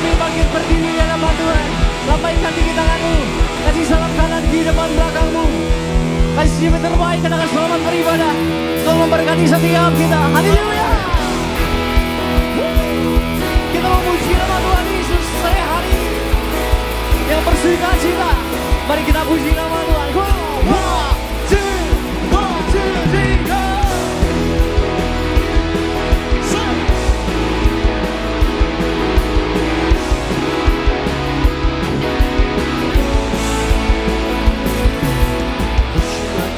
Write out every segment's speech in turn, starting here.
kami bangkit berdiri di hadapan Tuhan. Lambaikan tinggi tanganmu, kasih salam kanan di depan belakangmu. Kasih jiwa terbaik, katakan selamat beribadah. Tuhan memberkati setiap kita. Haleluya. Kita memuji nama Tuhan Yesus sore hari ini yang bersuka cita. Mari kita puji nama Tuhan. Go, 1, 2, 3, go.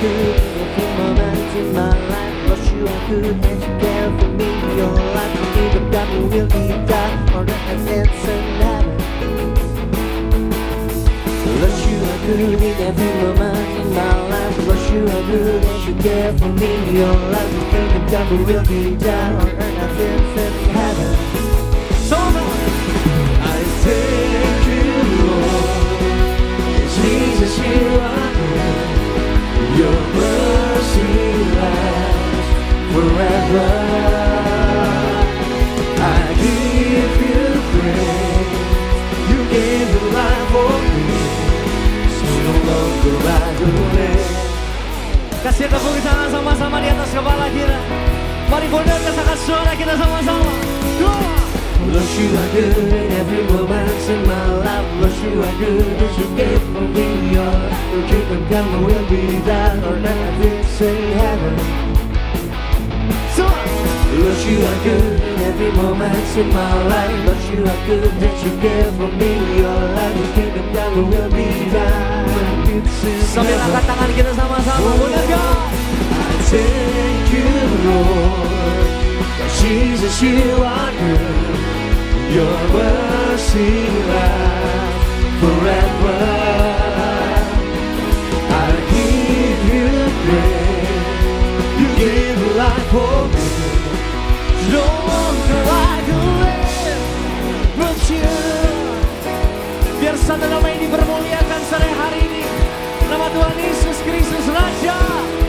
Every moment in my life, Lord, you are good and you care for me. Your life, the kingdom come, your will be done on earth as in heaven. Lord, you are good in every moment in my life. Lord, you are good and you care for me. Your life, the kingdom come, your will be done on earth as in heaven. So I thank you, Lord, Jesus, you are good. Your mercy lasts forever. I give you praise. You gave your life for me, so no longer I go live. kasih tepuk tangan sama-sama di atas kepala kita. Mari berdasarkan suara kita sama-sama. Lord, you are good in every moment in my life. Lord, you are good as you gave for me. Your kingdom come, your will be done on earth as in heaven. Lord, you are good in every moment in my life. Lord, you are good that you care for me. Your life, your kingdom come, your will be done. Sambil angkat tangan kita sama-sama. I thank you, Lord. Jesus, you are good. Your mercy lasts forever. I give you praise. You gave life for me. No longer I can live, but you. Biar satu nama ini dipermuliakan sore hari ini. Nama Tuhan Yesus Kristus Raja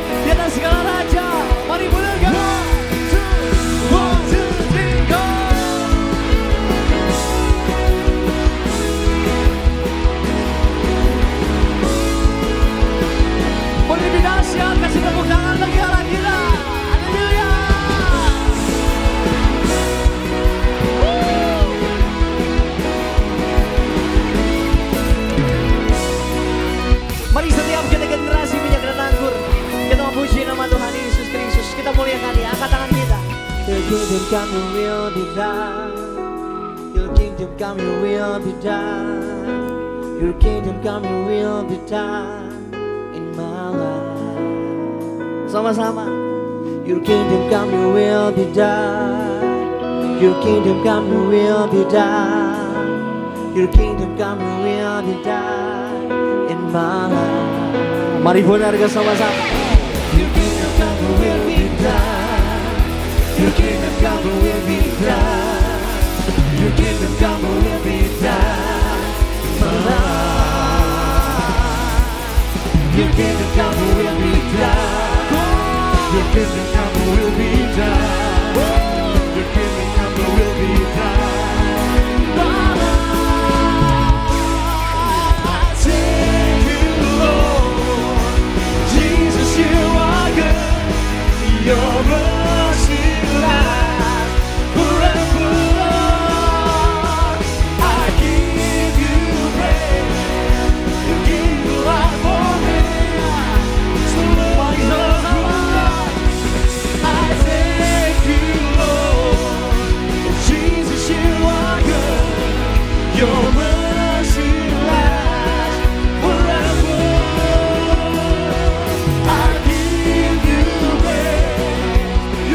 di atas segala raja. Mari muliakan. 1, 2, 3, go. Boleh lebih dahsyat, kasih tepuk tangan bagi Allah kita. Haleluya. Mari setiap kita generasi minyak dan anggur, kita memuji nama Tuhan Yesus Kristus. Kita muliakan Dia, angkat tangan kita. Your kingdom come, your will be done. Your kingdom come, your will be done. Your kingdom come, your will be done in my life. Sama-sama. Your kingdom come, your will be done. Your kingdom come, your will be done. Your kingdom come, your will be done in my life. Mari benarkan sama-sama. Your kingdom come, your will be done. Your kingdom come, your will be done. Your kingdom come, your will be done in my life. Your kingdom come, your will be done. Your kingdom come, your will be done. Your kingdom come, your will be done in my life. I thank you, Lord. Jesus, you are good. Your mercy lasts forever. I give you praise. You give your life for me. So Lord, I thank you, Lord. Jesus, you are good. Your mercy lasts forever. I give you praise.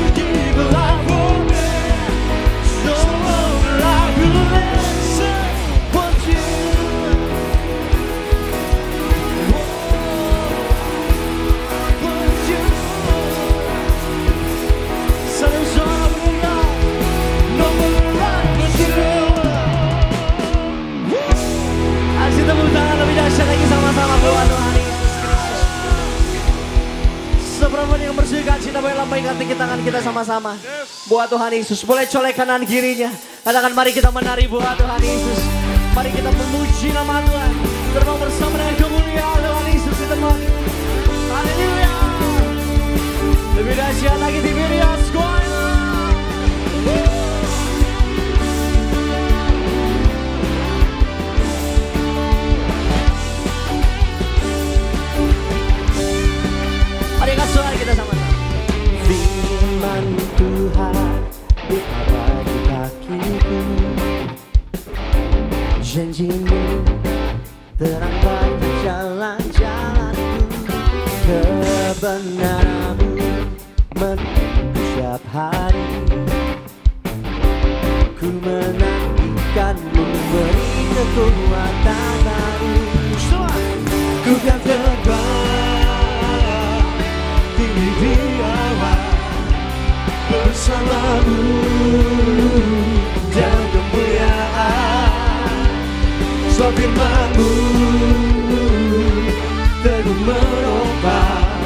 angkat tangan kita sama-sama. Buat Tuhan Yesus. Boleh colek kanan kirinya. Katakan mari kita menari buat Tuhan Yesus. Mari kita memuji nama Tuhan. Terbang bersama dengan kemuliaan Tuhan Yesus di tempat. Haleluya. Lebih dahsyat lagi di Miria Squad. Mari angkat suara kita sama-sama. Firman Tuhan dibawa di kakiku, janji-Mu terang bagi jalan-jalanku, kebenaran-Mu menuntun setiap hari. Ku menantikan-Mu beri kekuatan baru. Ku kan terbang tinggi di awan bersama-Mu dan kemuliaan. Sebab firman-Mu teguh menopang,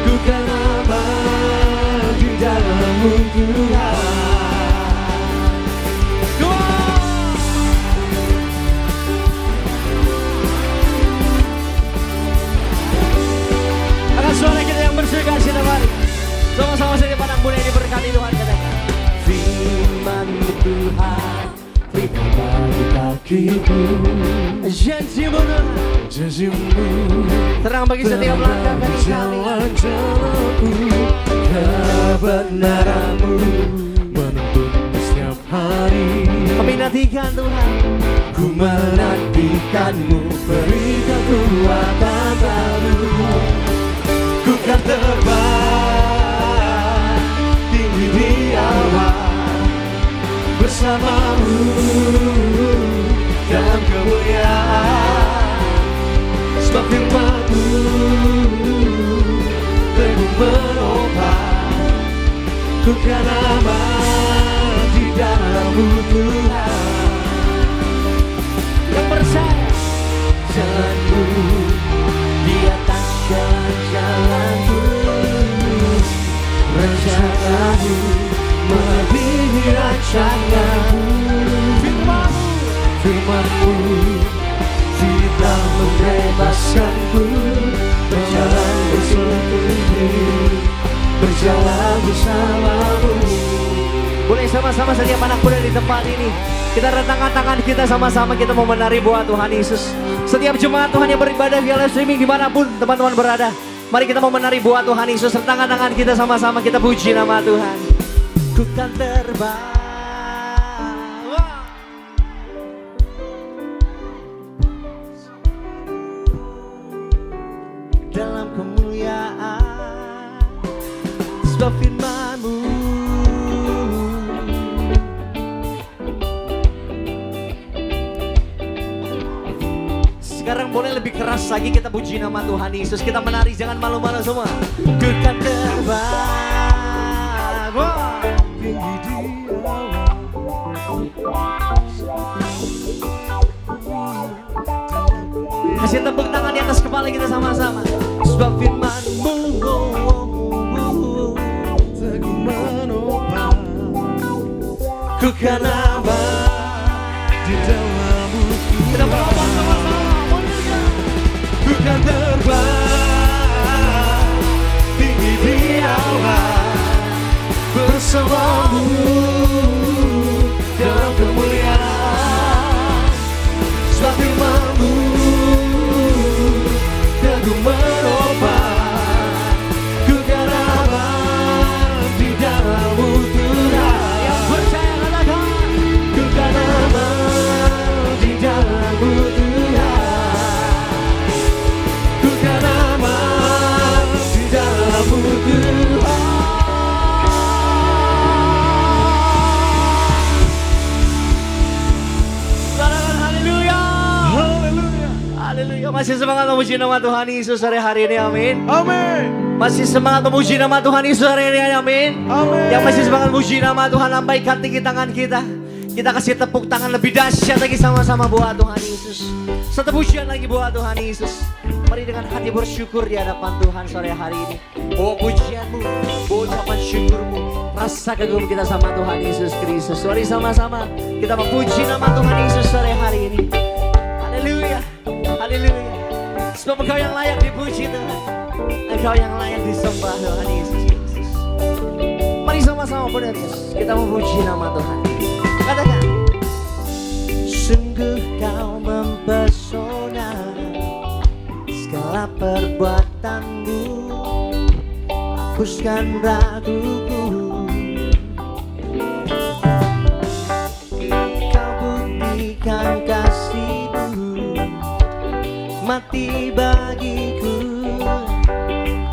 ku kan aman di dalam-Mu Tuhan. Akan suara kita yang bersuka cita mari sama-sama saja pandang mulia diberkati Tuhan, katakan firman-Mu Tuhan bagi kakiku, janji-Mu terang bagi setiap langkah kaki kami. Kebenaran-Mu menuntun setiap hari. Kami nantikan Tuhan, ku menantikan-Mu berikan kekuatan baru. Ku kan terbang tinggi di awan bersama-Mu dalam kemuliaan. Sebab firman-Mu teguh menopang, ku kan aman di dalam-Mu Tuhan. Yang percaya jalan-Mu di atas jalan-jalanku, rencana-Mu melebihi rancangan-Mu. Firman-Mu tidak membebaskanku, berjalan bersekutu, berjalan bersama-Mu. Boleh sama-sama setiap anak muda di tempat ini kita rentangkan tangan kita sama-sama, kita mau menari buat Tuhan Yesus. Setiap jemaat Tuhan yang beribadah via live streaming dimanapun teman-teman berada, mari kita mau menari buat Tuhan Yesus. Rentangkan tangan kita sama-sama, kita puji nama Tuhan. Ku kan terbang dalam kemuliaan, sebab firman-Mu sekarang boleh lebih keras lagi, kita puji nama Tuhan Yesus. Kita menari, jangan malu-malu semua. Ku kan terbang tinggi di awan. Kasih tepuk tangan di atas kepala kita sama-sama. Sebab firman-Mu teguh menopang, ku kan aman di dalam-Mu. Kita berlomba sama-sama. Ku kan terbang tinggi di awan bersama-Mu dalam kemuliaan. Sebab firman-Mu teguh menopang, ku kan aman di dalam-Mu Tuhan. Yang percaya katakan, ku kan aman di dalam-Mu Tuhan. Ku kan aman di dalam-Mu Tuhan. Haleluya, masih semangat memuji nama Tuhan Yesus hari-hari ini, amin. Amin. Masih semangat memuji nama Tuhan Yesus hari ini, amin. Amin. Yang masih semangat memuji nama Tuhan, lambaikan tinggi tangan kita. Kita kasih tepuk tangan lebih dahsyat lagi sama-sama buat Tuhan Yesus. Satu pujian lagi buat Tuhan Yesus. Mari dengan hati bersyukur di hadapan Tuhan sore hari ini. Bawa pujianmu, bawa ucapan syukurmu. Rasa kagum kita sama Tuhan Yesus Kristus. Mari sama-sama kita memuji nama Tuhan Yesus sore hari ini. Haleluya, haleluya. Sebab Engkau yang layak dipuji Tuhan. Engkau yang layak disembah Tuhan Yesus Kristus. Mari sama-sama Yesus, kita memuji nama Tuhan. Katakan, sungguh kau mempesona, segala perbuatanmu hapuskan raguku. Kau buktikan kasihmu, mati bagiku,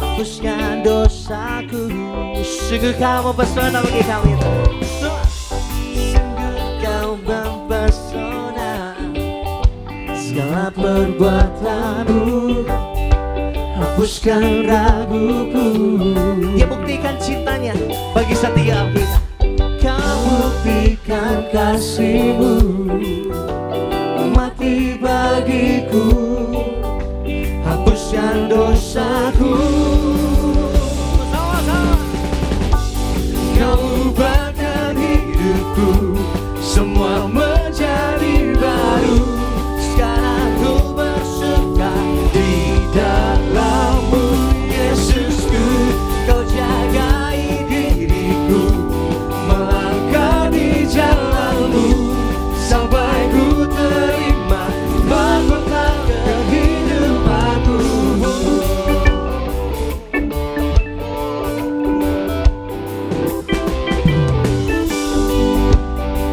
hapuskan dosaku. Sungguh kau mempesona bagi kami. Mempesona, segala perbuatanmu hapuskan raguku. Dia buktikan cintanya bagi setiap kita. Kau buktikan kasihmu, mati bagiku, hapuskan dosaku. Kau ubahkan hidupku, semua menjadi baru. Sekarang ku bersuka di dalam-Mu, Yesusku. Kau jagai diriku, melangkah di jalan-Mu, sampai ku terima mahkota kehidupanku.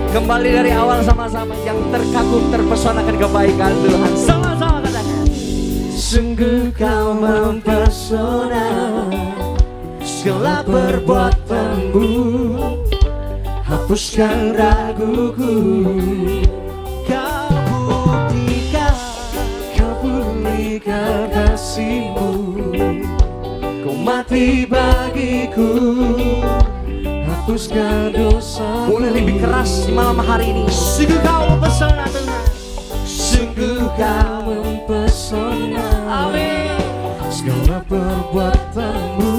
Kembali dari awal sama-sama, yang terkagum terpesona akan kebaikan Tuhan. Sama-sama katakan, sungguh kau mempesona, segala perbuatanmu hapuskan raguku. Kau buktikan kasihmu, kau mati bagiku, hapuskan dosa. Boleh lebih keras di malam hari ini. Sungguh kau mempesona Tuhan, sungguh kau mempesona. Amin. Segala perbuatanmu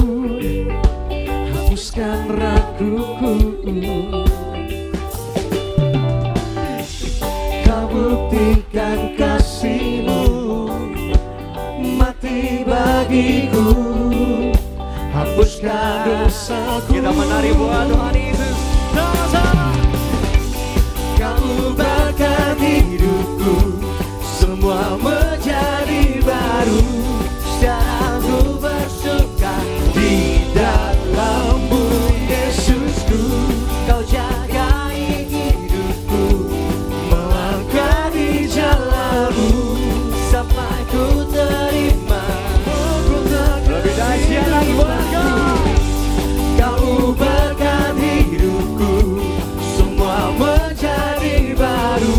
hapuskan raguku. Kau buktikan kasihmu, mati bagiku, hapuskan dosaku. Kita menari buat Tuhan Yesus. Sama-sama. Kau ubahkan hidupku, semua menjadi baru. Sekarang ku bersuka di dalam-Mu, Yesusku. Kau jagai hidupku, melangkah di jalan-Mu, sampai ku terima. Lebih dahsyat lagi buat Kau. Kau ubahkan hidupku, semua menjadi baru.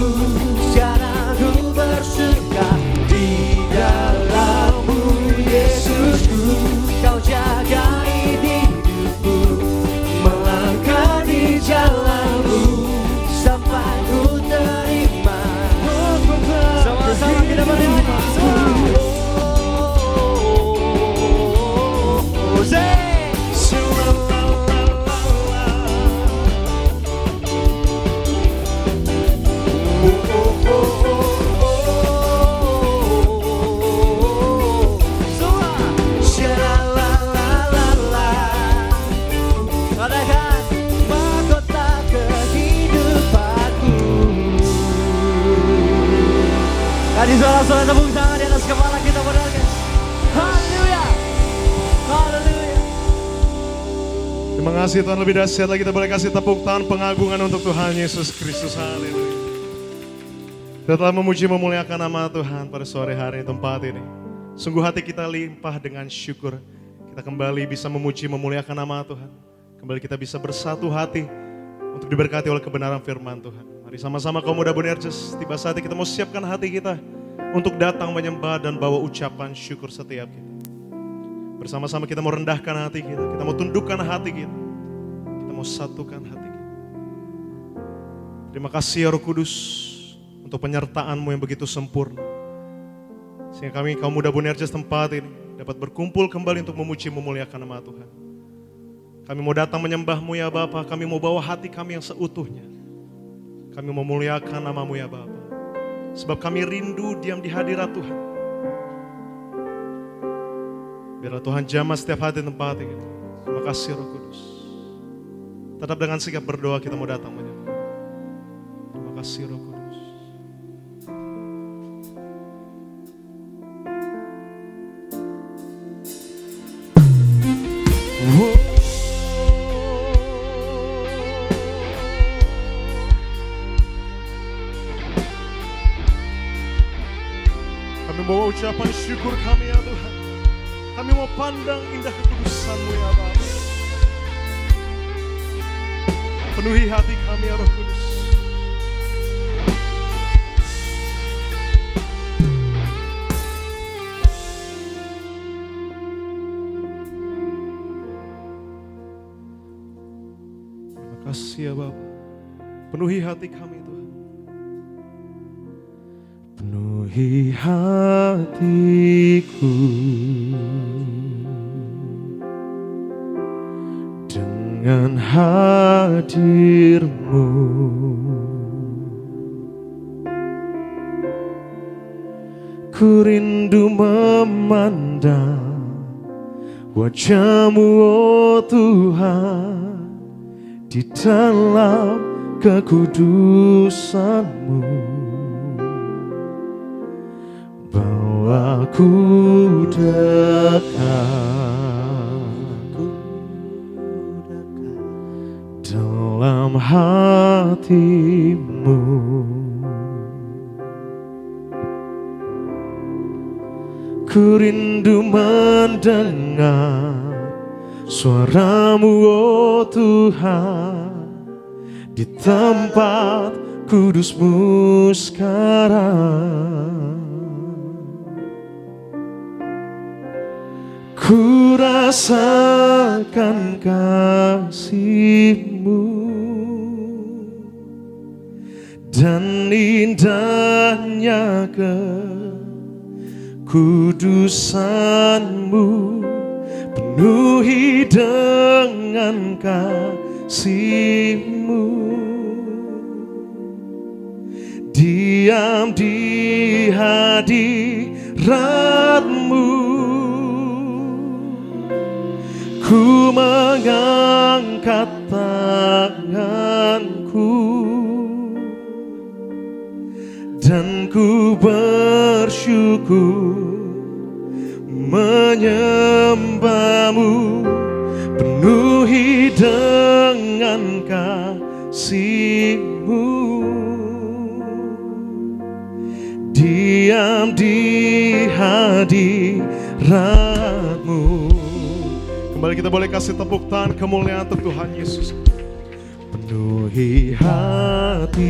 Sekarang ku bersuka di dalam-Mu, Yesusku. Kau jagai hidupku, melangkah di jalan-Mu, sampai ku terima. Sama-sama kita bernyanyi. Kasih suara-suara tepuk tangan di atas kepala kita berdoa. Haleluya. Haleluya. Terima kasih Tuhan, lebih dahsyat lagi kita boleh kasih tepuk tangan pengagungan untuk Tuhan Yesus Kristus. Haleluya. Kita telah memuji memuliakan nama Tuhan pada sore hari tempat ini. Sungguh hati kita limpah dengan syukur. Kita kembali bisa memuji memuliakan nama Tuhan. Kembali kita bisa bersatu hati untuk diberkati oleh kebenaran firman Tuhan. Mari sama-sama kaum muda Bonerges, tiba saatnya kita mau siapkan hati kita untuk datang menyembah dan bawa ucapan syukur setiap kita. Bersama-sama kita mau rendahkan hati kita mau tundukkan hati kita mau satukan hati kita. Terima kasih ya Roh Kudus untuk penyertaan-Mu yang begitu sempurna. Sehingga kami kaum muda Bonerges tempat ini dapat berkumpul kembali untuk memuji memuliakan nama Tuhan. Kami mau datang menyembah-Mu ya Bapa, kami mau bawa hati kami yang seutuhnya. Kami mau memuliakan nama-Mu ya Bapa. Sebab kami rindu diam di hadirat Tuhan. Biarlah Tuhan jamah setiap hati tempat ini. Terima kasih Roh Kudus. Tetap dengan sikap berdoa kita mau datang menyembah. Terima kasih Roh Kudus. Kami mau ucapan syukur kami ya Tuhan. Kami mau pandang indah kekudusan-Mu ya Bapa. Penuhi hati kami ya Roh Kudus. Terima kasih ya Bapa. Penuhi hati kami Tuhan. Penuhi hatiku dengan hadir-Mu. Ku rindu memandang wajah-Mu, oh Tuhan, di dalam kekudusan-Mu. Bawaku dekat dalam hati-Mu. Ku rindu mendengar suara-Mu, oh Tuhan, di tempat kudus-Mu sekarang. Ku rasakan kasih-Mu dan indahnya kekudusan-Mu, penuhi dengan kasih-Mu. Diam di hadirat-Mu, ku mengangkat tanganku dan ku bersyukur menyembah-Mu, penuhi dengan kasih-Mu. Diam di hadirat-Mu. Kembali kita boleh kasih tepuk tangan kemuliaan untuk Tuhan Yesus. Penuhi hatiku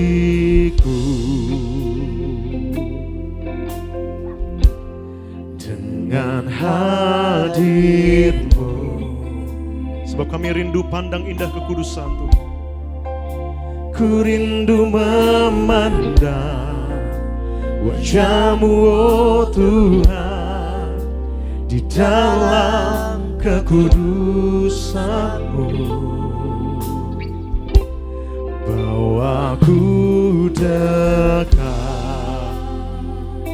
dengan hadir-Mu. Sebab kami rindu pandang indah kekudusan Tuhan. Ku rindu memandang wajah-Mu, oh Tuhan, di dalam kekudusan-Mu. Bawaku dekat,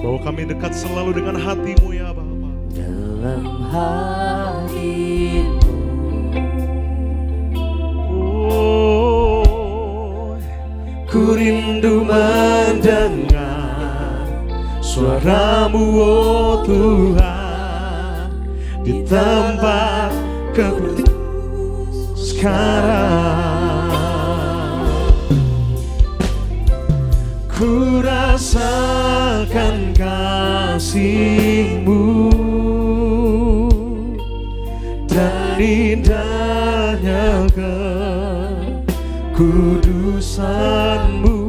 bawa kami dekat selalu dengan hati-Mu ya Bapa. Dalam hati-Mu, oh, ku rindu mendengar suara-Mu, oh Tuhan, di tempat kekudusan sekarang. Ku rasakan kasih-Mu dan indahnya kekudusan-Mu,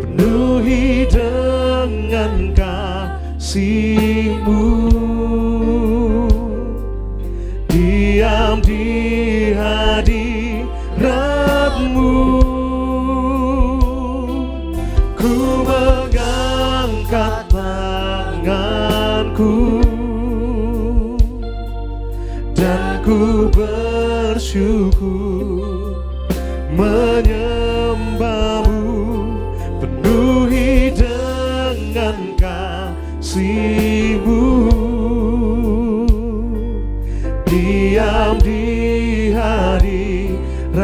penuhi dengan kasih-Mu. Diam di hadirat-Mu, menyembahmu, penuhi dengan kasih-Mu, diam di hadirat-Mu.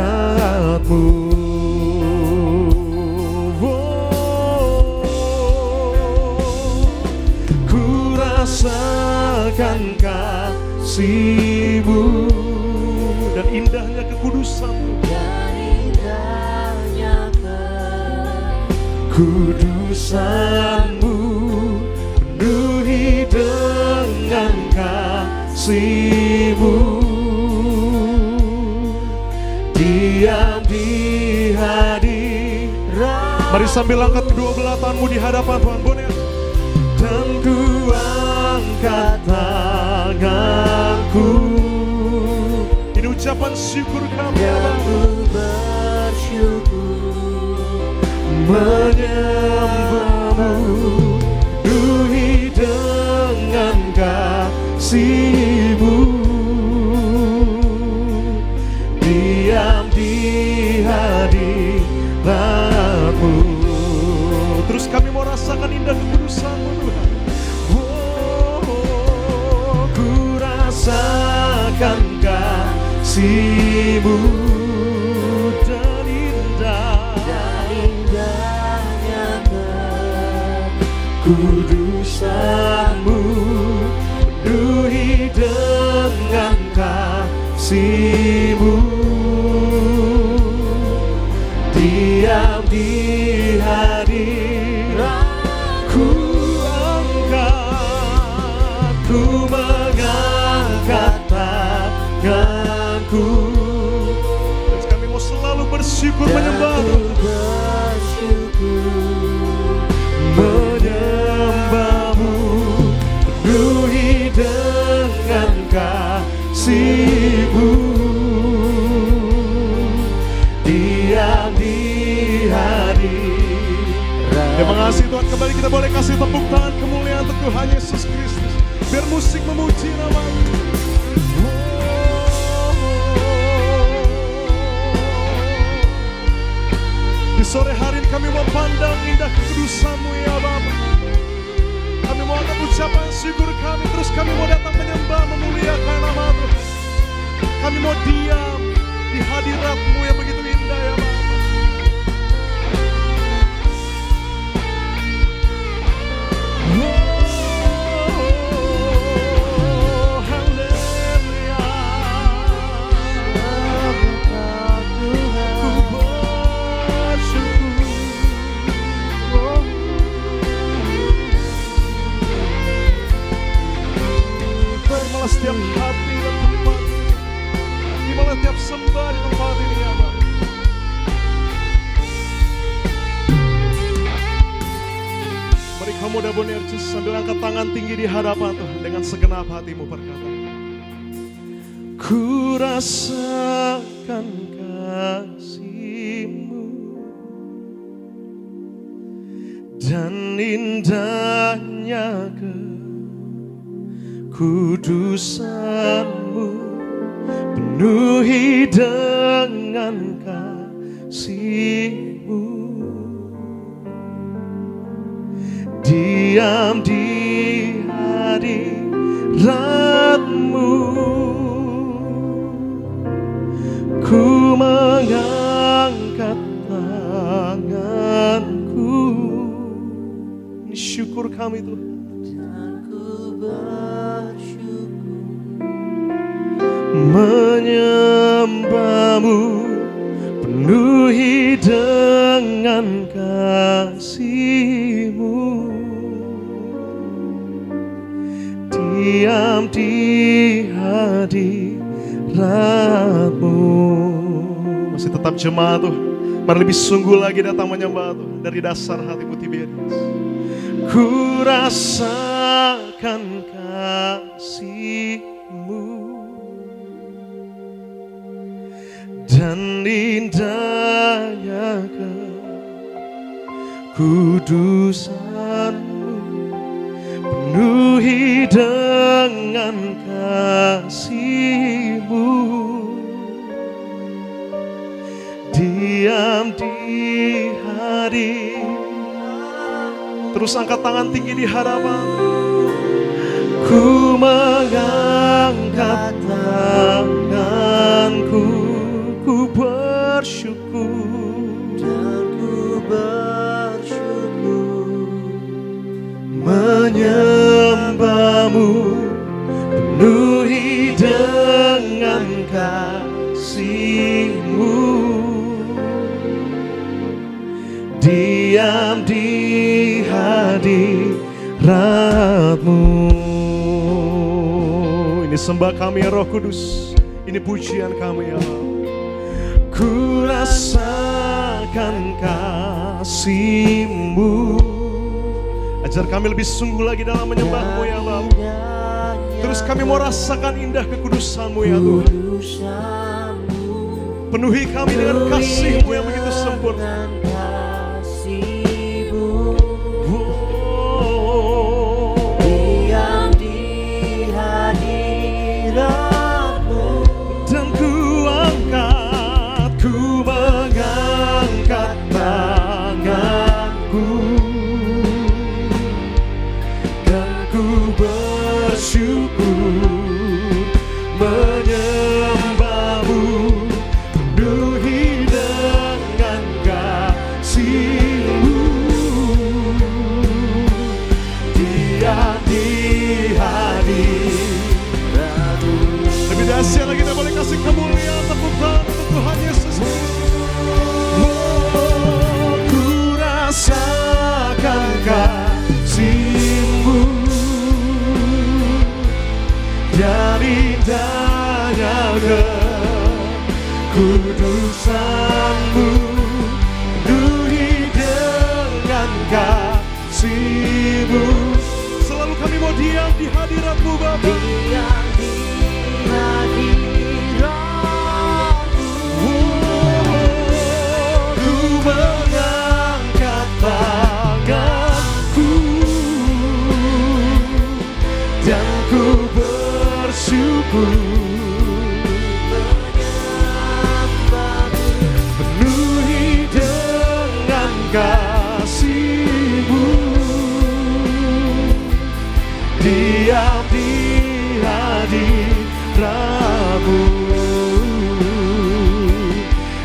Ku rasakan kasih-Mu dan indahnya kekudusan-Mu. Kudusan-Mu penuhi dengan kasih-Mu, diam di hadirat. Mari sambil angkat kedua belah tanganmu di hadapan Tuhan. Boleh? Dan ku angkat tanganku. Ini ucapan syukur kami, dan ku bersyukur menyembahmu, penuhi dengan kasih-Mu, diam di hadirat-Mu. Terus kami mau rasakan indah kekudusan-Mu, Tuhan. Oh, ku rasakan kasih-Mu dan indahnya kekudusan-Mu, penuhi dengan kasih-Mu, diam di hadirat-Ku. Ku mengangkat tanganku. Dan kami mau selalu bersyukur menyembah menyembahmu, penuhi dengan kasih-Mu, diam di hadirat. Terima kasih Tuhan, kembali kita boleh kasih tepuk tangan kemuliaan untuk Tuhan Yesus Kristus. Biar musik memuji nama-Mu. Di sore hari ini kami mau pandang indah kekudusan-Mu ya Bapa. Kami mau angkat ucapan syukur kami, terus kami mau datang menyembah, memuliakan nama Tuhan. Kami mau diam di hadirat-Mu yang begitu indah ya Bapa. Setiap hati dan tempat, di mana tiap sembah di tempat ini ya Bapa. Mari kamu dan Bonerjus sambil angkat tangan tinggi di hadapan Tuhan dengan segenap hatimu berkata, ku rasakan kasih-Mu dan indahnya kekudusan-Mu, penuhi dengan kasih-Mu, diam di hadirat-Mu. Ku mengangkat tanganku. Ini syukur kami Tuhan. Menyembahmu, penuhi dengan kasih-Mu, diam di hadirat-Mu. Masih tetap jemaat Tuhan. Mari lebih sungguh lagi datang menyembah Tuhan dari dasar hatimu Tiberius. Ku rasakan kasih-Mu dan indahnya kekudusan-Mu, penuhi dengan kasih-Mu, diam di hadirat. Terus angkat tangan tinggi di hadapan. Ku mengangkat tanganku, ku bersyukur dan ku bersyukur, menyembahmu, penuhi dengan kasih-Mu, diam di hadirat-Mu. Ini sembah kami ya Roh Kudus, ini pujian kami ya Allah. Ku rasakan kasih-Mu. Ajar kami lebih sungguh lagi dalam menyembah-Mu ya Allah. Terus kami mau rasakan indah kekudusan-Mu ya Tuhan. Penuhi kami dengan kasih-Mu yang begitu sempurna. Dan ku mengangkat tanganku, dan ku bersyukur, menyembah-Mu, penuhi dengan kasih-Mu, diam di hadirat-Mu. Lebih dahsyat lagi kita boleh kasih kemuliaan, tepuk tangan untuk Tuhan Yesus. Ku rasakan kasih-Mu, dari indahnya kekudusan-Mu, penuhi dengan kasih-Mu. Selalu kami mau diam di hadirat-Mu Bapa. diam di hadirat-Mu. Ku mengangkat tanganku, dan ku bersyukur, penuhi dengan kasih-Mu, diam di hadirat-Mu,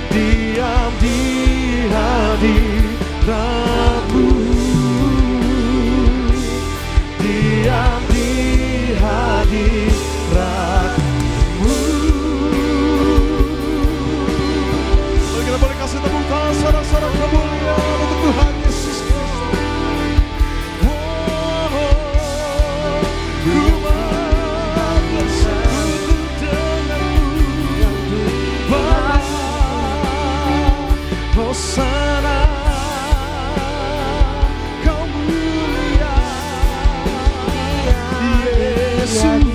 diam di hadirat-Mu, diam di hadirat-Mu. Mari kita boleh kasih tepuk tangan sorak-sorak kemuliaan untuk Tuhan Yesus Kristus. Ku bersekutu denganmu, Bapa, Hosana, Kau mulia Yesus.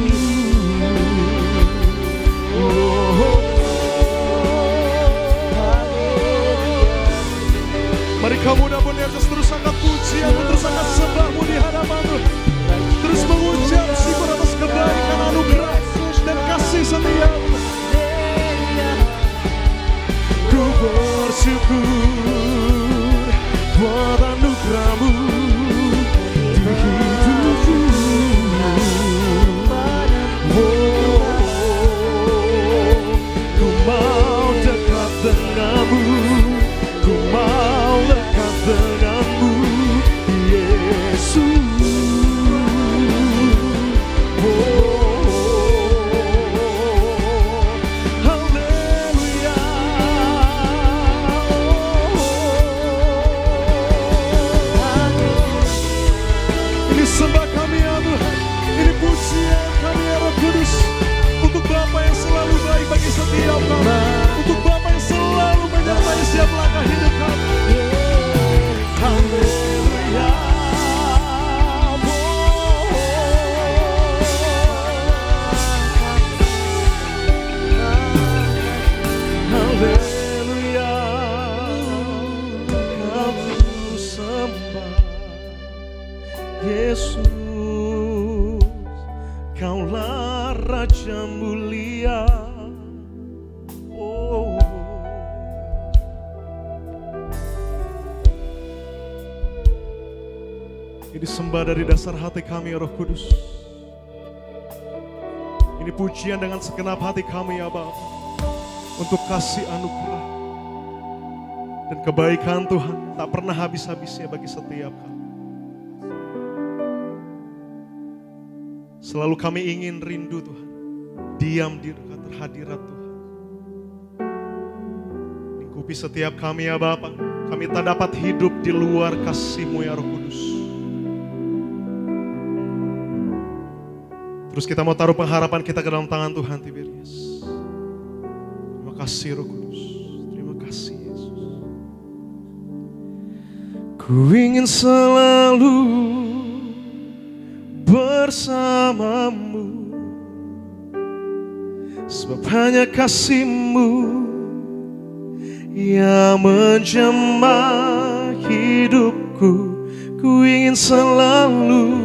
Mari kamu dan boleh terus angkat pujian, terus angkat sembah-Mu di hadapan Tuhan. Terus mengucap syukur atas kebaikan, anugerah dan kasih setia-Mu. Ku bersyukur buat anugerah-Mu di hidupku. Ku mau dekat denganmu, ku mau dekat denganmu, Yesus. Ini sembah dari dasar hati kami ya Roh Kudus. Ini pujian dengan segenap hati kami ya Bapa. Untuk kasih anugerah dan kebaikan Tuhan tak pernah habis-habisnya bagi setiap kami. Selalu kami ingin rindu Tuhan, diam di dekat hadirat Tuhan. Lingkupi setiap kami ya Bapa. Kami tak dapat hidup di luar kasih-Mu ya Roh Kudus. Terus kita mau taruh pengharapan kita ke dalam tangan Tuhan Tiberius. Terima kasih Roh Kudus. Terima kasih Yesus. Ku ingin selalu bersamamu, sebab hanya kasih-Mu yang menjamah hidupku. Ku ingin selalu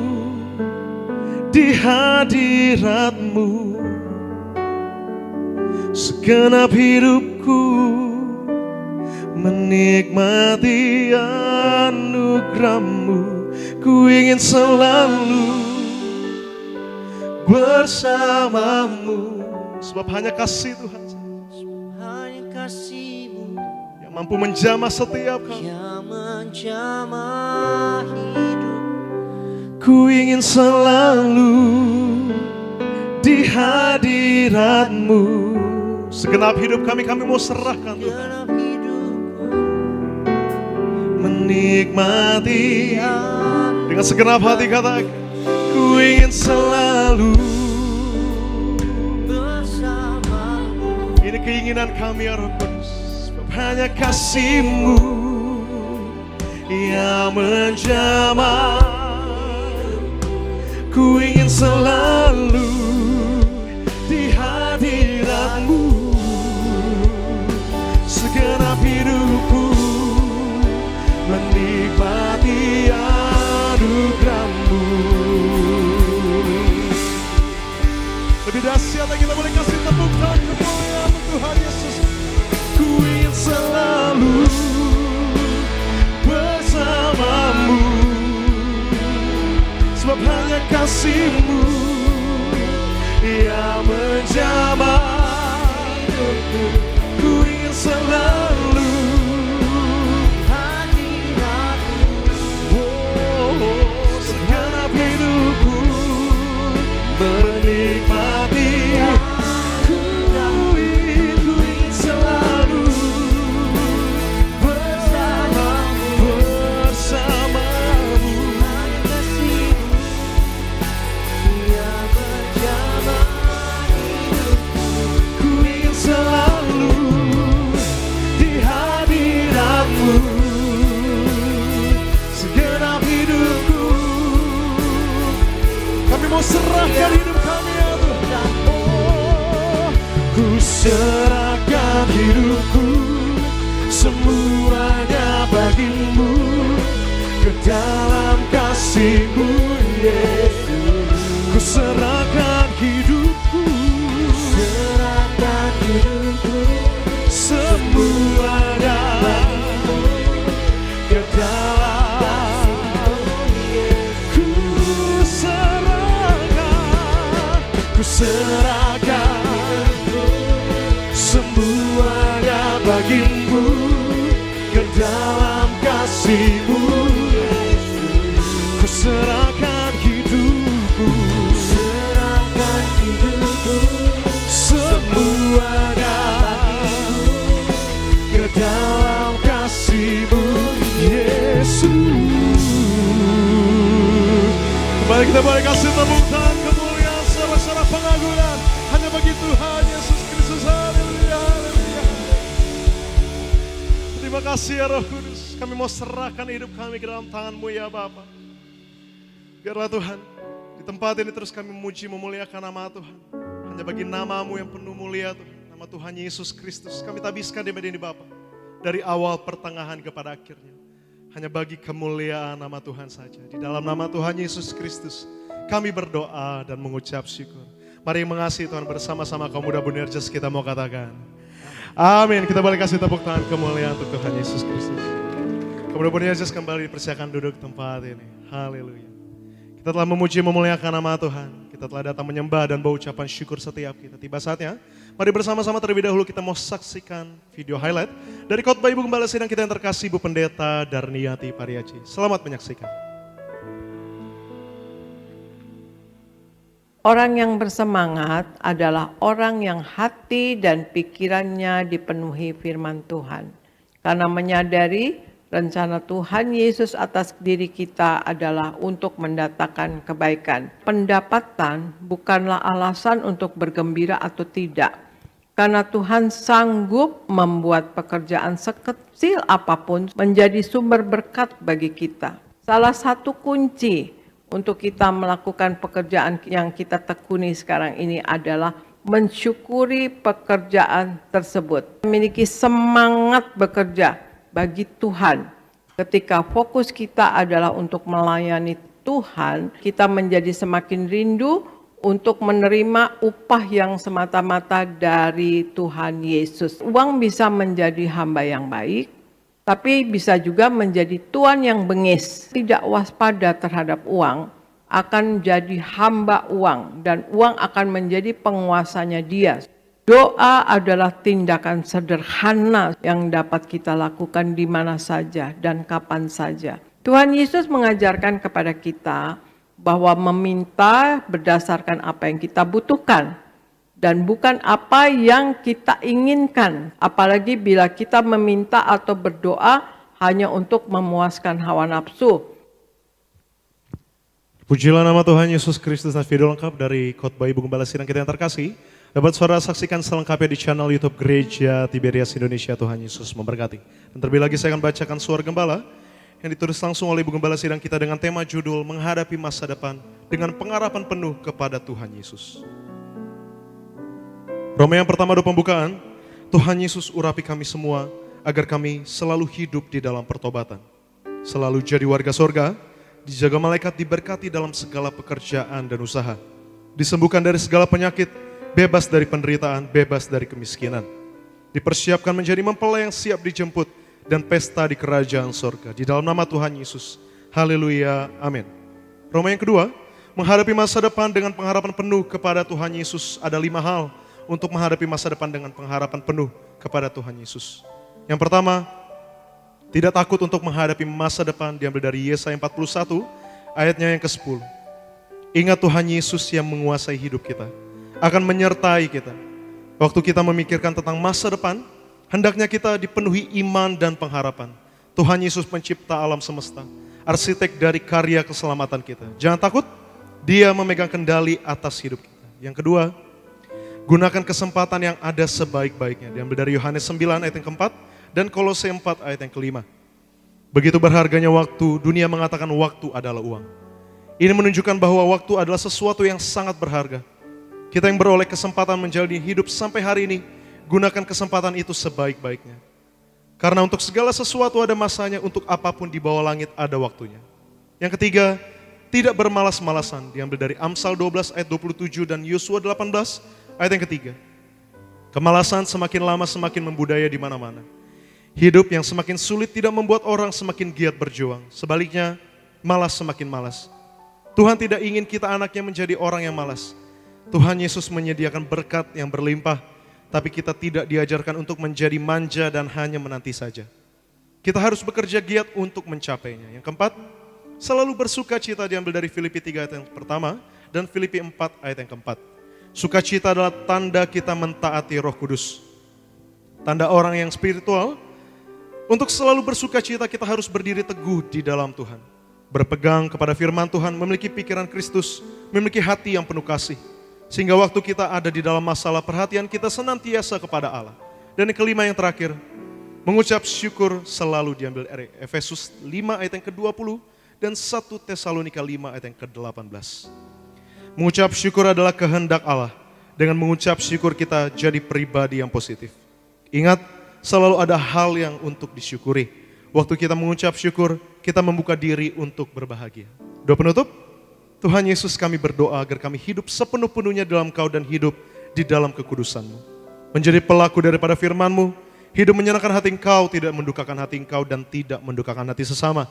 di hadirat-Mu, segenap hidupku menikmati anugerah-Mu. Ku ingin selalu bersamamu, sebab hanya kasih Tuhan, Hanya kasih-Mu yang mampu menjamah setiap kami. yang menjamah hidup. Ku ingin selalu di hadirat-Mu. Segenap hidup kami mau serahkan Tuhan. Segenap hidupku Menikmati dengan segenap hati katakan, ku ingin selalu bersamamu. Ini keinginan kami ya Roh Kudus. Sebab hanya kasih-Mu yang menjamah. Ku ingin selalu di hadirat-Mu. Segenap hidupku menikmati anugerah-Mu. Lebih dahsyat lagi kita boleh kasih tepuk tangan kemuliaan Tuhan Yesus. Ku ingin selalu bersamamu, sebab hanya kasih-Mu yang menjamah hidupku. Ku ingin selalu hadirat-Mu. Segenap hidupku menikmati. Ku ingin selalu bersamamu. Hanya kasih-Mu yang menjamah hidupku. Ku ingin selalu di hadirat-Mu. Segenap hidupku kami mau serahkan hidup kami ya Tuhan. Oh, ku serahkan hidupku semuanya bagi-Mu, ke dalam kasih-Mu Yesus. Ku serahkan hidupku, Serahkan hidupku semuanya ke dalam. Ku serahkan semuanya bagi-Mu, ke dalam kasih-Mu. Ku serahkan hidupku, Serahkan hidupku semuanya ke dalam kasih-Mu Yesus. Kembali kita boleh kasih tepuk tangan kemuliaan sorak-sorak pengagungan hanya bagi Tuhan Yesus Kristus. Haleluya, haleluya. Terima kasih ya Roh Kudus. Kami mau serahkan hidup kami ke dalam tangan-Mu ya Bapa. Biarlah Tuhan, di tempat ini terus kami memuji memuliakan nama Tuhan. Hanya bagi nama-Mu yang penuh mulia Tuhan, nama Tuhan Yesus Kristus. Kami tabiskan di medan ini Bapa, dari awal pertengahan kepada akhirnya. Hanya bagi kemuliaan nama Tuhan saja. Di dalam nama Tuhan Yesus Kristus, kami berdoa dan mengucap syukur. Mari mengasihi Tuhan bersama-sama kaum muda Bonerges kita mau katakan. Amin. Kita boleh kasih tepuk tangan kemuliaan untuk Tuhan Yesus Kristus. Kemudian Yesus kembali dipersilakan duduk di tempat ini. Haleluya. Kita telah memuji memuliakan nama Tuhan. Kita telah datang menyembah dan berucapan syukur setiap kita. Tiba saatnya, mari bersama-sama terlebih dahulu kita mau saksikan video highlight dari khotbah Ibu Gembala Sidang kita yang terkasih Ibu Pendeta Darniati Pariaci. Selamat menyaksikan. Orang yang bersemangat adalah orang yang hati dan pikirannya dipenuhi firman Tuhan. Karena menyadari rencana Tuhan Yesus atas diri kita adalah untuk mendatangkan kebaikan. Pendapatan bukanlah alasan untuk bergembira atau tidak. Karena Tuhan sanggup membuat pekerjaan sekecil apapun menjadi sumber berkat bagi kita. Salah satu kunci untuk kita melakukan pekerjaan yang kita tekuni sekarang ini adalah mensyukuri pekerjaan tersebut. Memiliki semangat bekerja bagi Tuhan. Ketika fokus kita adalah untuk melayani Tuhan, kita menjadi semakin rindu untuk menerima upah yang semata-mata dari Tuhan Yesus. Uang bisa menjadi hamba yang baik, tapi bisa juga menjadi tuan yang bengis. Tidak waspada terhadap uang, akan jadi hamba uang, dan uang akan menjadi penguasanya dia. Doa adalah tindakan sederhana yang dapat kita lakukan di mana saja dan kapan saja. Tuhan Yesus mengajarkan kepada kita bahwa meminta berdasarkan apa yang kita butuhkan dan bukan apa yang kita inginkan. Apalagi bila kita meminta atau berdoa hanya untuk memuaskan hawa nafsu. Pujilah nama Tuhan Yesus Kristus. Video lengkap dari khotbah Ibu Gembala Sidang kita yang terkasih dapat saudara saksikan selengkapnya di channel YouTube Gereja Tiberias Indonesia. Tuhan Yesus memberkati. Dan terlebih lagi saya akan bacakan suara gembala yang ditulis langsung oleh Ibu Gembala Sidang kita dengan tema judul Menghadapi Masa Depan dengan Pengharapan Penuh kepada Tuhan Yesus. Roma yang pertama doa pembukaan. Tuhan Yesus urapi kami semua agar kami selalu hidup di dalam pertobatan, selalu jadi warga sorga, dijaga malaikat, diberkati dalam segala pekerjaan dan usaha, disembuhkan dari segala penyakit, bebas dari penderitaan, bebas dari kemiskinan, dipersiapkan menjadi mempelai yang siap dijemput dan pesta di kerajaan sorga. Di dalam nama Tuhan Yesus. Haleluya. Amin. Roma yang kedua, menghadapi masa depan dengan pengharapan penuh kepada Tuhan Yesus. Ada 5 hal untuk menghadapi masa depan dengan pengharapan penuh kepada Tuhan Yesus. Yang pertama, tidak takut untuk menghadapi masa depan, diambil dari Yesaya 41 ayatnya yang ke-10. Ingat Tuhan Yesus yang menguasai hidup kita, akan menyertai kita. Waktu kita memikirkan tentang masa depan, hendaknya kita dipenuhi iman dan pengharapan. Tuhan Yesus pencipta alam semesta, arsitek dari karya keselamatan kita. Jangan takut, Dia memegang kendali atas hidup kita. Yang kedua, gunakan kesempatan yang ada sebaik-baiknya. Diambil dari Yohanes 9 ayat yang keempat dan Kolose 4 ayat yang kelima. Begitu berharganya waktu, dunia mengatakan waktu adalah uang. Ini menunjukkan bahwa waktu adalah sesuatu yang sangat berharga. Kita yang beroleh kesempatan menjalani hidup sampai hari ini, gunakan kesempatan itu sebaik-baiknya. Karena untuk segala sesuatu ada masanya, untuk apapun di bawah langit ada waktunya. Yang ketiga, tidak bermalas-malasan. Diambil dari Amsal 12 ayat 27 dan Yosua 18 ayat yang ketiga. Kemalasan semakin lama semakin membudaya di mana-mana. Hidup yang semakin sulit tidak membuat orang semakin giat berjuang. Sebaliknya, malas semakin malas. Tuhan tidak ingin kita anaknya menjadi orang yang malas. Tuhan Yesus menyediakan berkat yang berlimpah, tapi kita tidak diajarkan untuk menjadi manja dan hanya menanti saja. Kita harus bekerja giat untuk mencapainya. Yang keempat, selalu bersuka cita, diambil dari Filipi 3 ayat yang pertama dan Filipi 4 ayat yang keempat. Sukacita adalah tanda kita mentaati Roh Kudus. Tanda orang yang spiritual. Untuk selalu bersuka cita kita harus berdiri teguh di dalam Tuhan. Berpegang kepada firman Tuhan, memiliki pikiran Kristus, memiliki hati yang penuh kasih. Sehingga waktu kita ada di dalam masalah, perhatian kita senantiasa kepada Allah. Dan yang kelima yang terakhir, mengucap syukur selalu, diambil dari Efesus 5 ayat yang ke-20 dan 1 Tesalonika 5 ayat yang ke-18. Mengucap syukur adalah kehendak Allah. Dengan mengucap syukur kita jadi pribadi yang positif. Ingat, selalu ada hal yang untuk disyukuri. Waktu kita mengucap syukur, kita membuka diri untuk berbahagia. Doa penutup, Tuhan Yesus kami berdoa agar kami hidup sepenuh-penuhnya dalam Kau dan hidup di dalam kekudusan-Mu. Menjadi pelaku daripada firman-Mu, Hidup menyenangkan hati Engkau, tidak mendukakan hati Engkau, dan tidak mendukakan hati sesama.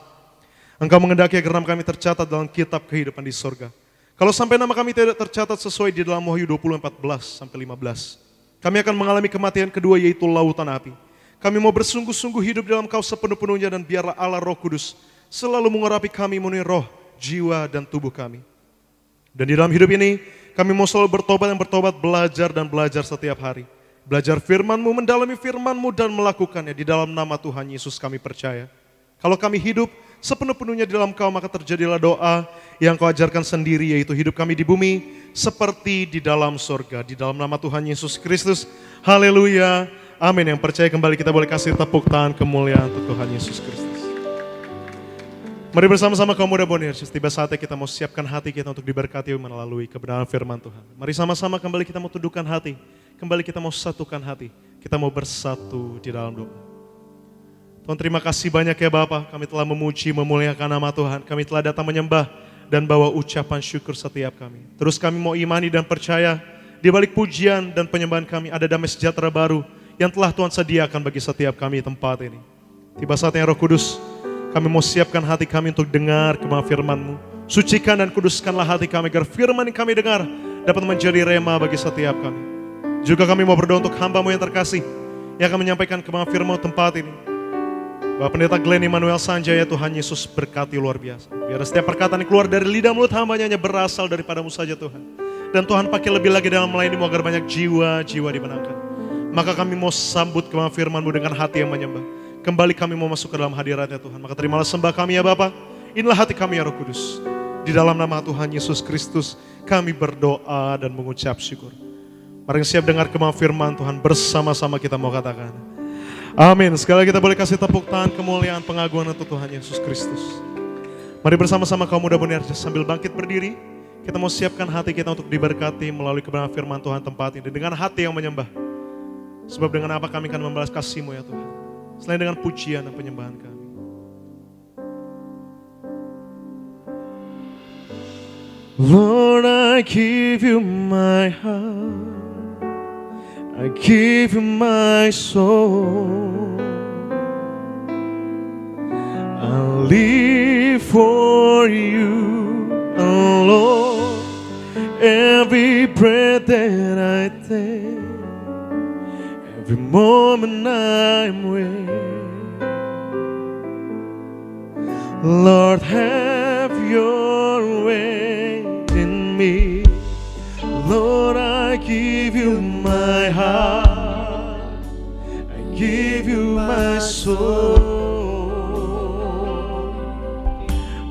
Engkau mengendaki agar nama kami tercatat dalam kitab kehidupan di sorga. Kalau sampai nama kami tidak tercatat sesuai di dalam Wahyu 20:14-15, kami akan mengalami kematian kedua, yaitu lautan api. Kami mau bersungguh-sungguh hidup dalam Kau sepenuh-penuhnya, dan biarlah Allah Roh Kudus selalu mengurapi kami memenuhi roh, jiwa, dan tubuh kami. Dan di dalam hidup ini, kami mau selalu bertobat dan bertobat, belajar dan belajar setiap hari. Belajar firman-Mu, mendalami firman-Mu, dan melakukannya. Di dalam nama Tuhan Yesus kami percaya. Kalau kami hidup sepenuh-penuhnya di dalam Kau, maka terjadilah doa yang Kau ajarkan sendiri, yaitu hidup kami di bumi seperti di dalam sorga. Di dalam nama Tuhan Yesus Kristus, haleluya, amin. Yang percaya kembali kita boleh kasih tepuk tangan kemuliaan untuk Tuhan Yesus Kristus. Mari bersama-sama kaum muda Bonerges, tiba saatnya kita mau siapkan hati kita untuk diberkati melalui kebenaran firman Tuhan. Mari sama-sama kembali kita mau tundukkan hati, kembali kita mau satukan hati, kita mau bersatu di dalam doa. Tuhan, terima kasih banyak ya Bapa, kami telah memuji, memuliakan nama Tuhan, kami telah datang menyembah dan bawa ucapan syukur setiap kami. Terus kami mau imani dan percaya, di balik pujian dan penyembahan kami ada damai sejahtera baru yang telah Tuhan sediakan bagi setiap kami di tempat ini. Tiba saatnya Roh Kudus, kami mau siapkan hati kami untuk dengar kebenaran firman-Mu. Sucikan dan kuduskanlah hati kami agar firman yang kami dengar dapat menjadi rema bagi setiap kami. Juga kami mau berdoa untuk hamba-Mu yang terkasih yang akan menyampaikan kebenaran firman tempat ini. Bapak Pendeta Glenn Immanuel Sanjaya, Tuhan Yesus berkati luar biasa. Biar setiap perkataan yang keluar dari lidah mulut hamba-Nya hanya berasal daripada-Mu saja Tuhan. Dan Tuhan pakai lebih lagi dalam melayani-Mu agar banyak jiwa-jiwa dimenangkan. Maka kami mau sambut kebenaran firman-Mu dengan hati yang menyembah. Kembali kami mau masuk ke dalam hadirat-Nya Tuhan. Maka terimalah sembah kami ya Bapa. Inilah hati kami ya Roh Kudus. Di dalam nama Tuhan Yesus Kristus kami berdoa dan mengucap syukur. Mari siap dengar kebenaran firman Tuhan, bersama-sama kita mau katakan amin. Sekali lagi kita boleh kasih tepuk tangan kemuliaan pengagungan untuk Tuhan Yesus Kristus. Mari bersama-sama kaum muda Bonerges sambil bangkit berdiri. Kita mau siapkan hati kita untuk diberkati melalui kebenaran firman Tuhan tempat ini. Dengan hati yang menyembah. Sebab dengan apa kami akan membalas kasih-Mu ya Tuhan. Selain dengan pujian dan penyembahan kami. Lord, I give You my heart, I give You my soul, I live for You, oh Lord, every breath that I take, every moment I'm with. Lord, have Your way in me. Lord, I give You my heart, I give You my soul,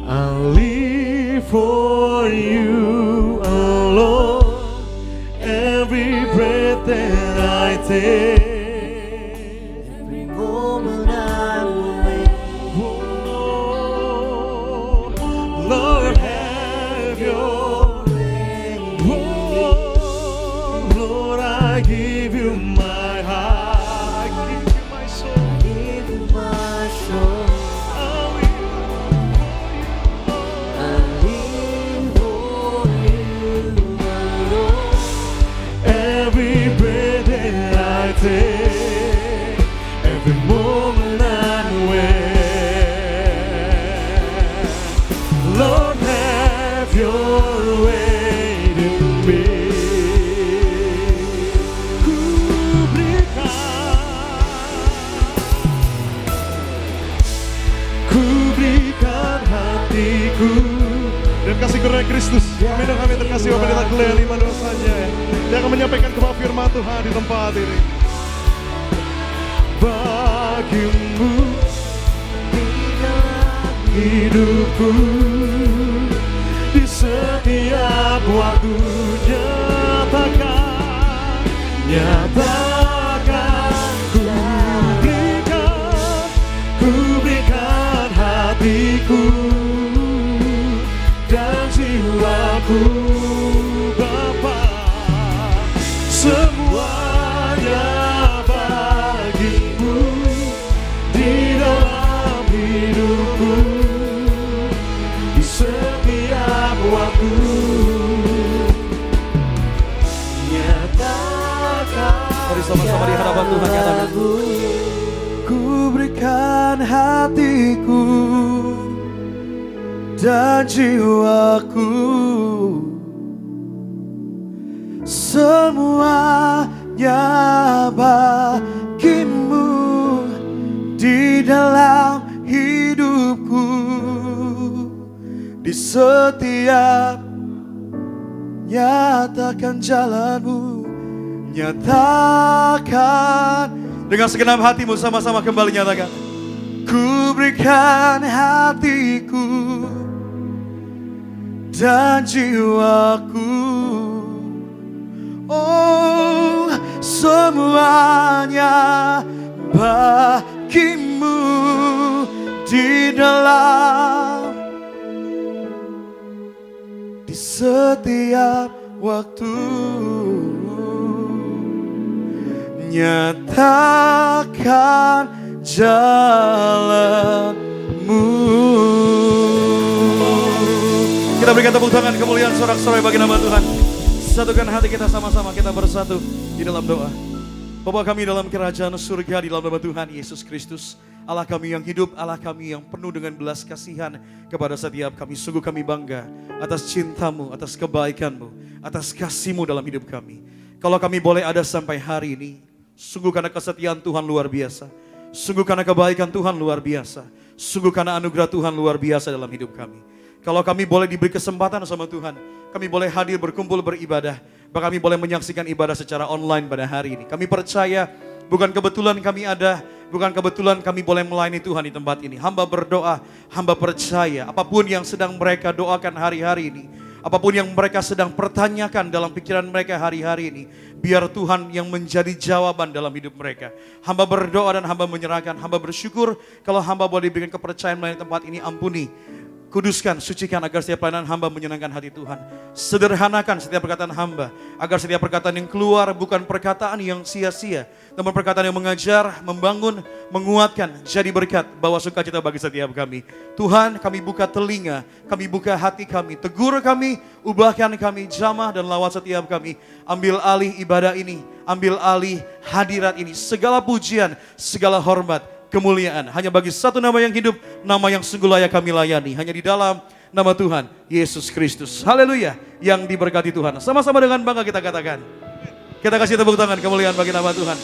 I live for You, oh Lord, every breath that I take. Every moment I'm aware, Lord, have Your way in me. Ku berikan hatiku dan kasih karunia Kristus. Kami dan kami terkasih Bapak Pendeta Glenn Immanuel Sanjaya yang akan menyampaikan kebenaran firman Tuhan di tempat ini. Bagimu hidupku di setiap waktu, nyatakan ku berikan hatiku dan jiwaku Bapa, semuanya bagimu di dalam hidupku di setiap waktu. Nyatakan mari sama-sama di hadapan Tuhan nyatakan berikan hatiku dan jiwaku, semuanya bagimu di dalam hidupku, di setiap nyatakan jalanmu, nyatakan dengan segenap hatimu, sama-sama kembali nyatakan. Ku berikan hatiku dan jiwaku, oh semuanya bagimu di dalam, di setiap waktu, nyatakan jalanmu. Kita berikan tepuk tangan kemuliaan sorak-sorai bagi nama Tuhan. Satukan hati kita sama-sama, kita bersatu di dalam doa. Bapa kami dalam kerajaan surga, di dalam nama Tuhan Yesus Kristus, Allah kami yang hidup, Allah kami yang penuh dengan belas kasihan kepada setiap kami. Sungguh kami bangga atas cintamu, atas kebaikanmu, atas kasihmu dalam hidup kami. Kalau kami boleh ada sampai hari ini, sungguh karena kesetiaan Tuhan luar biasa. Sungguh karena kebaikan Tuhan luar biasa. Sungguh karena anugerah Tuhan luar biasa dalam hidup kami. Kalau kami boleh diberi kesempatan sama Tuhan, kami boleh hadir berkumpul beribadah, bahkan kami boleh menyaksikan ibadah secara online pada hari ini. Kami percaya bukan kebetulan kami ada, bukan kebetulan kami boleh melayani Tuhan di tempat ini. Hamba berdoa, hamba percaya apapun yang sedang mereka doakan hari-hari ini, apapun yang mereka sedang pertanyakan dalam pikiran mereka hari-hari ini, biar Tuhan yang menjadi jawaban dalam hidup mereka. Hamba berdoa dan hamba menyerahkan, hamba bersyukur kalau hamba boleh diberikan kepercayaan melalui tempat ini. Ampuni, kuduskan, sucikan agar setiap pelayanan hamba menyenangkan hati Tuhan. Sederhanakan setiap perkataan hamba, agar setiap perkataan yang keluar bukan perkataan yang sia-sia, namun perkataan yang mengajar, membangun, menguatkan, jadi berkat, bawa sukacita bagi setiap kami. Tuhan, kami buka telinga, kami buka hati kami, tegur kami, ubahkan kami, jamah dan lawat setiap kami. Ambil alih ibadah ini, ambil alih hadirat ini, segala pujian, segala hormat, kemuliaan hanya bagi satu nama yang hidup, nama yang sungguh layak kami layani, hanya di dalam nama Tuhan Yesus Kristus. Haleluya, yang diberkati Tuhan. Sama-sama dengan bangga kita katakan. Kita kasih tepuk tangan kemuliaan bagi nama Tuhan.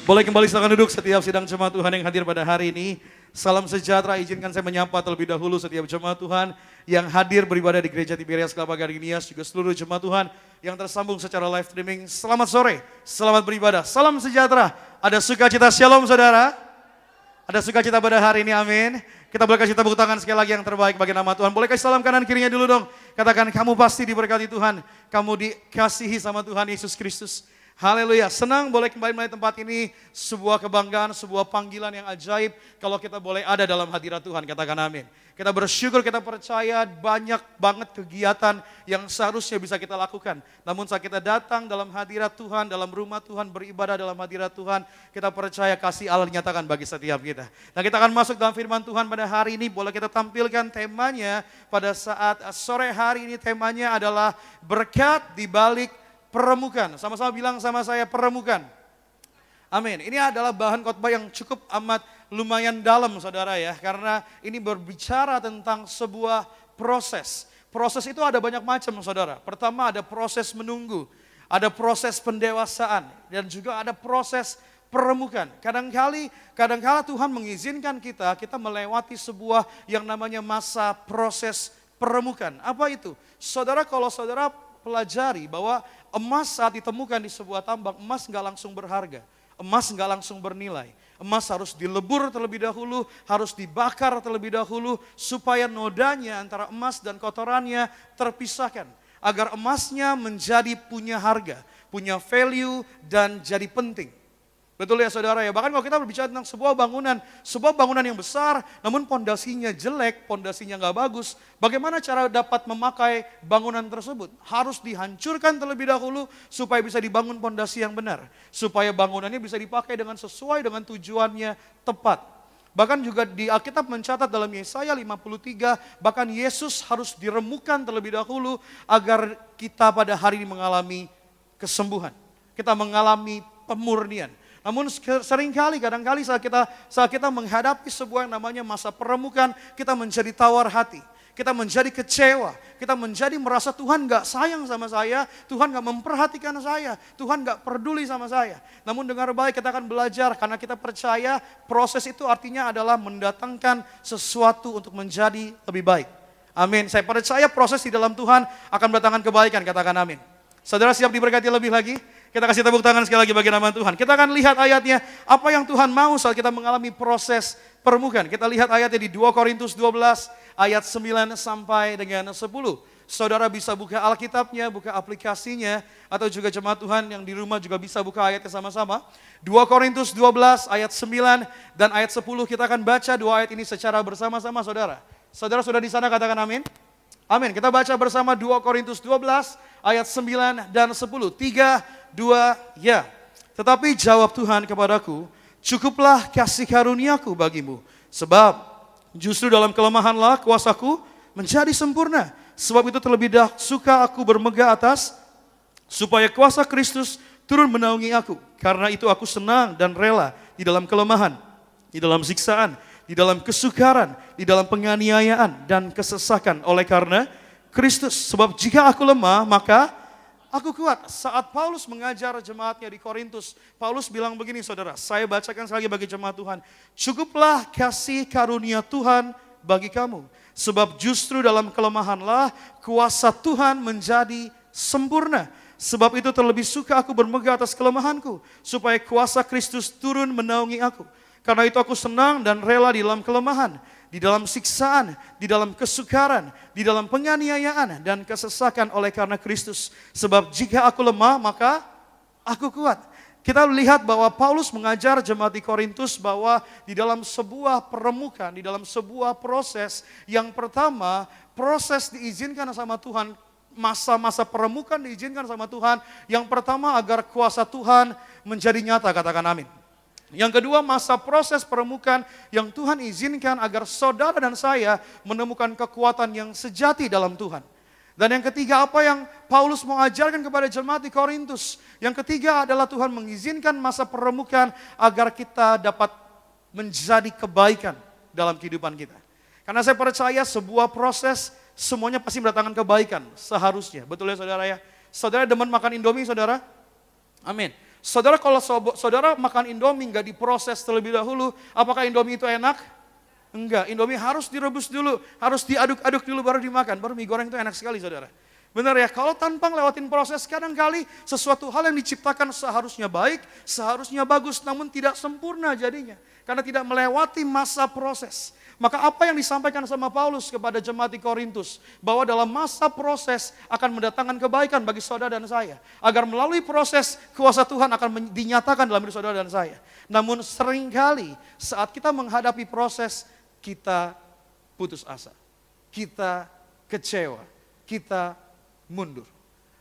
Boleh kembali silakan duduk setiap sidang jemaat Tuhan yang hadir pada hari ini. Salam sejahtera, izinkan saya menyapa terlebih dahulu setiap jemaat Tuhan yang hadir beribadah di Gereja Tiberias Kelapa Gading Nias, juga seluruh jemaat Tuhan yang tersambung secara live streaming. Selamat sore, selamat beribadah, salam sejahtera. Ada sukacita, shalom saudara. Ada sukacita pada hari ini, amin. Kita boleh kasih tepuk tangan sekali lagi yang terbaik bagi nama Tuhan. Boleh kasih salam kanan kirinya dulu dong. Katakan, kamu pasti diberkati Tuhan. Kamu dikasihi sama Tuhan Yesus Kristus. Haleluya, senang boleh kembali melalui tempat ini. Sebuah kebanggaan, sebuah panggilan yang ajaib. Kalau kita boleh ada dalam hadirat Tuhan, katakan amin. Kita bersyukur, kita percaya banyak banget kegiatan yang seharusnya bisa kita lakukan. Namun saat kita datang dalam hadirat Tuhan, dalam rumah Tuhan, beribadah dalam hadirat Tuhan, kita percaya kasih Allah dinyatakan bagi setiap kita. Nah, kita akan masuk dalam firman Tuhan pada hari ini. Boleh kita tampilkan temanya pada saat sore hari ini. Temanya adalah berkat di balik peremukan. Sama-sama bilang sama saya, peremukan. Amin. Ini adalah bahan khotbah yang cukup amat lumayan dalam saudara ya. Karena ini berbicara tentang sebuah proses. Proses itu ada banyak macam saudara. Pertama ada proses menunggu. Ada proses pendewasaan. Dan juga ada proses peremukan. Kadangkala Tuhan mengizinkan kita melewati sebuah yang namanya masa proses peremukan. Apa itu? Saudara, kalau saudara pelajari bahwa emas saat ditemukan di sebuah tambang, emas nggak langsung berharga. Emas nggak langsung bernilai. Emas harus dilebur terlebih dahulu, harus dibakar terlebih dahulu, supaya nodanya antara emas dan kotorannya terpisahkan. Agar emasnya menjadi punya harga, punya value dan jadi penting. Betul ya saudara ya, bahkan kalau kita berbicara tentang sebuah bangunan yang besar, namun pondasinya jelek, pondasinya nggak bagus, bagaimana cara dapat memakai bangunan tersebut? Harus dihancurkan terlebih dahulu supaya bisa dibangun pondasi yang benar. Supaya bangunannya bisa dipakai dengan sesuai dengan tujuannya tepat. Bahkan juga di Alkitab mencatat dalam Yesaya 53, bahkan Yesus harus diremukan terlebih dahulu agar kita pada hari ini mengalami kesembuhan. Kita mengalami pemurnian. Namun kadangkali saat kita menghadapi sebuah yang namanya masa peremukan, kita menjadi tawar hati. Kita menjadi kecewa, kita menjadi merasa Tuhan gak sayang sama saya, Tuhan gak memperhatikan saya, Tuhan gak peduli sama saya. Namun dengar baik, kita akan belajar karena kita percaya proses itu artinya adalah mendatangkan sesuatu untuk menjadi lebih baik. Amin. Saya percaya proses di dalam Tuhan akan mendatangkan kebaikan, katakan amin. Saudara siap diberkati lebih lagi? Kita kasih tepuk tangan sekali lagi bagi nama Tuhan. Kita akan lihat ayatnya, apa yang Tuhan mau saat kita mengalami proses permukaan. Kita lihat ayatnya di 2 Korintus 12 ayat 9 sampai dengan 10. Saudara bisa buka Alkitabnya, buka aplikasinya, atau juga jemaat Tuhan yang di rumah juga bisa buka ayatnya sama-sama. 2 Korintus 12 ayat 9 dan ayat 10 kita akan baca dua ayat ini secara bersama-sama saudara. Saudara sudah di sana katakan amin. Amin. Kita baca bersama 2 Korintus 12 ayat 9 dan 10. 3, 2, ya. Tetapi jawab Tuhan kepadaku, cukuplah kasih karuniaku bagimu. Sebab justru dalam kelemahanlah kuasaku menjadi sempurna. Sebab itu terlebih suka aku bermegah atas, supaya kuasa Kristus turun menaungi aku. Karena itu aku senang dan rela di dalam kelemahan, di dalam siksaan, di dalam kesukaran, di dalam penganiayaan dan kesesakan oleh karena Kristus. Sebab jika aku lemah, maka aku kuat. Saat Paulus mengajar jemaatnya di Korintus, Paulus bilang begini saudara, saya bacakan sekali bagi jemaat Tuhan. Cukuplah kasih karunia Tuhan bagi kamu. Sebab justru dalam kelemahanlah kuasa Tuhan menjadi sempurna. Sebab itu terlebih suka aku bermegah atas kelemahanku, supaya kuasa Kristus turun menaungi aku. Karena itu aku senang dan rela di dalam kelemahan, di dalam siksaan, di dalam kesukaran, di dalam penganiayaan dan kesesakan oleh karena Kristus. Sebab jika aku lemah, maka aku kuat. Kita lihat bahwa Paulus mengajar jemaat di Korintus bahwa di dalam sebuah peremukan, di dalam sebuah proses, yang pertama proses diizinkan sama Tuhan, masa-masa peremukan diizinkan sama Tuhan. Yang pertama agar kuasa Tuhan menjadi nyata, katakan amin. Yang kedua, masa proses peremukan yang Tuhan izinkan agar saudara dan saya menemukan kekuatan yang sejati dalam Tuhan. Dan yang ketiga, apa yang Paulus mau ajarkan kepada jemaat di Korintus. Yang ketiga adalah Tuhan mengizinkan masa peremukan agar kita dapat menjadi kebaikan dalam kehidupan kita. Karena saya percaya sebuah proses semuanya pasti mendatangkan kebaikan seharusnya. Betul ya saudara ya? Saudara demen makan Indomie saudara? Amin. Saudara kalau saudara makan Indomie nggak diproses terlebih dahulu, apakah Indomie itu enak? Enggak, Indomie harus direbus dulu, harus diaduk-aduk dulu baru dimakan. Baru mie goreng itu enak sekali saudara. Benar ya, kalau tanpa lewatin proses kadang-kali sesuatu hal yang diciptakan seharusnya baik, seharusnya bagus, namun tidak sempurna jadinya. Karena tidak melewati masa proses. Maka apa yang disampaikan sama Paulus kepada jemaat di Korintus, bahwa dalam masa proses akan mendatangkan kebaikan bagi saudara dan saya. Agar melalui proses kuasa Tuhan akan dinyatakan dalam hidup saudara dan saya. Namun seringkali saat kita menghadapi proses, kita putus asa. Kita kecewa. Kita mundur.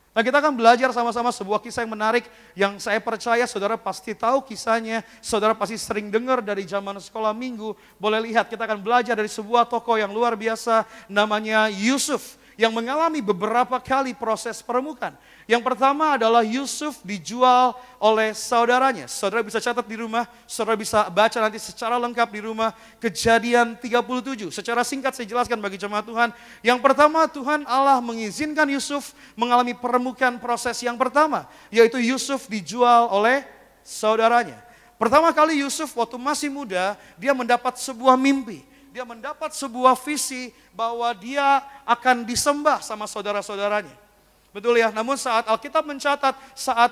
Nah kita akan belajar sama-sama sebuah kisah yang menarik yang saya percaya saudara pasti tahu kisahnya, saudara pasti sering dengar dari zaman sekolah minggu. Boleh lihat kita akan belajar dari sebuah tokoh yang luar biasa namanya Yusuf yang mengalami beberapa kali proses peremukan. Yang pertama adalah Yusuf dijual oleh saudaranya. Saudara bisa catat di rumah, saudara bisa baca nanti secara lengkap di rumah Kejadian 37. Secara singkat saya jelaskan bagi jemaat Tuhan. Yang pertama Tuhan Allah mengizinkan Yusuf mengalami peremukan proses yang pertama. Yaitu Yusuf dijual oleh saudaranya. Pertama kali Yusuf waktu masih muda dia mendapat sebuah mimpi. Dia mendapat sebuah visi bahwa dia akan disembah sama saudara-saudaranya. Betul ya, namun saat Alkitab mencatat saat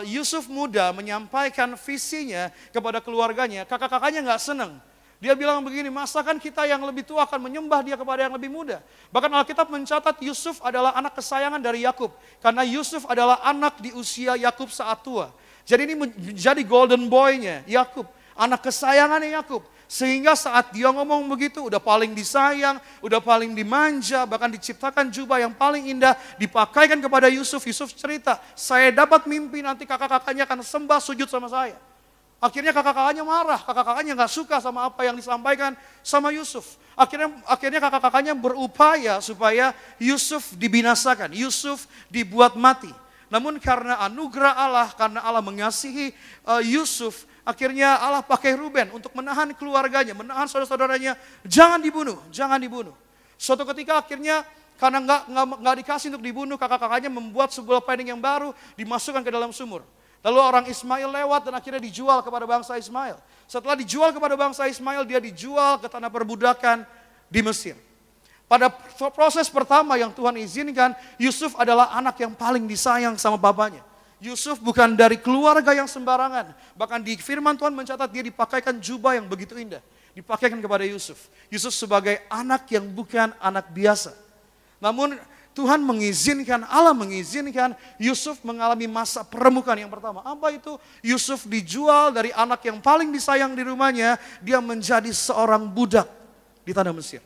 Yusuf muda menyampaikan visinya kepada keluarganya, kakak-kakaknya gak senang. Dia bilang begini, masakan kita yang lebih tua akan menyembah dia kepada yang lebih muda. Bahkan Alkitab mencatat Yusuf adalah anak kesayangan dari Yakub. Karena Yusuf adalah anak di usia Yakub saat tua. Jadi ini menjadi golden boy-nya Yakub, anak kesayangannya Yakub. Sehingga saat dia ngomong begitu, udah paling disayang, udah paling dimanja, bahkan diciptakan jubah yang paling indah, dipakaikan kepada Yusuf. Yusuf cerita, saya dapat mimpi nanti kakak-kakaknya akan sembah sujud sama saya. Akhirnya kakak-kakaknya marah, kakak-kakaknya gak suka sama apa yang disampaikan sama Yusuf. Akhirnya kakak-kakaknya berupaya supaya Yusuf dibinasakan, Yusuf dibuat mati. Namun karena anugerah Allah, karena Allah mengasihi Yusuf, akhirnya Allah pakai Ruben untuk menahan keluarganya, menahan saudara-saudaranya, jangan dibunuh, jangan dibunuh. Suatu ketika akhirnya karena nggak dikasih untuk dibunuh, kakak-kakaknya membuat sebuah piring yang baru, dimasukkan ke dalam sumur. Lalu orang Ismail lewat dan akhirnya dijual kepada bangsa Ismail. Setelah dijual kepada bangsa Ismail, dia dijual ke tanah perbudakan di Mesir. Pada proses pertama yang Tuhan izinkan, Yusuf adalah anak yang paling disayang sama bapaknya. Yusuf bukan dari keluarga yang sembarangan. Bahkan di firman Tuhan mencatat dia dipakaikan jubah yang begitu indah. Dipakaikan kepada Yusuf. Yusuf sebagai anak yang bukan anak biasa. Namun Tuhan mengizinkan, Allah mengizinkan Yusuf mengalami masa peremukan yang pertama. Apa itu? Yusuf dijual dari anak yang paling disayang di rumahnya, dia menjadi seorang budak di tanah Mesir.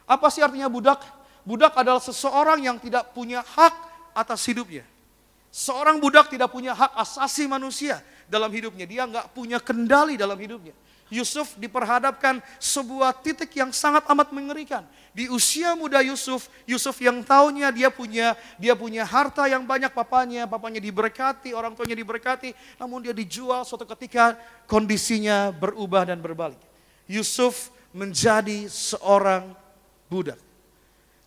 Apa sih artinya budak? Budak adalah seseorang yang tidak punya hak atas hidupnya. Seorang budak tidak punya hak asasi manusia dalam hidupnya. Dia nggak punya kendali dalam hidupnya. Yusuf diperhadapkan sebuah titik yang sangat amat mengerikan. Di usia muda Yusuf yang tahunya dia punya harta yang banyak, papanya diberkati, orang tuanya diberkati, namun dia dijual suatu ketika kondisinya berubah dan berbalik. Yusuf menjadi seorang budak.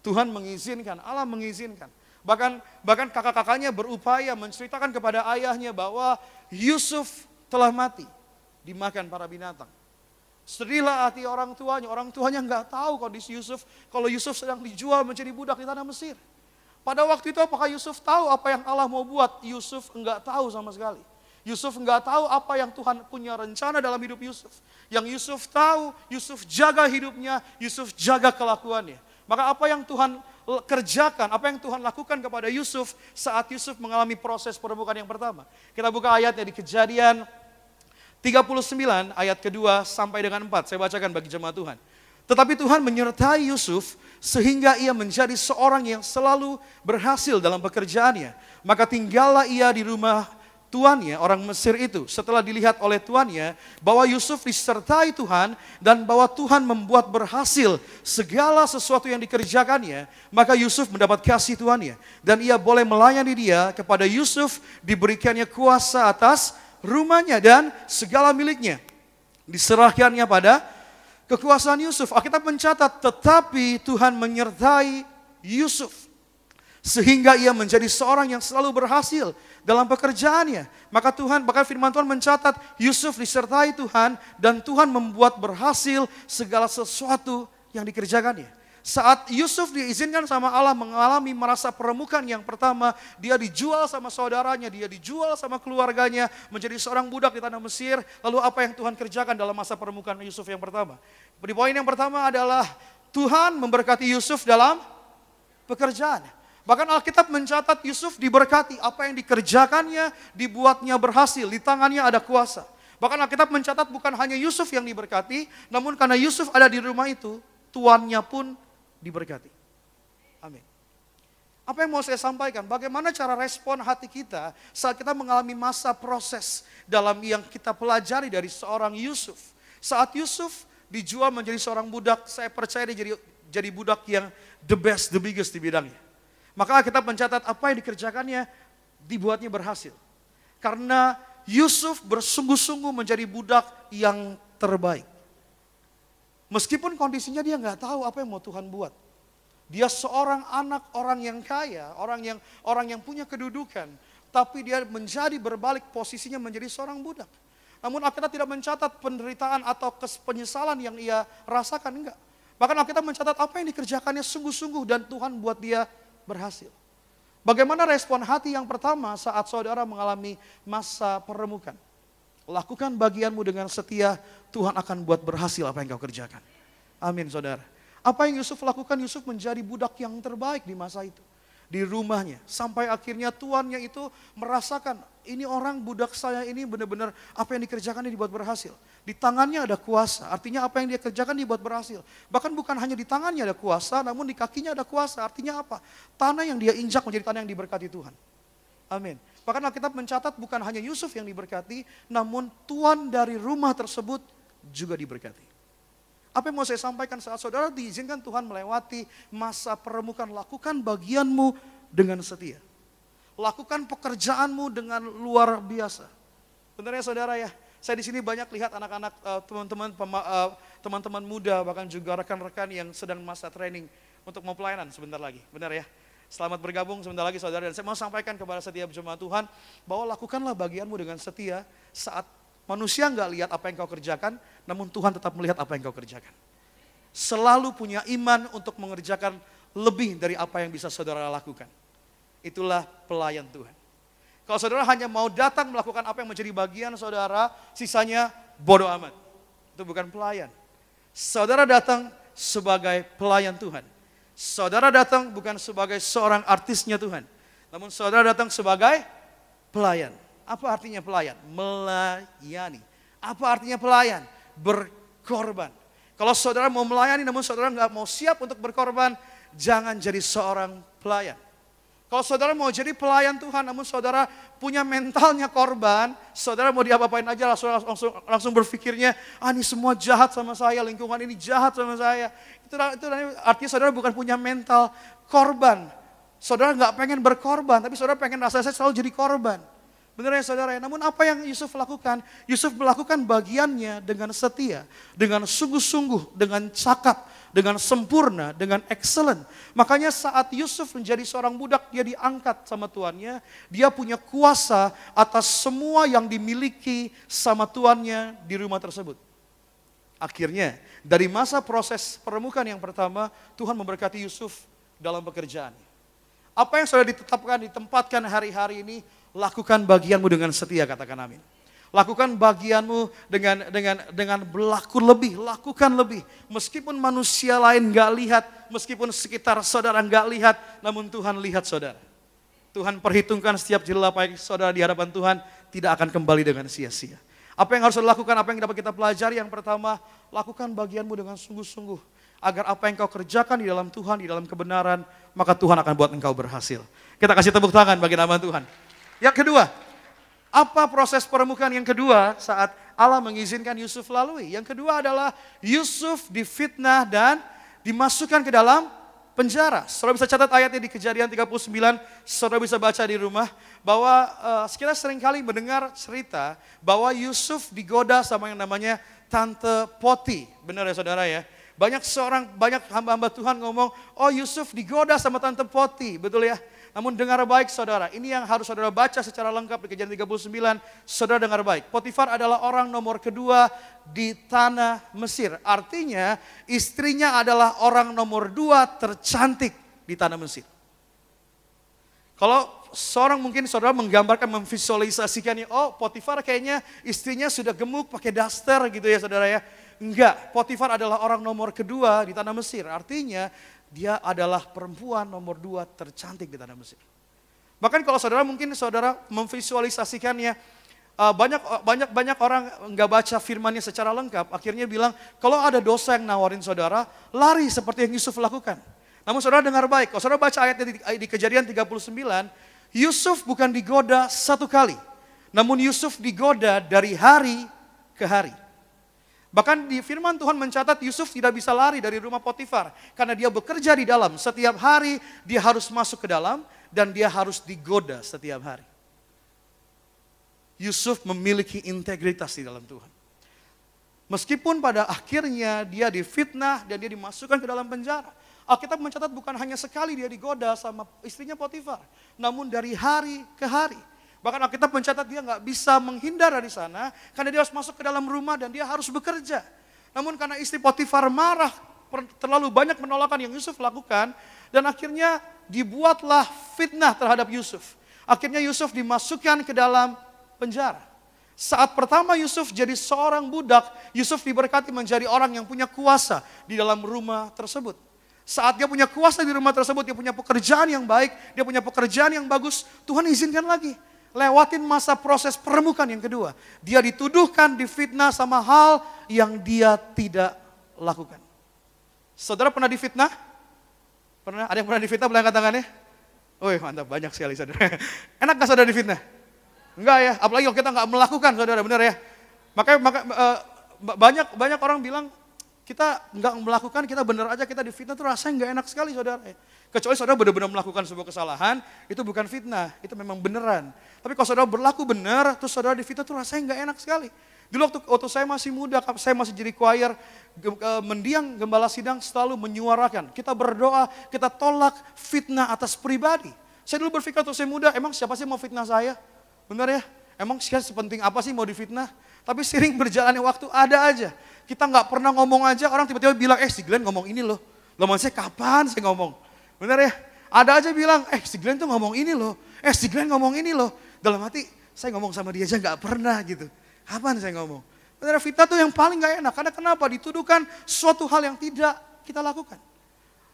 Tuhan mengizinkan, Allah mengizinkan. Bahkan kakak-kakaknya berupaya menceritakan kepada ayahnya bahwa Yusuf telah mati, dimakan para binatang. Sedihlah hati orang tuanya nggak tahu kondisi Yusuf, kalau Yusuf sedang dijual menjadi budak di tanah Mesir. Pada waktu itu apakah Yusuf tahu apa yang Allah mau buat? Yusuf enggak tahu sama sekali. Yusuf enggak tahu apa yang Tuhan punya rencana dalam hidup Yusuf. Yang Yusuf tahu, Yusuf jaga hidupnya, Yusuf jaga kelakuannya. Maka apa yang Tuhan kerjakan, apa yang Tuhan lakukan kepada Yusuf saat Yusuf mengalami proses peremukan yang pertama. Kita buka ayatnya di Kejadian 39 ayat kedua sampai dengan 4. Saya bacakan bagi jemaat Tuhan. Tetapi Tuhan menyertai Yusuf sehingga ia menjadi seorang yang selalu berhasil dalam pekerjaannya. Maka tinggallah ia di rumah tuannya, orang Mesir itu, setelah dilihat oleh tuannya bahwa Yusuf disertai Tuhan dan bahwa Tuhan membuat berhasil segala sesuatu yang dikerjakannya, maka Yusuf mendapat kasih tuannya dan ia boleh melayani dia. Kepada Yusuf diberikannya kuasa atas rumahnya dan segala miliknya, diserahkannya pada kekuasaan Yusuf. Alkitab mencatat, tetapi Tuhan menyertai Yusuf sehingga ia menjadi seorang yang selalu berhasil dalam pekerjaannya. Maka firman Tuhan mencatat, Yusuf disertai Tuhan dan Tuhan membuat berhasil segala sesuatu yang dikerjakannya. Saat Yusuf diizinkan sama Allah mengalami merasa peremukan yang pertama, dia dijual sama saudaranya, dia dijual sama keluarganya, menjadi seorang budak di tanah Mesir. Lalu apa yang Tuhan kerjakan dalam masa peremukan Yusuf yang pertama? Di poin yang pertama adalah Tuhan memberkati Yusuf dalam pekerjaan. Bahkan Alkitab mencatat Yusuf diberkati, apa yang dikerjakannya dibuatnya berhasil, di tangannya ada kuasa. Bahkan Alkitab mencatat bukan hanya Yusuf yang diberkati, namun karena Yusuf ada di rumah itu, tuannya pun diberkati. Amin. Apa yang mau saya sampaikan? Bagaimana cara respon hati kita saat kita mengalami masa proses dalam yang kita pelajari dari seorang Yusuf. Saat Yusuf dijual menjadi seorang budak, saya percaya dia jadi budak yang the best, the biggest di bidangnya. Maka kita mencatat apa yang dikerjakannya dibuatnya berhasil. Karena Yusuf bersungguh-sungguh menjadi budak yang terbaik. Meskipun kondisinya dia nggak tahu apa yang mau Tuhan buat. Dia seorang anak orang yang kaya, orang yang punya kedudukan, tapi dia menjadi berbalik posisinya menjadi seorang budak. Namun Alkitab tidak mencatat penderitaan atau penyesalan yang ia rasakan, enggak. Bahkan Alkitab mencatat apa yang dikerjakannya sungguh-sungguh dan Tuhan buat dia berhasil. Bagaimana respon hati yang pertama saat saudara mengalami masa peremukan? Lakukan bagianmu dengan setia, Tuhan akan buat berhasil apa yang kau kerjakan. Amin saudara. Apa yang Yusuf lakukan? Yusuf menjadi budak yang terbaik di masa itu. Di rumahnya. Sampai akhirnya tuannya itu merasakan, ini orang budak saya ini benar-benar apa yang dikerjakannya dibuat berhasil. Di tangannya ada kuasa, artinya apa yang dia kerjakan dibuat berhasil. Bahkan bukan hanya di tangannya ada kuasa, namun di kakinya ada kuasa. Artinya apa? Tanah yang dia injak menjadi tanah yang diberkati Tuhan. Amin. Bahkan Alkitab mencatat bukan hanya Yusuf yang diberkati, namun tuan dari rumah tersebut juga diberkati. Apa yang mau saya sampaikan saat saudara diizinkan Tuhan melewati masa peremukan, lakukan bagianmu dengan setia. Lakukan pekerjaanmu dengan luar biasa. Benar ya saudara ya? Saya di sini banyak lihat anak-anak, teman-teman muda, bahkan juga rekan-rekan yang sedang masa training untuk mau pelayanan sebentar lagi. Benar ya? Selamat bergabung sebentar lagi saudara. Dan saya mau sampaikan kepada setiap jemaat Tuhan, bahwa lakukanlah bagianmu dengan setia saat manusia nggak lihat apa yang kau kerjakan, namun Tuhan tetap melihat apa yang kau kerjakan. Selalu punya iman untuk mengerjakan lebih dari apa yang bisa saudara lakukan. Itulah pelayan Tuhan. Kalau saudara hanya mau datang melakukan apa yang menjadi bagian saudara, sisanya bodoh amat. Itu bukan pelayan. Saudara datang sebagai pelayan Tuhan. Saudara datang bukan sebagai seorang artisnya Tuhan. Namun saudara datang sebagai pelayan. Apa artinya pelayan? Melayani. Apa artinya pelayan? Berkorban. Kalau saudara mau melayani namun saudara nggak mau siap untuk berkorban, jangan jadi seorang pelayan. Kalau saudara mau jadi pelayan Tuhan, namun saudara punya mentalnya korban, saudara mau diapa-apain aja langsung berpikirnya, ini semua jahat sama saya, lingkungan ini jahat sama saya. Itu artinya saudara bukan punya mental korban. Saudara nggak pengen berkorban, tapi saudara pengen saya selalu jadi korban. Benar ya saudara ya? Namun apa yang Yusuf lakukan? Yusuf melakukan bagiannya dengan setia, dengan sungguh-sungguh, dengan cakap, dengan sempurna, dengan excellent. Makanya saat Yusuf menjadi seorang budak, dia diangkat sama tuannya. Dia punya kuasa atas semua yang dimiliki sama tuannya di rumah tersebut. Akhirnya dari masa proses permukaan yang pertama, Tuhan memberkati Yusuf dalam pekerjaannya. Apa yang sudah ditempatkan hari-hari ini, lakukan bagianmu dengan setia, katakan amin. Lakukan bagianmu dengan berlaku lebih, lakukan lebih. Meskipun manusia lain gak lihat, meskipun sekitar saudara gak lihat, namun Tuhan lihat saudara. Tuhan perhitungkan setiap jerih payah saudara di hadapan Tuhan, tidak akan kembali dengan sia-sia. Apa yang harus dilakukan, apa yang dapat kita pelajari? Yang pertama, lakukan bagianmu dengan sungguh-sungguh. Agar apa yang kau kerjakan di dalam Tuhan, di dalam kebenaran, maka Tuhan akan buat engkau berhasil. Kita kasih tepuk tangan bagi nama Tuhan. Yang kedua, apa proses permukaan yang kedua saat Allah mengizinkan Yusuf lalui? Yang kedua adalah Yusuf difitnah dan dimasukkan ke dalam penjara. Saudara bisa catat ayatnya di Kejadian 39, saudara bisa baca di rumah, bahwa kita seringkali mendengar cerita bahwa Yusuf digoda sama yang namanya Tante Poti. Benar ya saudara ya? Banyak hamba-hamba Tuhan ngomong, oh Yusuf digoda sama Tante Poti, betul ya? Namun dengar baik saudara, ini yang harus saudara baca secara lengkap di Kejadian 39, saudara dengar baik. Potifar adalah orang nomor kedua di tanah Mesir. Artinya istrinya adalah orang nomor 2 tercantik di tanah Mesir. Kalau seorang mungkin saudara menggambarkan, memvisualisasikannya, oh Potifar kayaknya istrinya sudah gemuk pakai daster gitu ya saudara ya. Enggak, Potifar adalah orang nomor kedua di tanah Mesir. Artinya dia adalah perempuan nomor 2 tercantik di tanah Mesir. Bahkan kalau saudara mungkin saudara memvisualisasikannya, banyak orang nggak baca firmannya secara lengkap, akhirnya bilang kalau ada dosa yang nawarin saudara, lari seperti yang Yusuf lakukan. Namun saudara dengar baik, kalau saudara baca ayatnya di Kejadian 39, Yusuf bukan digoda satu kali, namun Yusuf digoda dari hari ke hari. Bahkan di firman Tuhan mencatat Yusuf tidak bisa lari dari rumah Potifar. Karena dia bekerja di dalam, setiap hari dia harus masuk ke dalam dan dia harus digoda setiap hari. Yusuf memiliki integritas di dalam Tuhan. Meskipun pada akhirnya dia difitnah dan dia dimasukkan ke dalam penjara. Alkitab mencatat bukan hanya sekali dia digoda sama istrinya Potifar. Namun dari hari ke hari. Bahkan Alkitab mencatat dia nggak bisa menghindar dari sana karena dia harus masuk ke dalam rumah dan dia harus bekerja. Namun karena istri Potifar marah, terlalu banyak penolakan yang Yusuf lakukan dan akhirnya dibuatlah fitnah terhadap Yusuf. Akhirnya Yusuf dimasukkan ke dalam penjara. Saat pertama Yusuf jadi seorang budak, Yusuf diberkati menjadi orang yang punya kuasa di dalam rumah tersebut. Saat dia punya kuasa di rumah tersebut, dia punya pekerjaan yang baik, dia punya pekerjaan yang bagus, Tuhan izinkan lagi. Lewatin masa proses permukaan yang kedua. Dia dituduhkan, difitnah sama hal yang dia tidak lakukan. Saudara pernah difitnah? Pernah? Ada yang pernah difitnah? Boleh angkat tangannya? Wih mantap, banyak sekali saudara. Enak gak saudara difitnah? Enggak ya, apalagi kalau kita gak melakukan saudara, benar ya. Makanya banyak orang bilang, Kita nggak melakukan, kita benar aja kita difitnah tuh rasanya nggak enak sekali saudara. Kecuali saudara benar-benar melakukan sebuah kesalahan, itu bukan fitnah, itu memang beneran. Tapi kalau saudara berlaku benar, terus saudara difitnah tuh rasanya nggak enak sekali. Dulu waktu saya masih muda, saya masih jadi choir, mendiang gembala sidang selalu menyuarakan. Kita berdoa, kita tolak fitnah atas pribadi. Saya dulu berpikir waktu saya muda, emang siapa sih mau fitnah saya? Benar ya? Emang sepenting apa sih mau difitnah? Tapi sering berjalannya waktu ada aja. Kita nggak pernah ngomong aja, orang tiba-tiba bilang, si Glenn ngomong ini loh. Loh saya kapan saya ngomong? Benar ya? Ada aja bilang, si Glenn tuh ngomong ini loh. Si Glenn ngomong ini loh. Dalam hati, saya ngomong sama dia aja nggak pernah gitu. Kapan saya ngomong? Benar, fitnah tuh yang paling nggak enak. Karena kenapa? Dituduhkan suatu hal yang tidak kita lakukan.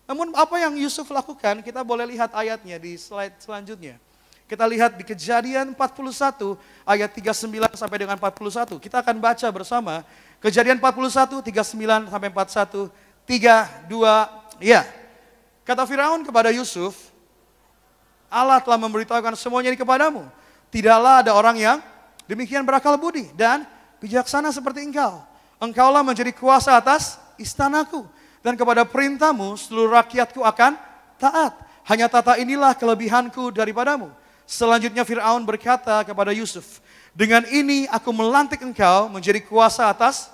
Namun apa yang Yusuf lakukan, kita boleh lihat ayatnya di slide selanjutnya. Kita lihat di Kejadian 41 ayat 39 sampai dengan 41. Kita akan baca bersama. Kejadian 41, 39 sampai 41, 3, 2, ya. Kata Firaun kepada Yusuf, Allah telah memberitahukan semuanya ini kepadamu. Tidaklah ada orang yang demikian berakal budi dan bijaksana seperti engkau. Engkaulah menjadi kuasa atas istanaku. Dan kepada perintahmu seluruh rakyatku akan taat. Hanya tata inilah kelebihanku daripadamu. Selanjutnya Firaun berkata kepada Yusuf, dengan ini aku melantik engkau menjadi kuasa atas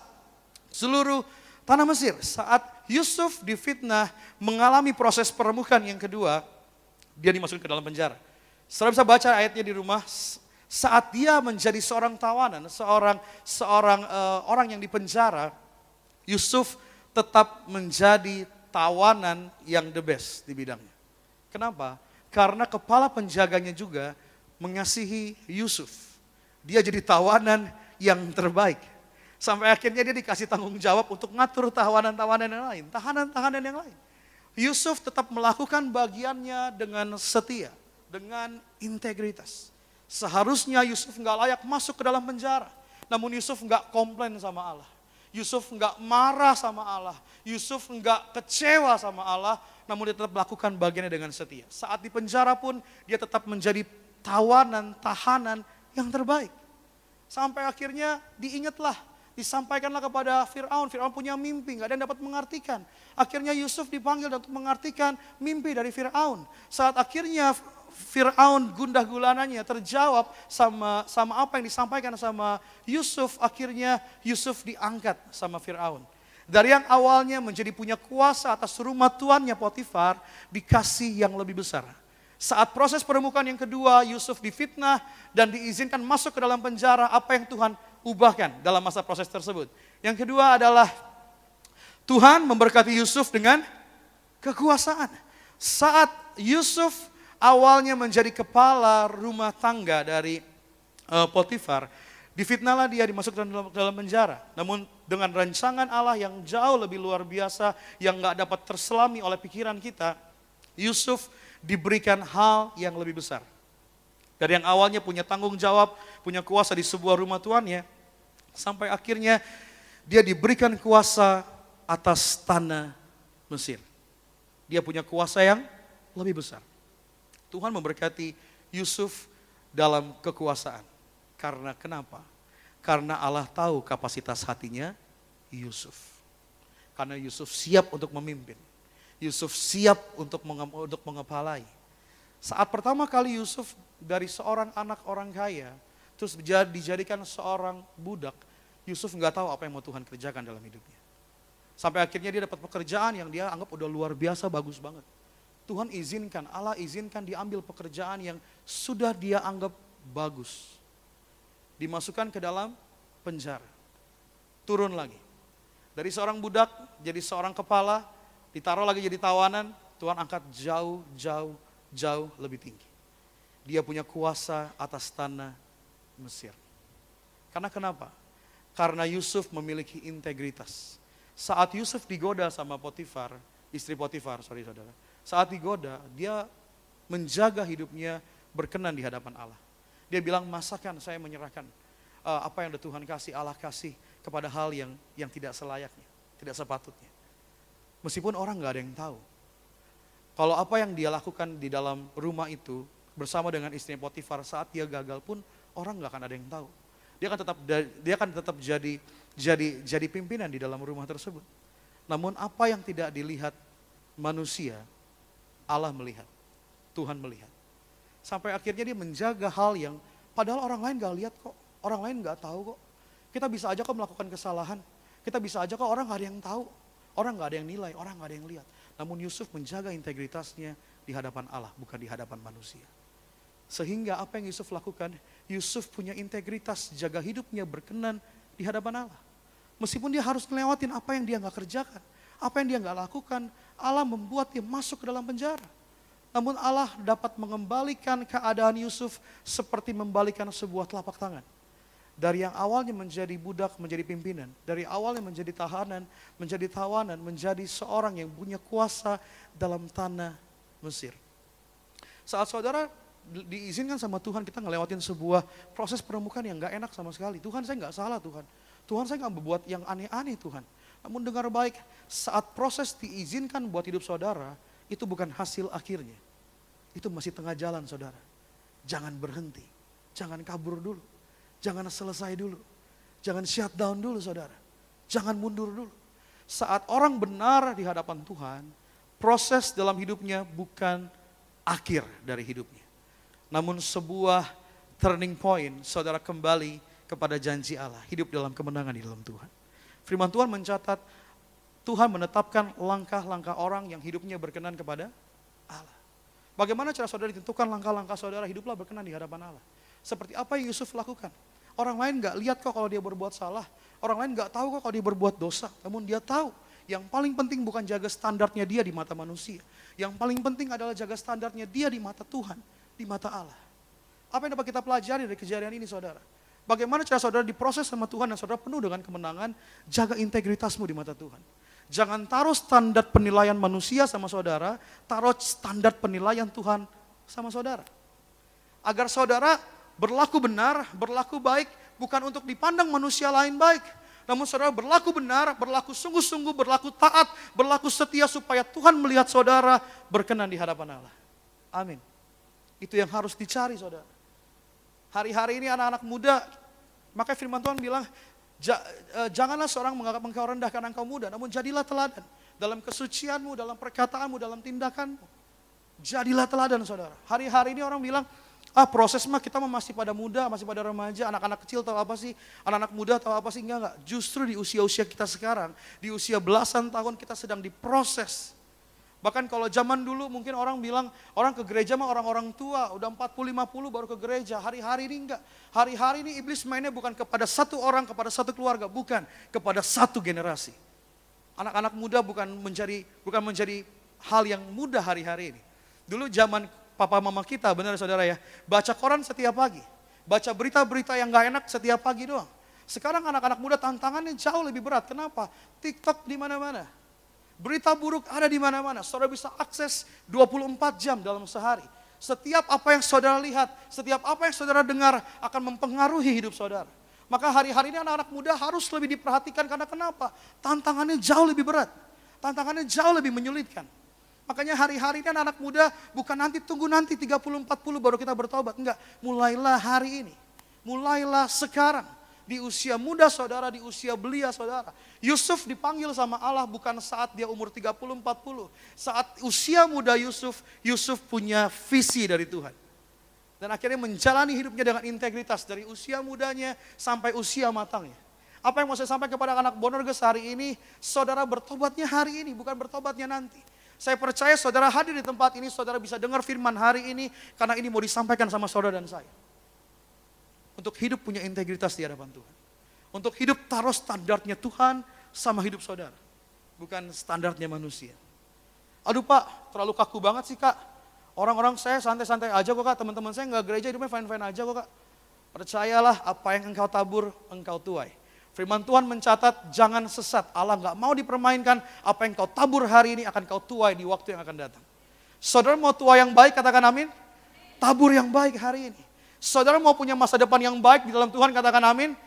seluruh tanah Mesir. Saat Yusuf difitnah mengalami proses peremukan yang kedua, dia dimasukkan ke dalam penjara. Saudara bisa baca ayatnya di rumah. Saat dia menjadi seorang tawanan, orang yang dipenjara, Yusuf tetap menjadi tawanan yang the best di bidangnya. Kenapa? Karena kepala penjaganya juga mengasihi Yusuf. Dia jadi tawanan yang terbaik. Sampai akhirnya dia dikasih tanggung jawab untuk ngatur tahanan-tahanan yang lain. Tahanan-tahanan yang lain. Yusuf tetap melakukan bagiannya dengan setia. Dengan integritas. Seharusnya Yusuf nggak layak masuk ke dalam penjara. Namun Yusuf nggak komplain sama Allah. Yusuf nggak marah sama Allah. Yusuf nggak kecewa sama Allah. Namun dia tetap melakukan bagiannya dengan setia. Saat di penjara pun dia tetap menjadi tahanan yang terbaik. Sampai akhirnya diingatlah, disampaikanlah kepada Firaun. Firaun punya mimpi, nggak ada yang dapat mengartikan. Akhirnya Yusuf dipanggil untuk mengartikan mimpi dari Firaun. Saat akhirnya Firaun gundah gulananya terjawab sama apa yang disampaikan sama Yusuf. Akhirnya Yusuf diangkat sama Firaun. Dari yang awalnya menjadi punya kuasa atas rumah tuannya Potifar, dikasih yang lebih besar. Saat proses permukaan yang kedua, Yusuf difitnah dan diizinkan masuk ke dalam penjara. Apa yang Tuhan ubahkan dalam masa proses tersebut? Yang kedua adalah Tuhan memberkati Yusuf dengan kekuasaan. Saat Yusuf awalnya menjadi kepala rumah tangga dari Potifar, difitnahlah dia dimasukkan dalam penjara. Namun dengan rancangan Allah yang jauh lebih luar biasa, yang gak dapat terselami oleh pikiran kita, Yusuf diberikan hal yang lebih besar. Dari yang awalnya punya tanggung jawab, punya kuasa di sebuah rumah tuannya, sampai akhirnya dia diberikan kuasa atas tanah Mesir. Dia punya kuasa yang lebih besar. Tuhan memberkati Yusuf dalam kekuasaan. Karena kenapa? Karena Allah tahu kapasitas hatinya Yusuf. Karena Yusuf siap untuk memimpin. Yusuf siap untuk mengepalai. Saat pertama kali Yusuf dari seorang anak orang kaya, terus dijadikan seorang budak, Yusuf nggak tahu apa yang mau Tuhan kerjakan dalam hidupnya. Sampai akhirnya dia dapat pekerjaan yang dia anggap udah luar biasa, bagus banget. Tuhan izinkan, Allah izinkan diambil pekerjaan yang sudah dia anggap bagus. Dimasukkan ke dalam penjara. Turun lagi. Dari seorang budak jadi seorang kepala, ditaruh lagi jadi tawanan, Tuhan angkat jauh lebih tinggi. Dia punya kuasa atas tanah Mesir. Karena kenapa? Karena Yusuf memiliki integritas. Saat Yusuf digoda sama Potifar, istri Potifar, saudara. Saat digoda, dia menjaga hidupnya berkenan di hadapan Allah. Dia bilang, masakan saya menyerahkan apa yang Tuhan kasih, Allah kasih kepada hal yang tidak selayaknya, tidak sepatutnya. Meskipun orang gak ada yang tahu. Kalau apa yang dia lakukan di dalam rumah itu, bersama dengan istri Potifar, saat dia gagal pun, orang gak akan ada yang tahu. Dia akan tetap jadi pimpinan di dalam rumah tersebut. Namun apa yang tidak dilihat manusia, Allah melihat. Tuhan melihat. Sampai akhirnya dia menjaga hal yang padahal orang lain gak lihat kok. Orang lain gak tahu kok. Kita bisa aja kok melakukan kesalahan. Kita bisa aja kok orang gak ada yang tahu. Orang gak ada yang nilai, orang gak ada yang lihat. Namun Yusuf menjaga integritasnya di hadapan Allah, bukan di hadapan manusia. Sehingga apa yang Yusuf lakukan, Yusuf punya integritas, jaga hidupnya berkenan di hadapan Allah. Meskipun dia harus ngelewatin apa yang dia gak kerjakan, apa yang dia gak lakukan, Allah membuat dia masuk ke dalam penjara. Namun Allah dapat mengembalikan keadaan Yusuf seperti membalikan sebuah telapak tangan. Dari yang awalnya menjadi budak, menjadi pimpinan. Dari awalnya menjadi tahanan, menjadi tawanan, menjadi seorang yang punya kuasa dalam tanah Mesir. Saat saudara diizinkan sama Tuhan, kita ngelewatin sebuah proses penemukan yang gak enak sama sekali. Tuhan, saya gak salah Tuhan. Tuhan, saya gak berbuat yang aneh-aneh Tuhan. Namun dengar baik, saat proses diizinkan buat hidup saudara, itu bukan hasil akhirnya. Itu masih tengah jalan saudara. Jangan berhenti, jangan kabur dulu. Jangan selesai dulu. Jangan shutdown dulu saudara. Jangan mundur dulu. Saat orang benar di hadapan Tuhan, proses dalam hidupnya bukan akhir dari hidupnya. Namun sebuah turning point, saudara kembali kepada janji Allah. Hidup dalam kemenangan di dalam Tuhan. Firman Tuhan mencatat, Tuhan menetapkan langkah-langkah orang yang hidupnya berkenan kepada Allah. Bagaimana cara saudara ditentukan langkah-langkah saudara hiduplah berkenan di hadapan Allah? Seperti apa yang Yusuf lakukan? Orang lain gak lihat kok kalau dia berbuat salah. Orang lain gak tahu kok kalau dia berbuat dosa. Namun dia tahu yang paling penting bukan jaga standarnya dia di mata manusia. Yang paling penting adalah jaga standarnya dia di mata Tuhan, di mata Allah. Apa yang dapat kita pelajari dari kejadian ini saudara? Bagaimana cara saudara diproses sama Tuhan dan saudara penuh dengan kemenangan, jaga integritasmu di mata Tuhan. Jangan taruh standar penilaian manusia sama saudara, taruh standar penilaian Tuhan sama saudara. Agar saudara berlaku benar, berlaku baik, bukan untuk dipandang manusia lain baik. Namun saudara berlaku benar, berlaku sungguh-sungguh, berlaku taat, berlaku setia supaya Tuhan melihat saudara berkenan di hadapan Allah. Amin. Itu yang harus dicari saudara. Hari-hari ini anak-anak muda, maka firman Tuhan bilang, janganlah seorang menganggap engkau rendah karena engkau muda, namun jadilah teladan. Dalam kesucianmu, dalam perkataanmu, dalam tindakanmu. Jadilah teladan saudara. Hari-hari ini orang bilang, proses mah kita masih pada muda, masih pada remaja, anak-anak kecil tahu apa sih, anak-anak muda tahu apa sih, enggak. Justru di usia-usia kita sekarang, di usia belasan tahun kita sedang diproses. Bahkan kalau zaman dulu mungkin orang bilang, orang ke gereja mah orang-orang tua, udah 40-50 baru ke gereja. Hari-hari ini enggak. Hari-hari ini iblis mainnya bukan kepada satu orang, kepada satu keluarga, bukan, kepada satu generasi. Anak-anak muda bukan menjadi hal yang mudah hari-hari ini. Dulu zaman papa mama kita, benar saudara ya, baca koran setiap pagi, baca berita-berita yang gak enak setiap pagi doang. Sekarang anak-anak muda tantangannya jauh lebih berat. Kenapa? TikTok di mana-mana. Berita buruk ada di mana-mana. Saudara bisa akses 24 jam dalam sehari. Setiap apa yang saudara lihat, setiap apa yang saudara dengar akan mempengaruhi hidup saudara. Maka hari-hari ini anak-anak muda harus lebih diperhatikan karena kenapa? Tantangannya jauh lebih berat. Tantangannya jauh lebih menyulitkan. Makanya hari-hari ini anak muda bukan tunggu nanti 30-40 baru kita bertobat. Enggak, mulailah hari ini. Mulailah sekarang. Di usia muda saudara, di usia belia saudara. Yusuf dipanggil sama Allah bukan saat dia umur 30-40. Saat usia muda Yusuf, Yusuf punya visi dari Tuhan. Dan akhirnya menjalani hidupnya dengan integritas dari usia mudanya sampai usia matangnya. Apa yang mau saya sampaikan kepada anak Bonerges hari ini, saudara bertobatnya hari ini, bukan bertobatnya nanti. Saya percaya saudara hadir di tempat ini, saudara bisa dengar firman hari ini, karena ini mau disampaikan sama saudara dan saya. Untuk hidup punya integritas di hadapan Tuhan. Untuk hidup taruh standarnya Tuhan sama hidup saudara. Bukan standarnya manusia. Aduh Pak, terlalu kaku banget sih Kak. Orang-orang saya santai-santai aja kok Kak, teman-teman saya nggak gereja hidupnya fine-fine aja kok Kak. Percayalah apa yang engkau tabur, engkau tuai. Firman Tuhan mencatat jangan sesat. Allah nggak mau dipermainkan, apa yang kau tabur hari ini akan kau tuai di waktu yang akan datang. Saudara mau tuai yang baik, katakan amin. Tabur yang baik hari ini. Saudara mau punya masa depan yang baik di dalam Tuhan, katakan amin.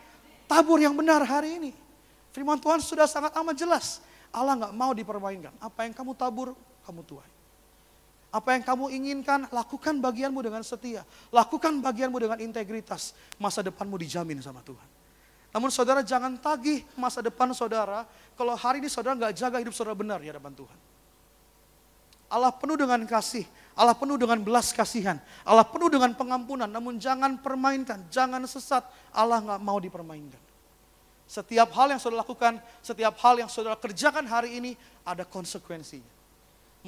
Tabur yang benar hari ini. Firman Tuhan sudah sangat amat jelas. Allah nggak mau dipermainkan. Apa yang kamu tabur, kamu tuai. Apa yang kamu inginkan, lakukan bagianmu dengan setia. Lakukan bagianmu dengan integritas. Masa depanmu dijamin sama Tuhan. Namun saudara jangan tagih masa depan saudara kalau hari ini saudara nggak jaga hidup saudara benar di hadapan Tuhan. Allah penuh dengan kasih, Allah penuh dengan belas kasihan, Allah penuh dengan pengampunan. Namun jangan permainkan, jangan sesat. Allah nggak mau dipermainkan. Setiap hal yang saudara lakukan, setiap hal yang saudara kerjakan hari ini ada konsekuensinya.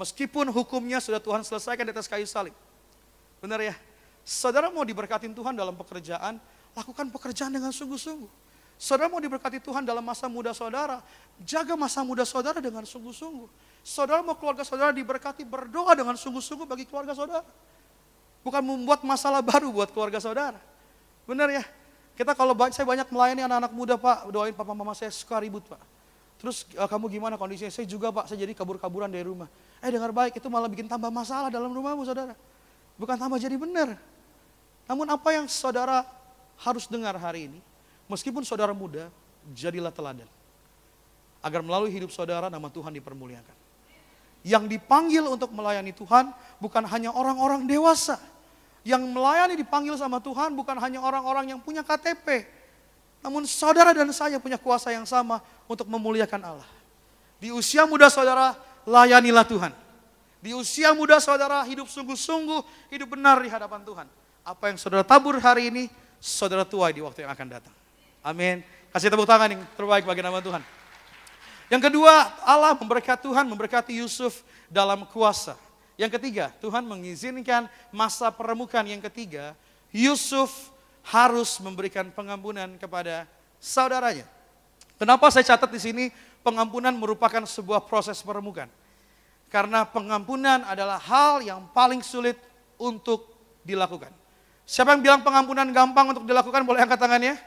Meskipun hukumnya sudah Tuhan selesaikan di atas kayu salib. Benar ya? Saudara mau diberkatin Tuhan dalam pekerjaan, lakukan pekerjaan dengan sungguh-sungguh. Saudara mau diberkati Tuhan dalam masa muda saudara, jaga masa muda saudara dengan sungguh-sungguh. Saudara mau keluarga saudara diberkati, berdoa dengan sungguh-sungguh bagi keluarga saudara. Bukan membuat masalah baru buat keluarga saudara. Benar ya? Kita kalau saya banyak melayani anak-anak muda Pak, doain papa mama saya suka ribut Pak. Terus kamu gimana kondisinya? Saya juga Pak, saya jadi kabur-kaburan dari rumah. Dengar baik, itu malah bikin tambah masalah dalam rumahmu saudara. Bukan tambah jadi benar. Namun apa yang saudara harus dengar hari ini, meskipun saudara muda, jadilah teladan. Agar melalui hidup saudara nama Tuhan dipermuliakan. Yang dipanggil untuk melayani Tuhan bukan hanya orang-orang dewasa. Yang melayani dipanggil sama Tuhan bukan hanya orang-orang yang punya KTP. Namun saudara dan saya punya kuasa yang sama untuk memuliakan Allah. Di usia muda saudara, layanilah Tuhan. Di usia muda saudara, hidup sungguh-sungguh, hidup benar di hadapan Tuhan. Apa yang saudara tabur hari ini, saudara tuai di waktu yang akan datang. Amin. Kasih tepuk tangan yang terbaik bagi nama Tuhan. Yang kedua, Allah memberkati Tuhan, memberkati Yusuf dalam kuasa. Yang ketiga, Tuhan mengizinkan masa peremukan. Yang ketiga, Yusuf harus memberikan pengampunan kepada saudaranya. Kenapa saya catat di sini pengampunan merupakan sebuah proses peremukan? Karena pengampunan adalah hal yang paling sulit untuk dilakukan. Siapa yang bilang pengampunan gampang untuk dilakukan, boleh angkat tangannya?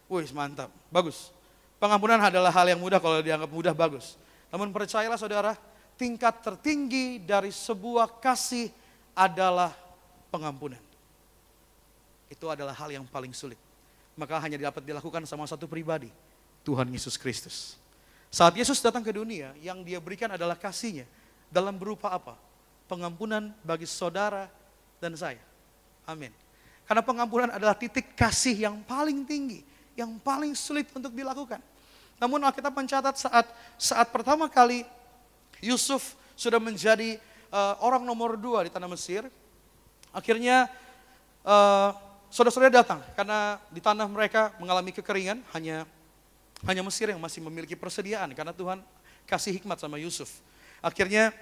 Wih, mantap, bagus. Pengampunan adalah hal yang mudah, kalau dianggap mudah bagus. Namun percayalah saudara, tingkat tertinggi dari sebuah kasih adalah pengampunan. Itu adalah hal yang paling sulit. Maka hanya dapat dilakukan sama satu pribadi, Tuhan Yesus Kristus. Saat Yesus datang ke dunia, yang dia berikan adalah kasihnya. Dalam berupa apa? Pengampunan bagi saudara dan saya. Amin. Karena pengampunan adalah titik kasih yang paling tinggi, yang paling sulit untuk dilakukan. Namun Alkitab mencatat saat pertama kali Yusuf sudah menjadi orang nomor 2 di tanah Mesir, akhirnya saudara-saudara datang karena di tanah mereka mengalami kekeringan, hanya Mesir yang masih memiliki persediaan karena Tuhan kasih hikmat sama Yusuf. Akhirnya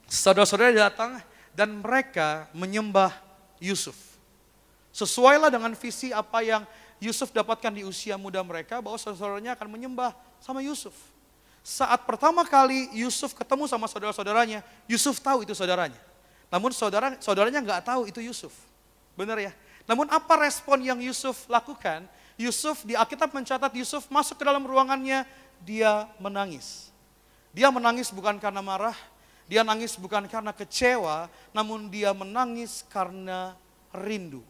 saudara-saudara datang dan mereka menyembah Yusuf. Sesuailah dengan visi apa yang Yusuf dapatkan di usia muda mereka, bahwa saudara-saudaranya akan menyembah sama Yusuf. Saat pertama kali Yusuf ketemu sama saudara-saudaranya, Yusuf tahu itu saudaranya. Namun saudaranya nggak tahu itu Yusuf. Benar ya? Namun apa respon yang Yusuf lakukan? Yusuf, di Alkitab mencatat Yusuf masuk ke dalam ruangannya, dia menangis. Dia menangis bukan karena marah, dia nangis bukan karena kecewa, namun dia menangis karena rindu.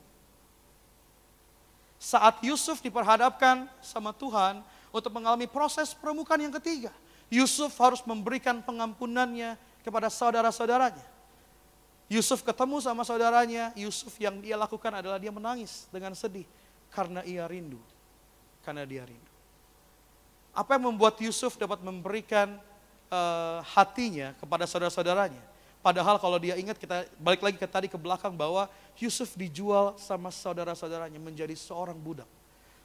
Saat Yusuf diperhadapkan sama Tuhan untuk mengalami proses peremukan yang ketiga, Yusuf harus memberikan pengampunannya kepada saudara-saudaranya. Yusuf ketemu sama saudaranya, Yusuf yang dia lakukan adalah dia menangis dengan sedih karena ia rindu. Karena dia rindu. Apa yang membuat Yusuf dapat memberikan hatinya kepada saudara-saudaranya? Padahal kalau dia ingat, kita balik lagi ke belakang bahwa Yusuf dijual sama saudara-saudaranya menjadi seorang budak.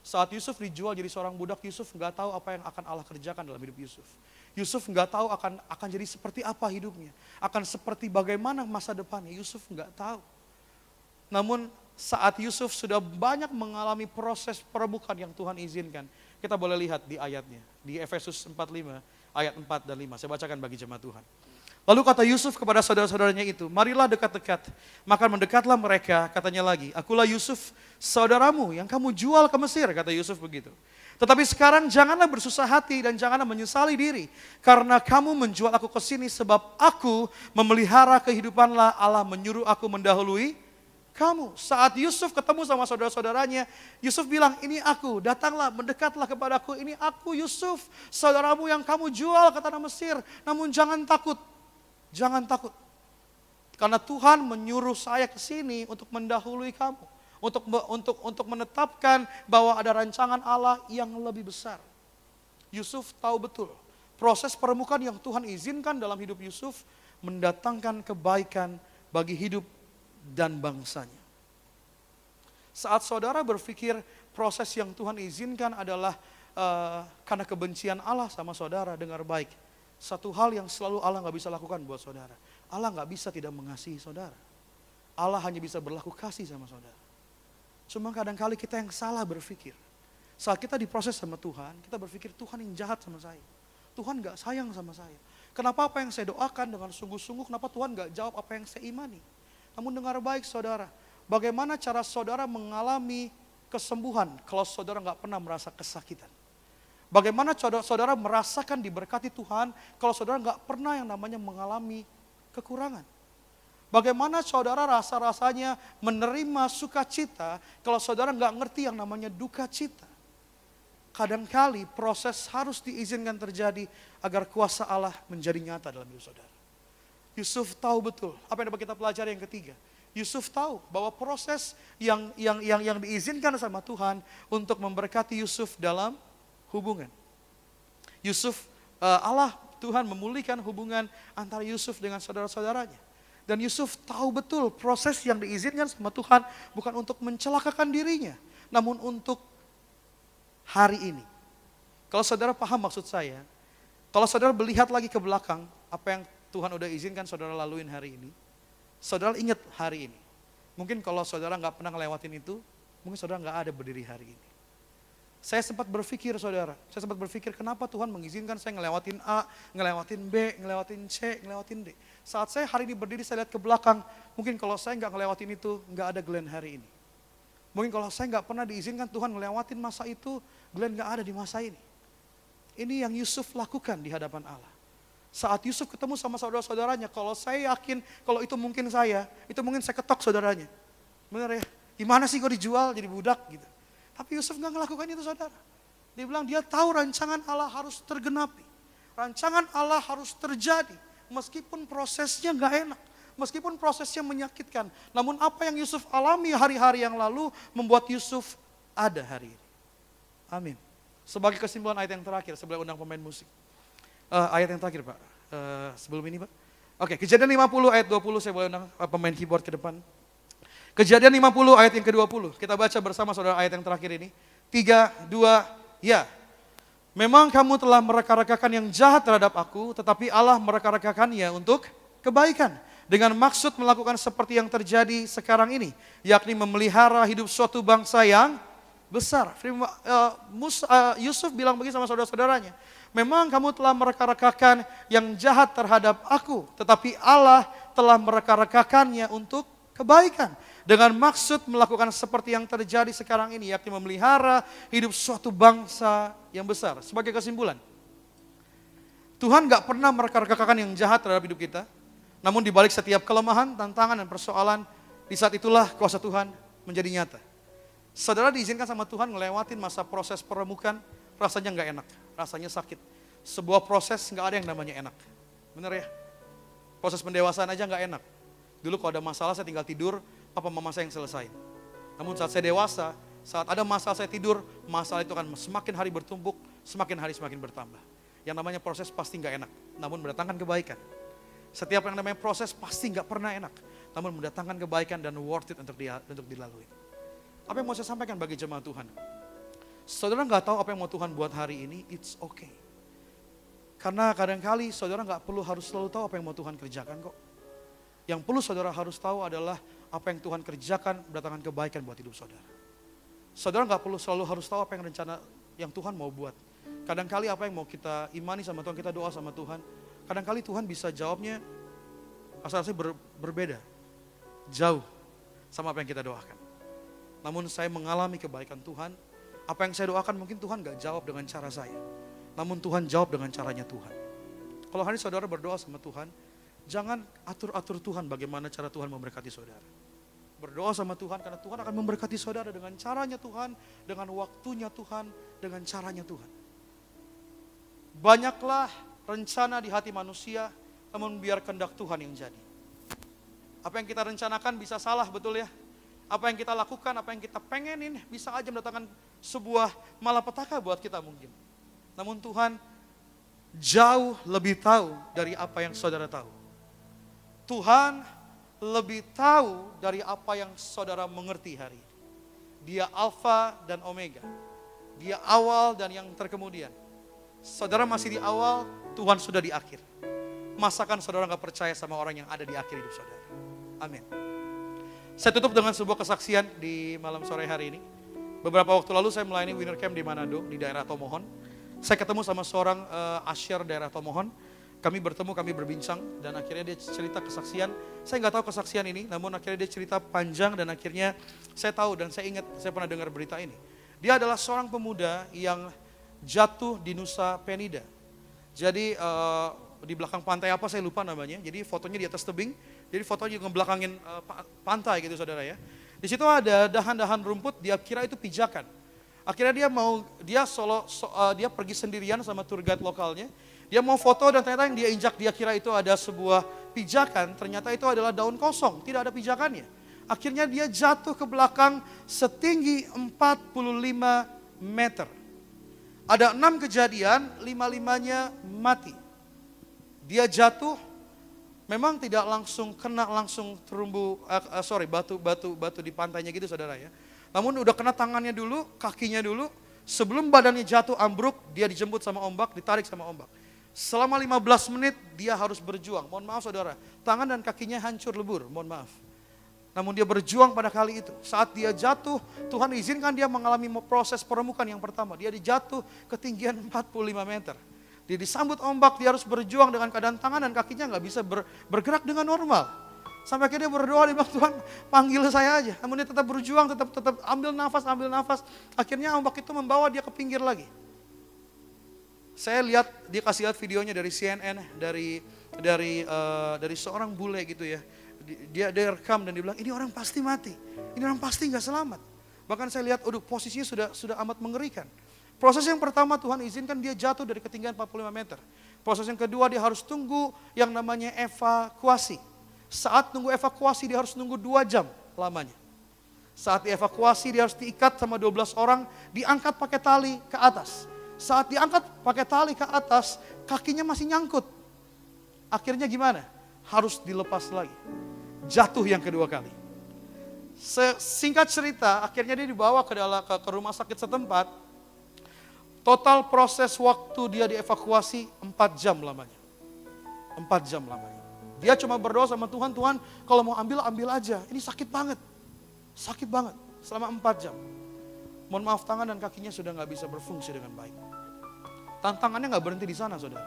Saat Yusuf dijual jadi seorang budak, Yusuf nggak tahu apa yang akan Allah kerjakan dalam hidup Yusuf. Yusuf nggak tahu akan jadi seperti apa hidupnya, akan seperti bagaimana masa depannya. Yusuf nggak tahu. Namun saat Yusuf sudah banyak mengalami proses perebukan yang Tuhan izinkan, kita boleh lihat di ayatnya, di Efesus 4:5, ayat 4 dan 5. Saya bacakan bagi jemaat Tuhan. Lalu kata Yusuf kepada saudara-saudaranya itu, marilah dekat-dekat. Maka mendekatlah mereka, katanya lagi, akulah Yusuf, saudaramu yang kamu jual ke Mesir, kata Yusuf begitu. Tetapi sekarang janganlah bersusah hati dan janganlah menyesali diri, karena kamu menjual aku ke sini sebab aku memelihara kehidupanlah Allah menyuruh aku mendahului kamu. Saat Yusuf ketemu sama saudara-saudaranya, Yusuf bilang, ini aku, datanglah, mendekatlah kepadaku, ini aku Yusuf, saudaramu yang kamu jual ke tanah Mesir. Namun jangan takut. Jangan takut, karena Tuhan menyuruh saya ke sini untuk mendahului kamu, untuk menetapkan bahwa ada rancangan Allah yang lebih besar. Yusuf tahu betul proses permukaan yang Tuhan izinkan dalam hidup Yusuf mendatangkan kebaikan bagi hidup dan bangsanya. Saat saudara berpikir proses yang Tuhan izinkan adalah karena kebencian Allah sama saudara, dengar baik. Satu hal yang selalu Allah gak bisa lakukan buat saudara. Allah gak bisa tidak mengasihi saudara. Allah hanya bisa berlaku kasih sama saudara. Cuma kadang-kali kita yang salah berpikir. Saat kita diproses sama Tuhan, kita berpikir Tuhan yang jahat sama saya. Tuhan gak sayang sama saya. Kenapa apa yang saya doakan dengan sungguh-sungguh, kenapa Tuhan gak jawab apa yang saya imani? Namun dengar baik saudara, bagaimana cara saudara mengalami kesembuhan kalau saudara gak pernah merasa kesakitan? Bagaimana saudara merasakan diberkati Tuhan kalau saudara gak pernah yang namanya mengalami kekurangan? Bagaimana saudara rasa-rasanya menerima sukacita kalau saudara nggak ngerti yang namanya duka cita? Kadangkali proses harus diizinkan terjadi agar kuasa Allah menjadi nyata dalam hidup saudara. Yusuf tahu betul apa yang dapat kita pelajari yang ketiga. Yusuf tahu bahwa proses yang diizinkan sama Tuhan untuk memberkati Yusuf dalam hubungan. Allah Tuhan memulihkan hubungan antara Yusuf dengan saudara-saudaranya. Dan Yusuf tahu betul proses yang diizinkan sama Tuhan bukan untuk mencelakakan dirinya, namun untuk hari ini. Kalau saudara paham maksud saya, kalau saudara melihat lagi ke belakang, apa yang Tuhan udah izinkan saudara laluin hari ini, saudara ingat hari ini. Mungkin kalau saudara nggak pernah ngelewatin itu, mungkin saudara nggak ada berdiri hari ini. Saya sempat berpikir saudara, kenapa Tuhan mengizinkan saya ngelewatin A, ngelewatin B, ngelewatin C, ngelewatin D. Saat saya hari ini berdiri, saya lihat ke belakang, mungkin kalau saya nggak ngelewatin itu, nggak ada Glenn hari ini. Mungkin kalau saya nggak pernah diizinkan Tuhan ngelewatin masa itu, Glenn nggak ada di masa ini. Ini yang Yusuf lakukan di hadapan Allah. Saat Yusuf ketemu sama saudara-saudaranya, kalau saya yakin, kalau itu mungkin saya ketok saudaranya. Bener ya? Gimana sih kok dijual jadi budak gitu. Tapi Yusuf nggak melakukan itu saudara. Dia bilang dia tahu rancangan Allah harus tergenapi. Rancangan Allah harus terjadi. Meskipun prosesnya nggak enak. Meskipun prosesnya menyakitkan. Namun apa yang Yusuf alami hari-hari yang lalu membuat Yusuf ada hari ini. Amin. Sebagai kesimpulan ayat yang terakhir sebelum undang pemain musik. Ayat yang terakhir Pak. Sebelum ini Pak. Oke, Kejadian 50 ayat 20 saya boleh undang pemain keyboard ke depan. Kejadian 50 ayat yang ke-20. Kita baca bersama saudara ayat yang terakhir ini. 3, 2, ya. Memang kamu telah mereka-rekakan yang jahat terhadap aku, tetapi Allah mereka-rekakannya untuk kebaikan. Dengan maksud melakukan seperti yang terjadi sekarang ini. Yakni memelihara hidup suatu bangsa yang besar. Yusuf bilang begini sama saudara-saudaranya. Memang kamu telah mereka-rekakan yang jahat terhadap aku, tetapi Allah telah mereka-rekakannya untuk kebaikan. Dengan maksud melakukan seperti yang terjadi sekarang ini, yakni memelihara hidup suatu bangsa yang besar. Sebagai kesimpulan, Tuhan gak pernah mereka-rekakan yang jahat terhadap hidup kita. Namun di balik setiap kelemahan, tantangan, dan persoalan, di saat itulah kuasa Tuhan menjadi nyata. Saudara diizinkan sama Tuhan ngelewatin masa proses permukaan, rasanya gak enak, rasanya sakit. Sebuah proses gak ada yang namanya enak. Bener ya? Proses pendewasaan aja gak enak. Dulu kalau ada masalah saya tinggal tidur, papa mama saya yang selesai. Namun saat saya dewasa, saat ada masalah saya tidur, masalah itu akan semakin hari bertumpuk, semakin hari semakin bertambah. Yang namanya proses pasti gak enak, namun mendatangkan kebaikan. Setiap yang namanya proses pasti gak pernah enak, namun mendatangkan kebaikan dan worth it untuk dilalui. Apa yang mau saya sampaikan bagi jemaat Tuhan? Saudara gak tahu apa yang mau Tuhan buat hari ini, it's okay. Karena kadang-kali saudara gak perlu harus selalu tahu apa yang mau Tuhan kerjakan kok. Yang perlu saudara harus tahu adalah apa yang Tuhan kerjakan mendatangkan kebaikan buat hidup saudara. Saudara gak perlu selalu harus tahu apa yang rencana yang Tuhan mau buat. Kadang-kali apa yang mau kita imani sama Tuhan, kita doa sama Tuhan. Kadang-kali Tuhan bisa jawabnya asal-asal berbeda. Jauh sama apa yang kita doakan. Namun saya mengalami kebaikan Tuhan. Apa yang saya doakan mungkin Tuhan gak jawab dengan cara saya. Namun Tuhan jawab dengan caranya Tuhan. Kalau hari ini saudara berdoa sama Tuhan, jangan atur-atur Tuhan bagaimana cara Tuhan memberkati saudara. Berdoa sama Tuhan karena Tuhan akan memberkati saudara dengan caranya Tuhan, dengan waktunya Tuhan, dengan caranya Tuhan. Banyaklah rencana di hati manusia, namun biar kehendak Tuhan yang jadi. Apa yang kita rencanakan bisa salah, betul ya? apa yang kita lakukan, apa yang kita pengenin, bisa aja mendatangkan sebuah malapetaka buat kita mungkin. Namun Tuhan jauh lebih tahu dari apa yang saudara tahu. Tuhan lebih tahu dari apa yang saudara mengerti hari ini. Dia Alfa dan Omega. Dia awal dan yang terkemudian. Saudara masih di awal, Tuhan sudah di akhir. Masakan saudara gak percaya sama orang yang ada di akhir hidup saudara? Amin. Saya tutup dengan sebuah kesaksian di malam sore hari ini. Beberapa waktu lalu saya melayani Winner Camp di Manado, di daerah Tomohon. Saya ketemu sama seorang asyar daerah Tomohon. Kami bertemu, kami berbincang, dan akhirnya dia cerita kesaksian. Saya nggak tahu kesaksian ini, namun akhirnya dia cerita panjang, dan akhirnya saya tahu dan saya ingat, saya pernah dengar berita ini. Dia adalah seorang pemuda yang jatuh di Nusa Penida. Jadi di belakang pantai apa saya lupa namanya. Jadi fotonya di atas tebing. Jadi fotonya ngebelakangin pantai gitu saudara ya. Di situ ada dahan-dahan rumput, dia kira itu pijakan. Akhirnya dia pergi sendirian sama tour guide lokalnya. Dia mau foto dan ternyata yang dia injak dia kira itu ada sebuah pijakan, ternyata itu adalah daun kosong, tidak ada pijakannya. Akhirnya dia jatuh ke belakang setinggi 45 meter. Ada 6 kejadian, 5-5-nya mati. Dia jatuh, memang tidak langsung kena langsung terumbu, batu di pantainya gitu saudara ya. Namun udah kena tangannya dulu, kakinya dulu, sebelum badannya jatuh ambruk, dia dijemput sama ombak, ditarik sama ombak. Selama 15 menit dia harus berjuang, mohon maaf saudara, tangan dan kakinya hancur lebur, mohon maaf. Namun dia berjuang pada kali itu. Saat dia jatuh, Tuhan izinkan dia mengalami proses peremukan yang pertama. Dia dijatuh ketinggian 45 meter. Dia disambut ombak, dia harus berjuang dengan keadaan tangan dan kakinya nggak bisa bergerak dengan normal. Sampai akhirnya dia berdoa, dia bilang, Tuhan panggil saya aja. Namun dia tetap berjuang, tetap ambil nafas. Akhirnya ombak itu membawa dia ke pinggir lagi. Saya lihat, dia kasih lihat videonya dari CNN, dari seorang bule gitu ya. Dia rekam dan dia bilang, ini orang pasti mati. Ini orang pasti nggak selamat. Bahkan saya lihat, posisinya sudah amat mengerikan. Proses yang pertama Tuhan izinkan dia jatuh dari ketinggian 45 meter. Proses yang kedua dia harus tunggu yang namanya evakuasi. Saat tunggu evakuasi dia harus nunggu 2 jam lamanya. Saat dievakuasi dia harus diikat sama 12 orang, diangkat pakai tali ke atas. Saat diangkat pakai tali ke atas, kakinya masih nyangkut. Akhirnya gimana? Harus dilepas lagi. Jatuh yang kedua kali. Singkat cerita, akhirnya dia dibawa ke rumah sakit setempat. Total proses waktu dia dievakuasi 4 jam lamanya. 4 jam lamanya. Dia cuma berdoa sama Tuhan, Tuhan kalau mau ambil aja. Ini sakit banget. Sakit banget. Selama 4 jam. Mohon maaf, tangan dan kakinya sudah gak bisa berfungsi dengan baik. Tantangannya gak berhenti di sana saudara.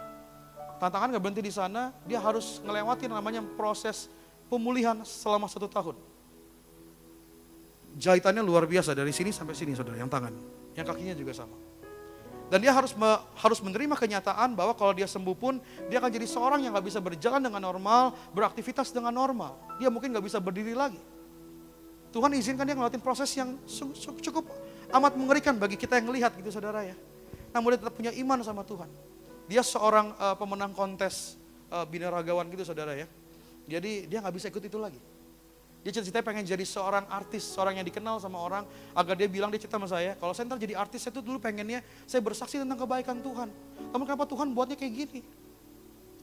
Tantangan gak berhenti di sana, dia harus ngelewatin namanya proses pemulihan selama 1 tahun. Jahitannya luar biasa dari sini sampai sini saudara, yang tangan. Yang kakinya juga sama. Dan dia harus menerima kenyataan bahwa kalau dia sembuh pun, dia akan jadi seorang yang gak bisa berjalan dengan normal, beraktivitas dengan normal. Dia mungkin gak bisa berdiri lagi. Tuhan izinkan dia ngelewatin proses yang cukup amat mengerikan bagi kita yang melihat gitu saudara ya. Namun dia tetap punya iman sama Tuhan. Dia seorang pemenang kontes binaragawan gitu saudara ya. Jadi dia gak bisa ikut itu lagi. Dia cita-citanya pengen jadi seorang artis, seorang yang dikenal sama orang. Agar dia bilang, dia cerita sama saya, kalau saya ntar jadi artis, saya tuh dulu pengennya, saya bersaksi tentang kebaikan Tuhan. Namun kenapa Tuhan buatnya kayak gini?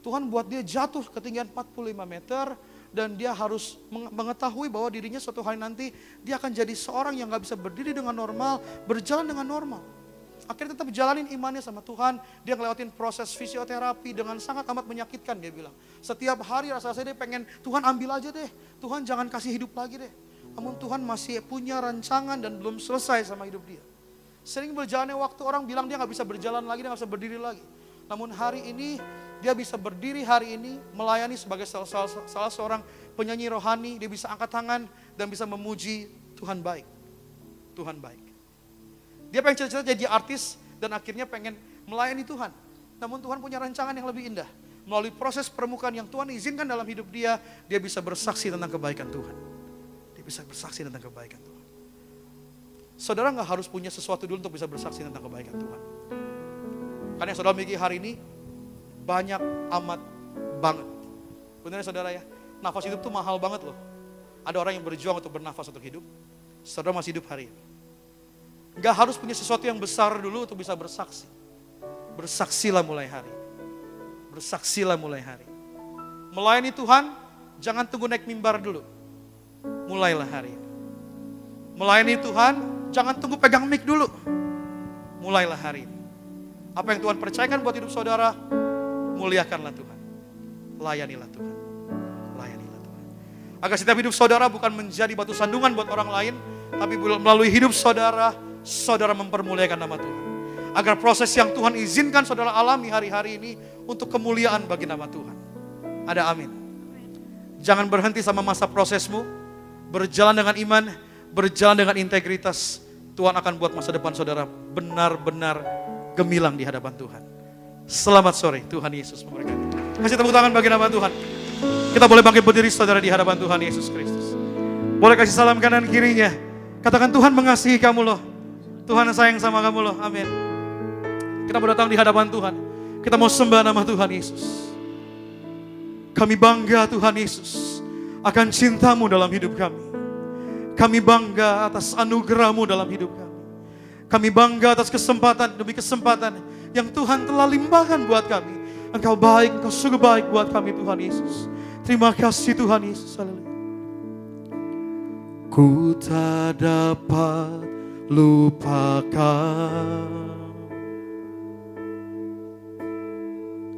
Tuhan buat dia jatuh ketinggian 45 meter, dan dia harus mengetahui bahwa dirinya suatu hari nanti, dia akan jadi seorang yang gak bisa berdiri dengan normal, berjalan dengan normal. Akhirnya tetap jalanin imannya sama Tuhan. Dia ngelewatin proses fisioterapi dengan sangat amat menyakitkan dia bilang. Setiap hari rasanya dia pengen, Tuhan ambil aja deh. Tuhan jangan kasih hidup lagi deh. Namun Tuhan masih punya rancangan dan belum selesai sama hidup dia. Sering berjalannya waktu orang bilang dia gak bisa berjalan lagi, dia gak bisa berdiri lagi. Namun hari ini dia bisa berdiri hari ini melayani sebagai salah seorang penyanyi rohani. Dia bisa angkat tangan dan bisa memuji Tuhan baik. Tuhan baik. Dia pengen cita-cita jadi artis dan akhirnya pengen melayani Tuhan. Namun Tuhan punya rancangan yang lebih indah. Melalui proses permukaan yang Tuhan izinkan dalam hidup dia, dia bisa bersaksi tentang kebaikan Tuhan. Dia bisa bersaksi tentang kebaikan Tuhan. Saudara gak harus punya sesuatu dulu untuk bisa bersaksi tentang kebaikan Tuhan. Karena yang saudara miliki hari ini, banyak amat banget. Benar ya saudara ya? Nafas hidup tuh mahal banget loh. Ada orang yang berjuang untuk bernafas untuk hidup. saudara masih hidup hari ini. Enggak harus punya sesuatu yang besar dulu untuk bisa bersaksi. Bersaksilah mulai hari ini. Bersaksilah mulai hari ini. Melayani Tuhan, jangan tunggu naik mimbar dulu. Mulailah hari ini. Melayani Tuhan, jangan tunggu pegang mic dulu. Mulailah hari ini. Apa yang Tuhan percayakan buat hidup saudara, muliakanlah Tuhan. Layanilah Tuhan. Layanilah Tuhan. Agar setiap hidup saudara bukan menjadi batu sandungan buat orang lain, tapi melalui hidup saudara, saudara mempermuliakan nama Tuhan. Agar proses yang Tuhan izinkan saudara alami hari-hari ini untuk kemuliaan bagi nama Tuhan. Ada amin. Jangan berhenti sama masa prosesmu. Berjalan dengan iman, berjalan dengan integritas. Tuhan akan buat masa depan saudara benar-benar gemilang di hadapan Tuhan. Selamat sore, Tuhan Yesus memberkati. Kasih tepuk tangan bagi nama Tuhan. Kita boleh bangkit berdiri saudara di hadapan Tuhan Yesus Kristus. Boleh kasih salam kanan kirinya. Katakan, Tuhan mengasihi kamu loh. Tuhan sayang sama kamu loh. Amin. Kita mau datang di hadapan Tuhan. Kita mau sembah nama Tuhan Yesus. Kami bangga Tuhan Yesus akan cintamu dalam hidup kami. Kami bangga atas anugerah-Mu dalam hidup kami. Kami bangga atas kesempatan demi kesempatan yang Tuhan telah limpahkan buat kami. Engkau baik, Engkau sungguh baik buat kami Tuhan Yesus. Terima kasih Tuhan Yesus. Haleluya. Ku tak dapat lupakan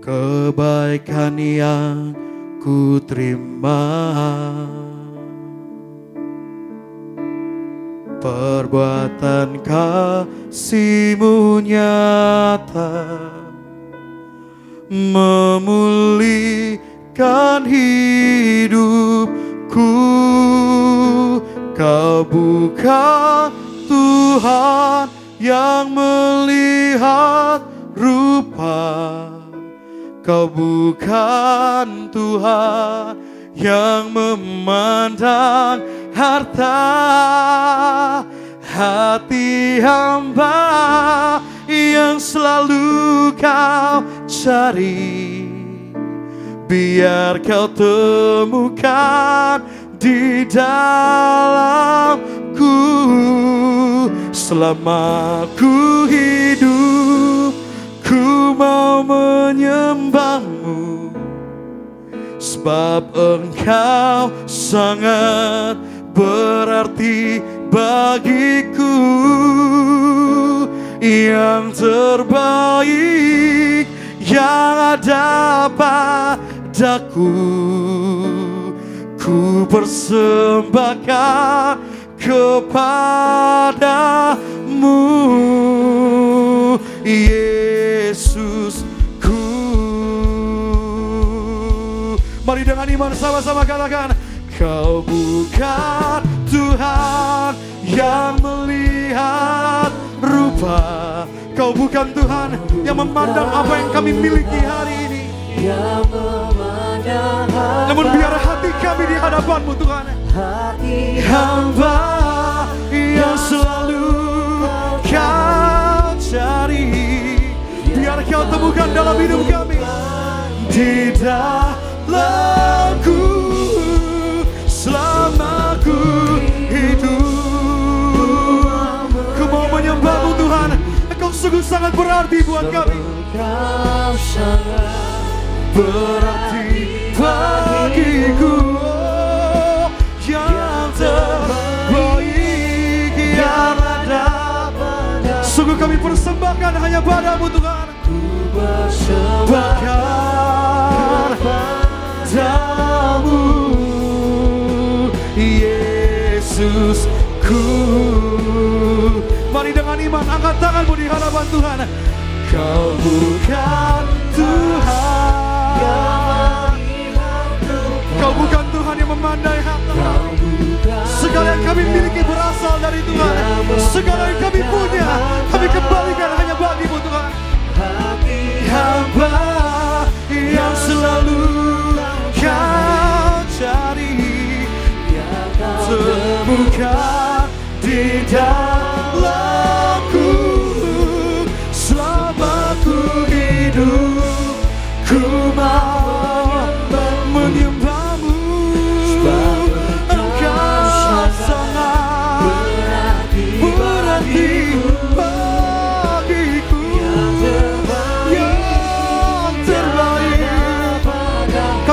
kebaikan yang ku terima, perbuatan kasih-Mu nyata memulihkan hidupku. Kau bukan Tuhan yang melihat rupa, Kau bukan Tuhan yang memandang harta. Hati hamba yang selalu Kau cari, biar Kau temukan di dalamku. Selama ku hidup, ku mau menyembah-Mu, sebab Engkau sangat berarti bagiku. Yang terbaik yang ada padaku, ku persembahkan kepadamu, Yesusku. Mari dengan iman sama-sama katakan, Kau bukan Tuhan yang melihat rupa, Kau bukan Tuhan yang memandang apa yang kami miliki hari ini. Namun biar hati kami di hadapan-Mu Tuhan, hati hamba yang selalu Kau cari, biar Kau temukan dalam hidup kami. Di dalamku selama ku hidup, ku mau menyembah-Mu Tuhan. Engkau sungguh sangat berarti buat kami. Engkau sangat berarti bagiku. Yang terbaik yang ada, sungguh kami persembahkan hanya padamu Tuhan. Ku persembahkan padamu, Yesusku. Mari dengan iman angkat tanganmu di hadapan Tuhan. Kau bukan Tuhan, Kau bukan Tuhan yang memandai harta. Segala yang kami miliki berasal dari Tuhan. Segala yang kami punya, kami kembalikan hanya bagi-Mu Tuhan. Hati hamba yang selalu Kau cari, temukan di dalamku. Selama ku hidup, ku mau menyembah-Mu. Engkau sangat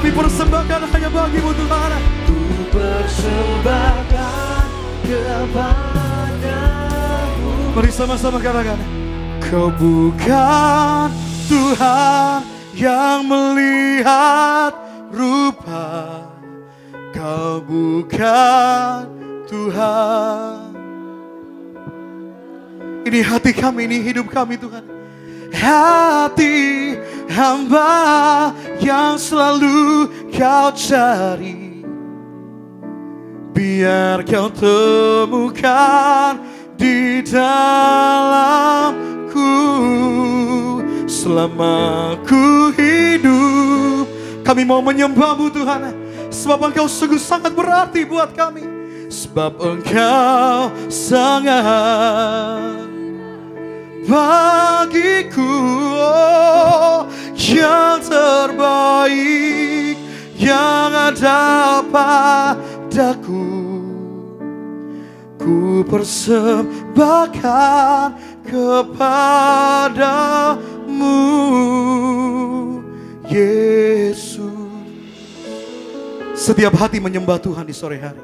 Kami persembahkan hanya bagi-Mu Tuhan. Ku persembahkan kepadamu. Mari sama-sama katakan. Kau bukan Tuhan yang melihat rupa. Kau bukan Tuhan. Ini hati kami, ini hidup kami Tuhan. Hati hamba yang selalu Kau cari, biar Kau temukan di dalamku. Selama ku hidup, kami mau menyembah-Mu Tuhan, sebab Engkau sungguh sangat berarti buat kami. Sebab Engkau sangat bagiku, oh, yang terbaik yang ada padaku. Ku persembahkan kepadamu, Yesus. Setiap hati menyembah Tuhan di sore hari.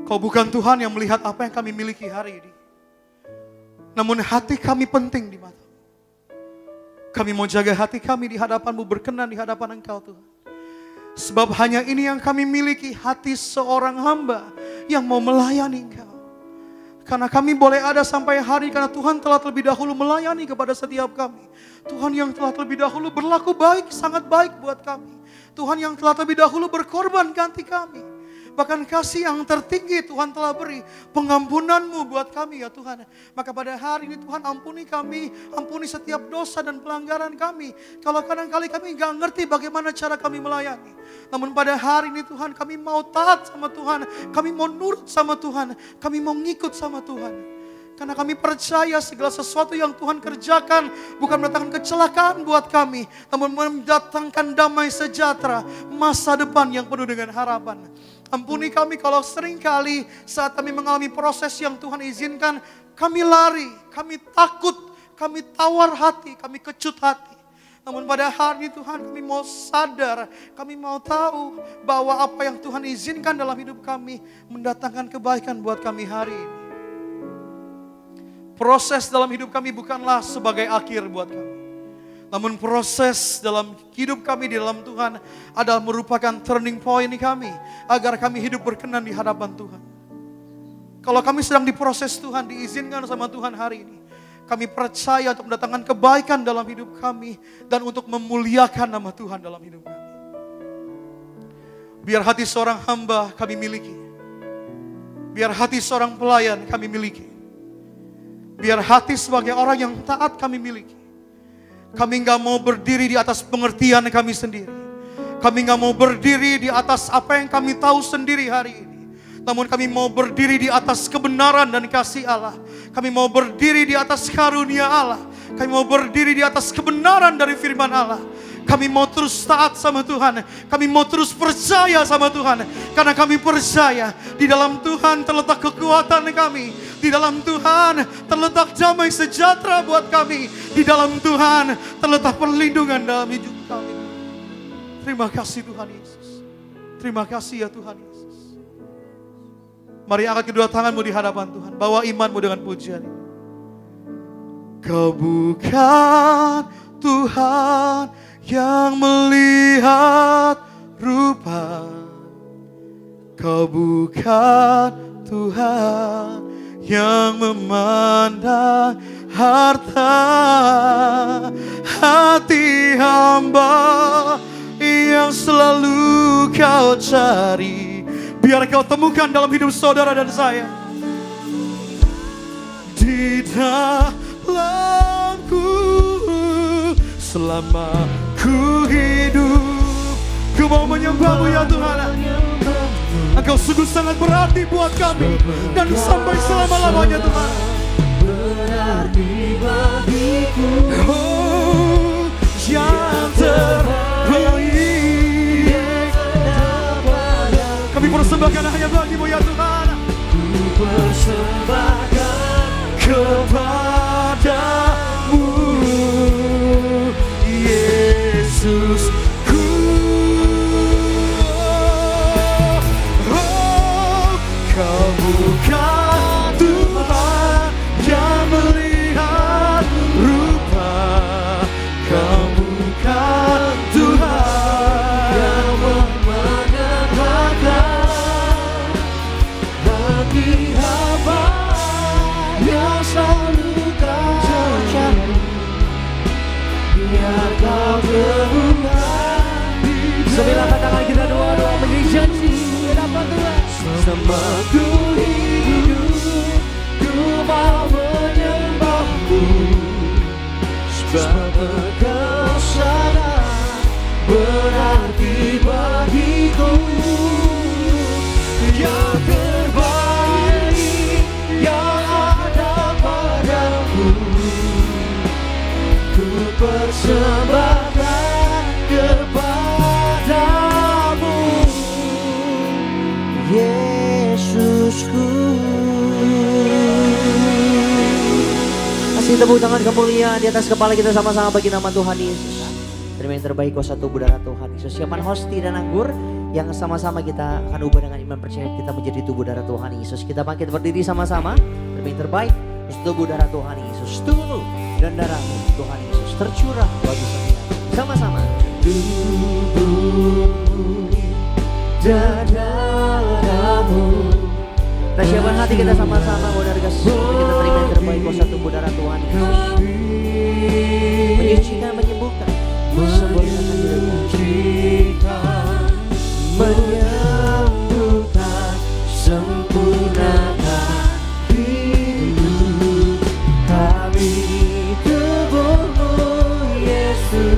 Kau bukan Tuhan yang melihat apa yang kami miliki hari ini, namun hati kami penting di mata. Kami mau jaga hati kami di hadapan-Mu, berkenan di hadapan Engkau Tuhan. Sebab hanya ini yang kami miliki, hati seorang hamba yang mau melayani Engkau. Karena kami boleh ada sampai hari karena Tuhan telah terlebih dahulu melayani kepada setiap kami. Tuhan yang telah terlebih dahulu berlaku baik, sangat baik buat kami. Tuhan yang telah terlebih dahulu berkorban ganti kami. Bahkan kasih yang tertinggi Tuhan telah beri, pengampunan-Mu buat kami ya Tuhan. Maka pada hari ini Tuhan ampuni kami, ampuni setiap dosa dan pelanggaran kami. Kalau kadang-kali kami gak ngerti bagaimana cara kami melayani. Namun pada hari ini Tuhan kami mau taat sama Tuhan, kami mau nurut sama Tuhan, kami mau ngikut sama Tuhan. Karena kami percaya segala sesuatu yang Tuhan kerjakan bukan mendatangkan kecelakaan buat kami, namun mendatangkan damai sejahtera, masa depan yang penuh dengan harapan. Ampuni kami kalau seringkali saat kami mengalami proses yang Tuhan izinkan, kami lari, kami takut, kami tawar hati, kami kecut hati. Namun pada hari ini Tuhan kami mau sadar, kami mau tahu bahwa apa yang Tuhan izinkan dalam hidup kami mendatangkan kebaikan buat kami hari ini. Proses dalam hidup kami bukanlah sebagai akhir buat kami. Namun proses dalam hidup kami di dalam Tuhan adalah merupakan turning point kami. Agar kami hidup berkenan di hadapan Tuhan. Kalau kami sedang diproses Tuhan, diizinkan sama Tuhan hari ini. Kami percaya untuk mendatangkan kebaikan dalam hidup kami. Dan untuk memuliakan nama Tuhan dalam hidup kami. Biar hati seorang hamba kami miliki. Biar hati seorang pelayan kami miliki. Biar hati sebagai orang yang taat kami miliki. Kami gak mau berdiri di atas pengertian kami sendiri. Kami gak mau berdiri di atas apa yang kami tahu sendiri hari ini. Namun kami mau berdiri di atas kebenaran dan kasih Allah. Kami mau berdiri di atas karunia Allah. Kami mau berdiri di atas kebenaran dari firman Allah. Kami mau terus taat sama Tuhan. Kami mau terus percaya sama Tuhan. Karena kami percaya di dalam Tuhan terletak kekuatan kami. Di dalam Tuhan terletak damai sejahtera buat kami. Di dalam Tuhan terletak perlindungan dalam hidup kami. Terima kasih Tuhan Yesus. Terima kasih ya Tuhan Yesus. Mari angkat kedua tanganmu di hadapan Tuhan. Bawa imanmu dengan pujian. Kau bukan Tuhan yang melihat rupa. Kau bukan Tuhan yang memandang harta. Hati hamba yang selalu Kau cari, biar Kau temukan dalam hidup saudara dan saya. Di dalamku selama ku hidup, ku mau menyembah-Mu ya Tuhan. Engkau sungguh sangat berarti buat kami dan sampai selama-lamanya Tuhan. Berarti bagiku, Oh, yang terbaik. Kami persembahkan hanya bagi-Mu ya Tuhan. ku persembahkan Kepadamu Yesus, Kau terbuka. Sembilankan tangan kita doa-doa menjadi janji hadapan Tuhan. Semaku hidup, ku mau menyembahmu, sebab Engkau sangat berarti bagiku. Yang terbaik yang ada padaku, ku persembahkan kepadamu, Yesusku. Kasih tepuk tangan kemuliaan di atas kepala kita sama-sama bagi nama Tuhan Yesus. Terima yang terbaik kuasa tubuh darah Tuhan Yesus. Siapkan hosti dan anggur yang sama-sama kita akan ubah dengan iman percaya kita menjadi tubuh darah Tuhan Yesus. Kita bangkit berdiri sama-sama. Terima yang terbaik kuasa tubuh darah Tuhan Yesus. Tubuh dan darahmu Tuhan Yesus tercurah bagi setiap. Sama-sama. Tubuh dan darahmu. Kita siapkan hati kita sama-sama. Saudara kasih kita terima yang terbaik kuasa tubuh darah Tuhan Yesus. Menyucikan, menyembuhkan, sempurnakan kita, menyembuhkan, sempurnakan hidup kami. Tubuhmu Yesus.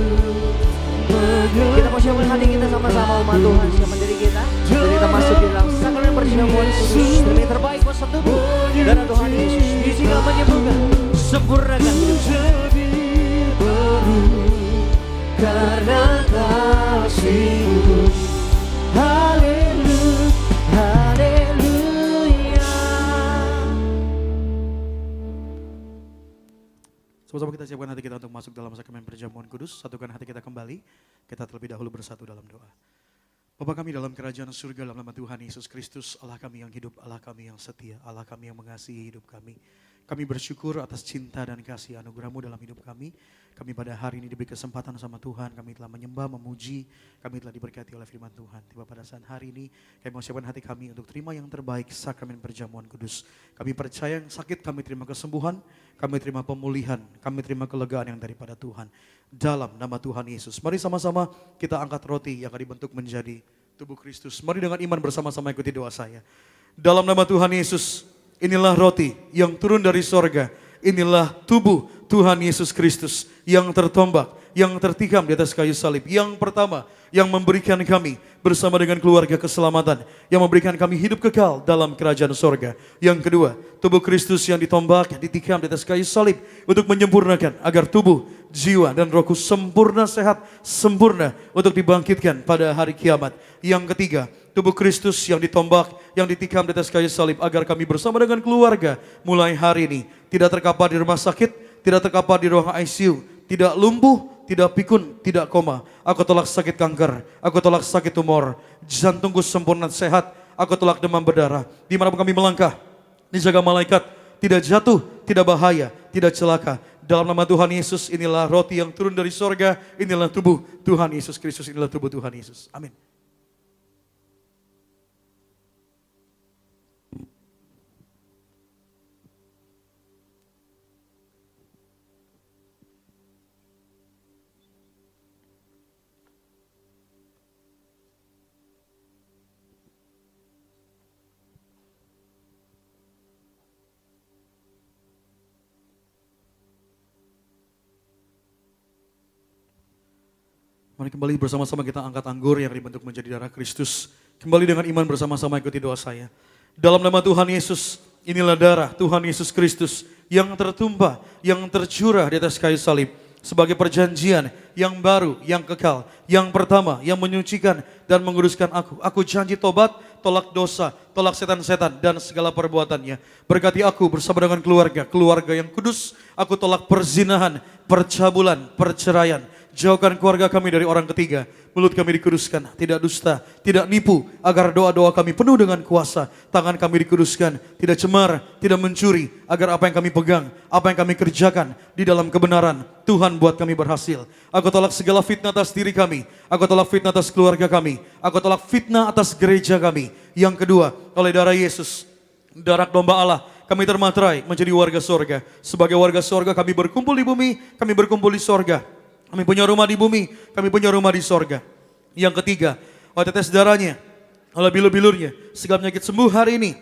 Kita mau siapkan hati kita sama-sama umat Tuhan. Siapkan diri kita. Jadi kita masuk di dalam sakramen perjamuan kudus. Demi terbaik kuasa tubuh darah Tuhan Yesus. Menyucikan, menyembuhkan, sempurnakan hidup baru karena kasih-Mu. Haleluya, haleluya. Sama-sama kita siapkan hati kita untuk masuk dalam sakramen perjamuan kudus. Satukan hati kita kembali. Kita terlebih dahulu bersatu dalam doa. Bapa kami dalam kerajaan surga, dalam nama Tuhan Yesus Kristus, Allah kami yang hidup, Allah kami yang setia, Allah kami yang mengasihi hidup kami. Kami bersyukur atas cinta dan kasih anugerah-Mu dalam hidup kami. Kami pada hari ini diberi kesempatan sama Tuhan, kami telah menyembah, memuji, kami telah diberkati oleh firman Tuhan. Tiba pada saat hari ini, kami mau siapkan hati kami untuk terima yang terbaik, sakramen perjamuan kudus. Kami percaya yang sakit, kami terima kesembuhan, kami terima pemulihan, kami terima kelegaan yang daripada Tuhan. Dalam nama Tuhan Yesus, mari sama-sama kita angkat roti yang akan dibentuk menjadi tubuh Kristus. Mari dengan iman bersama-sama ikuti doa saya. Dalam nama Tuhan Yesus, inilah roti yang turun dari sorga. Inilah tubuh Tuhan Yesus Kristus yang tertombak, yang tertikam di atas kayu salib. Yang pertama, yang memberikan kami bersama dengan keluarga keselamatan, yang memberikan kami hidup kekal dalam kerajaan sorga. Yang kedua, tubuh Kristus yang ditombak, yang ditikam di atas kayu salib untuk menyempurnakan agar tubuh, jiwa dan rohku sempurna, sehat, sempurna untuk dibangkitkan pada hari kiamat. Yang ketiga, tubuh Kristus yang ditombak, yang ditikam di atas kayu salib agar kami bersama dengan keluarga mulai hari ini tidak terkapar di rumah sakit, tidak terkapar di ruang ICU, tidak lumpuh, tidak pikun, tidak koma. Aku tolak sakit kanker, aku tolak sakit tumor, jantungku sempurna sehat, aku tolak demam berdarah. Dimanapun kami melangkah, dijaga malaikat, tidak jatuh, tidak bahaya, tidak celaka. Dalam nama Tuhan Yesus, inilah roti yang turun dari sorga, inilah tubuh Tuhan Yesus Kristus, inilah tubuh Tuhan Yesus. Amin. Mari kembali bersama-sama kita angkat anggur yang dibentuk menjadi darah Kristus. Kembali dengan iman bersama-sama ikuti doa saya. Dalam nama Tuhan Yesus, inilah darah Tuhan Yesus Kristus yang tertumpah, yang tercurah di atas kayu salib. Sebagai perjanjian yang baru, yang kekal, yang pertama, yang menyucikan dan menguduskan aku. Aku janji tobat, tolak dosa, tolak setan-setan dan segala perbuatannya. Berkati aku bersama dengan keluarga yang kudus. Aku tolak perzinahan, percabulan, perceraian. Jauhkan keluarga kami dari orang ketiga. Mulut kami dikuduskan, tidak dusta, tidak nipu. Agar doa-doa kami penuh dengan kuasa. Tangan kami dikuduskan, tidak cemar, tidak mencuri. Agar apa yang kami pegang, apa yang kami kerjakan di dalam kebenaran, Tuhan buat kami berhasil. Aku tolak segala fitnah atas diri kami. Aku tolak fitnah atas keluarga kami. Aku tolak fitnah atas gereja kami. Yang kedua, oleh darah Yesus, darah domba Allah, kami termaterai menjadi warga sorga. Sebagai warga sorga kami berkumpul di bumi, kami berkumpul di sorga. Kami punya rumah di bumi, kami punya rumah di sorga. Yang ketiga, oleh tetes darahnya, oleh bilur-bilurnya, segala penyakit sembuh hari ini.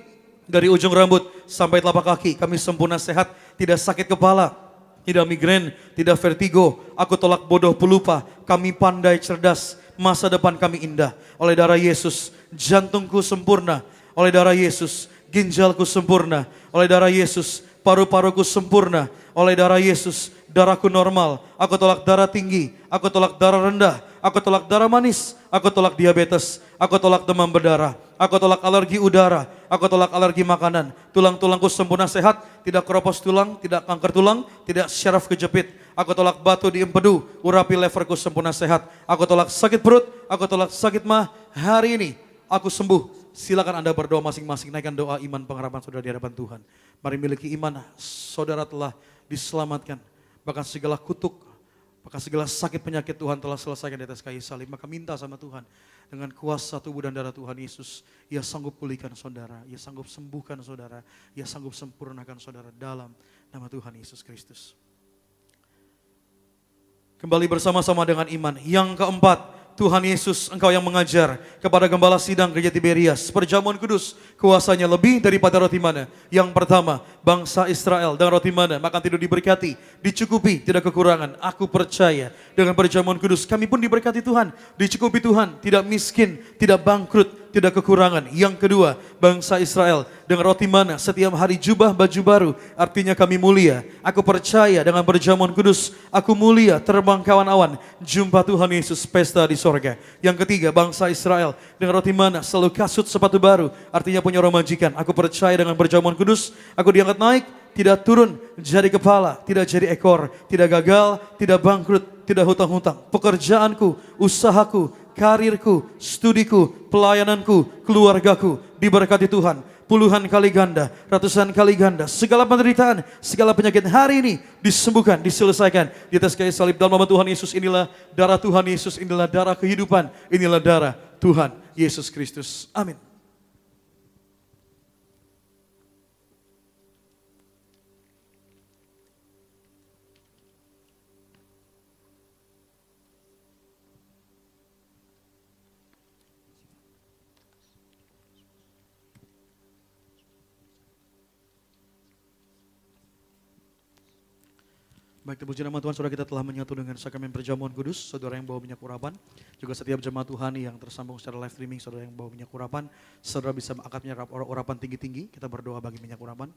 Dari ujung rambut sampai telapak kaki, kami sempurna sehat, tidak sakit kepala, tidak migrain, tidak vertigo. Aku tolak bodoh pelupa, kami pandai cerdas, masa depan kami indah. Oleh darah Yesus, jantungku sempurna. Oleh darah Yesus, ginjalku sempurna. Oleh darah Yesus, paru-paruku sempurna. Oleh darah Yesus, darahku normal. Aku tolak darah tinggi, aku tolak darah rendah, aku tolak darah manis, aku tolak diabetes, aku tolak demam berdarah, aku tolak alergi udara, aku tolak alergi makanan. Tulang-tulangku sempurna sehat, tidak keropos tulang, tidak kanker tulang, tidak syaraf kejepit. Aku tolak batu di empedu, urapi leverku sempurna sehat. Aku tolak sakit perut, aku tolak sakit mah. Hari ini aku sembuh. Silakan Anda berdoa masing-masing, naikkan doa iman pengharapan saudara di hadapan Tuhan. Mari miliki iman, saudara telah diselamatkan. Bahkan segala kutuk, bahkan segala sakit penyakit Tuhan telah selesaikan di atas kayu salib. Maka minta sama Tuhan, dengan kuasa tubuh dan darah Tuhan Yesus, Ia sanggup pulihkan saudara, Ia sanggup sembuhkan saudara, Ia sanggup sempurnakan saudara dalam nama Tuhan Yesus Kristus. Kembali bersama-sama dengan iman. Yang keempat, Tuhan Yesus, Engkau yang mengajar kepada gembala sidang gereja Tiberias, perjamuan kudus, kuasanya lebih daripada roti mana. Yang pertama, bangsa Israel dengan roti mana, makan tidur diberkati, dicukupi, tidak kekurangan. Aku percaya dengan perjamuan kudus, kami pun diberkati Tuhan, dicukupi Tuhan, tidak miskin, tidak bangkrut, tidak kekurangan. Yang kedua, bangsa Israel dengan roti mana, setiap hari jubah baju baru, artinya kami mulia. Aku percaya dengan perjamuan kudus, aku mulia, terbang kawan awan, jumpa Tuhan Yesus, pesta di sorga. Yang ketiga, bangsa Israel dengan roti mana, selalu kasut sepatu baru, artinya punya orang majikan. Aku percaya dengan perjamuan kudus, aku diangkat naik, tidak turun, jadi kepala, tidak jadi ekor, tidak gagal, tidak bangkrut, tidak hutang-hutang. Pekerjaanku, usahaku, karirku, studiku, pelayananku, keluargaku diberkati Tuhan. Puluhan kali ganda, ratusan kali ganda, segala penderitaan, segala penyakit hari ini disembuhkan, diselesaikan di atas kayu salib dalam nama Tuhan Yesus. Inilah darah Tuhan Yesus, inilah darah kehidupan, inilah darah Tuhan Yesus Kristus. Amin. Baik, terpuji nama Tuhan, saudara, kita telah menyatu dengan sakramen perjamuan kudus. Saudara yang bawa minyak urapan, juga setiap jemaat Tuhan yang tersambung secara live streaming, saudara yang bawa minyak urapan, saudara bisa mengangkatnya urapan tinggi-tinggi. Kita berdoa bagi minyak urapan.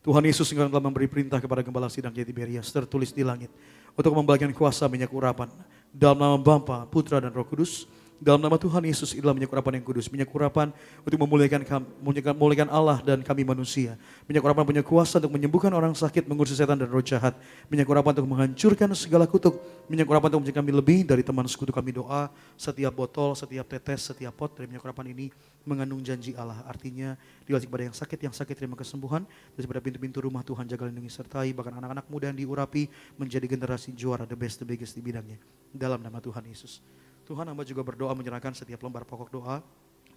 Tuhan Yesus yang telah memberi perintah kepada gembala sidang Tiberias, tertulis di langit, untuk membagikan kuasa minyak urapan dalam nama Bapa, Putra dan Roh Kudus. Dalam nama Tuhan Yesus, inilah minyak urapan yang kudus. Minyak urapan untuk memuliakan Allah dan kami manusia. Minyak urapan punya kuasa untuk menyembuhkan orang sakit, mengusir setan dan roh jahat. Minyak urapan untuk menghancurkan segala kutuk. Minyak urapan untuk menjadikan kami lebih dari teman sekutu kami. Doa, setiap botol, setiap tetes, setiap pot dari minyak urapan ini mengandung janji Allah. Artinya, diwajib kepada yang sakit terima kesembuhan. Dan pada pintu-pintu rumah Tuhan jaga lindungi sertai. Bahkan anak-anak muda yang diurapi menjadi generasi juara, the best, the biggest di bidangnya. Dalam nama Tuhan Yesus. Tuhan, hamba juga berdoa menyerahkan setiap lembar pokok doa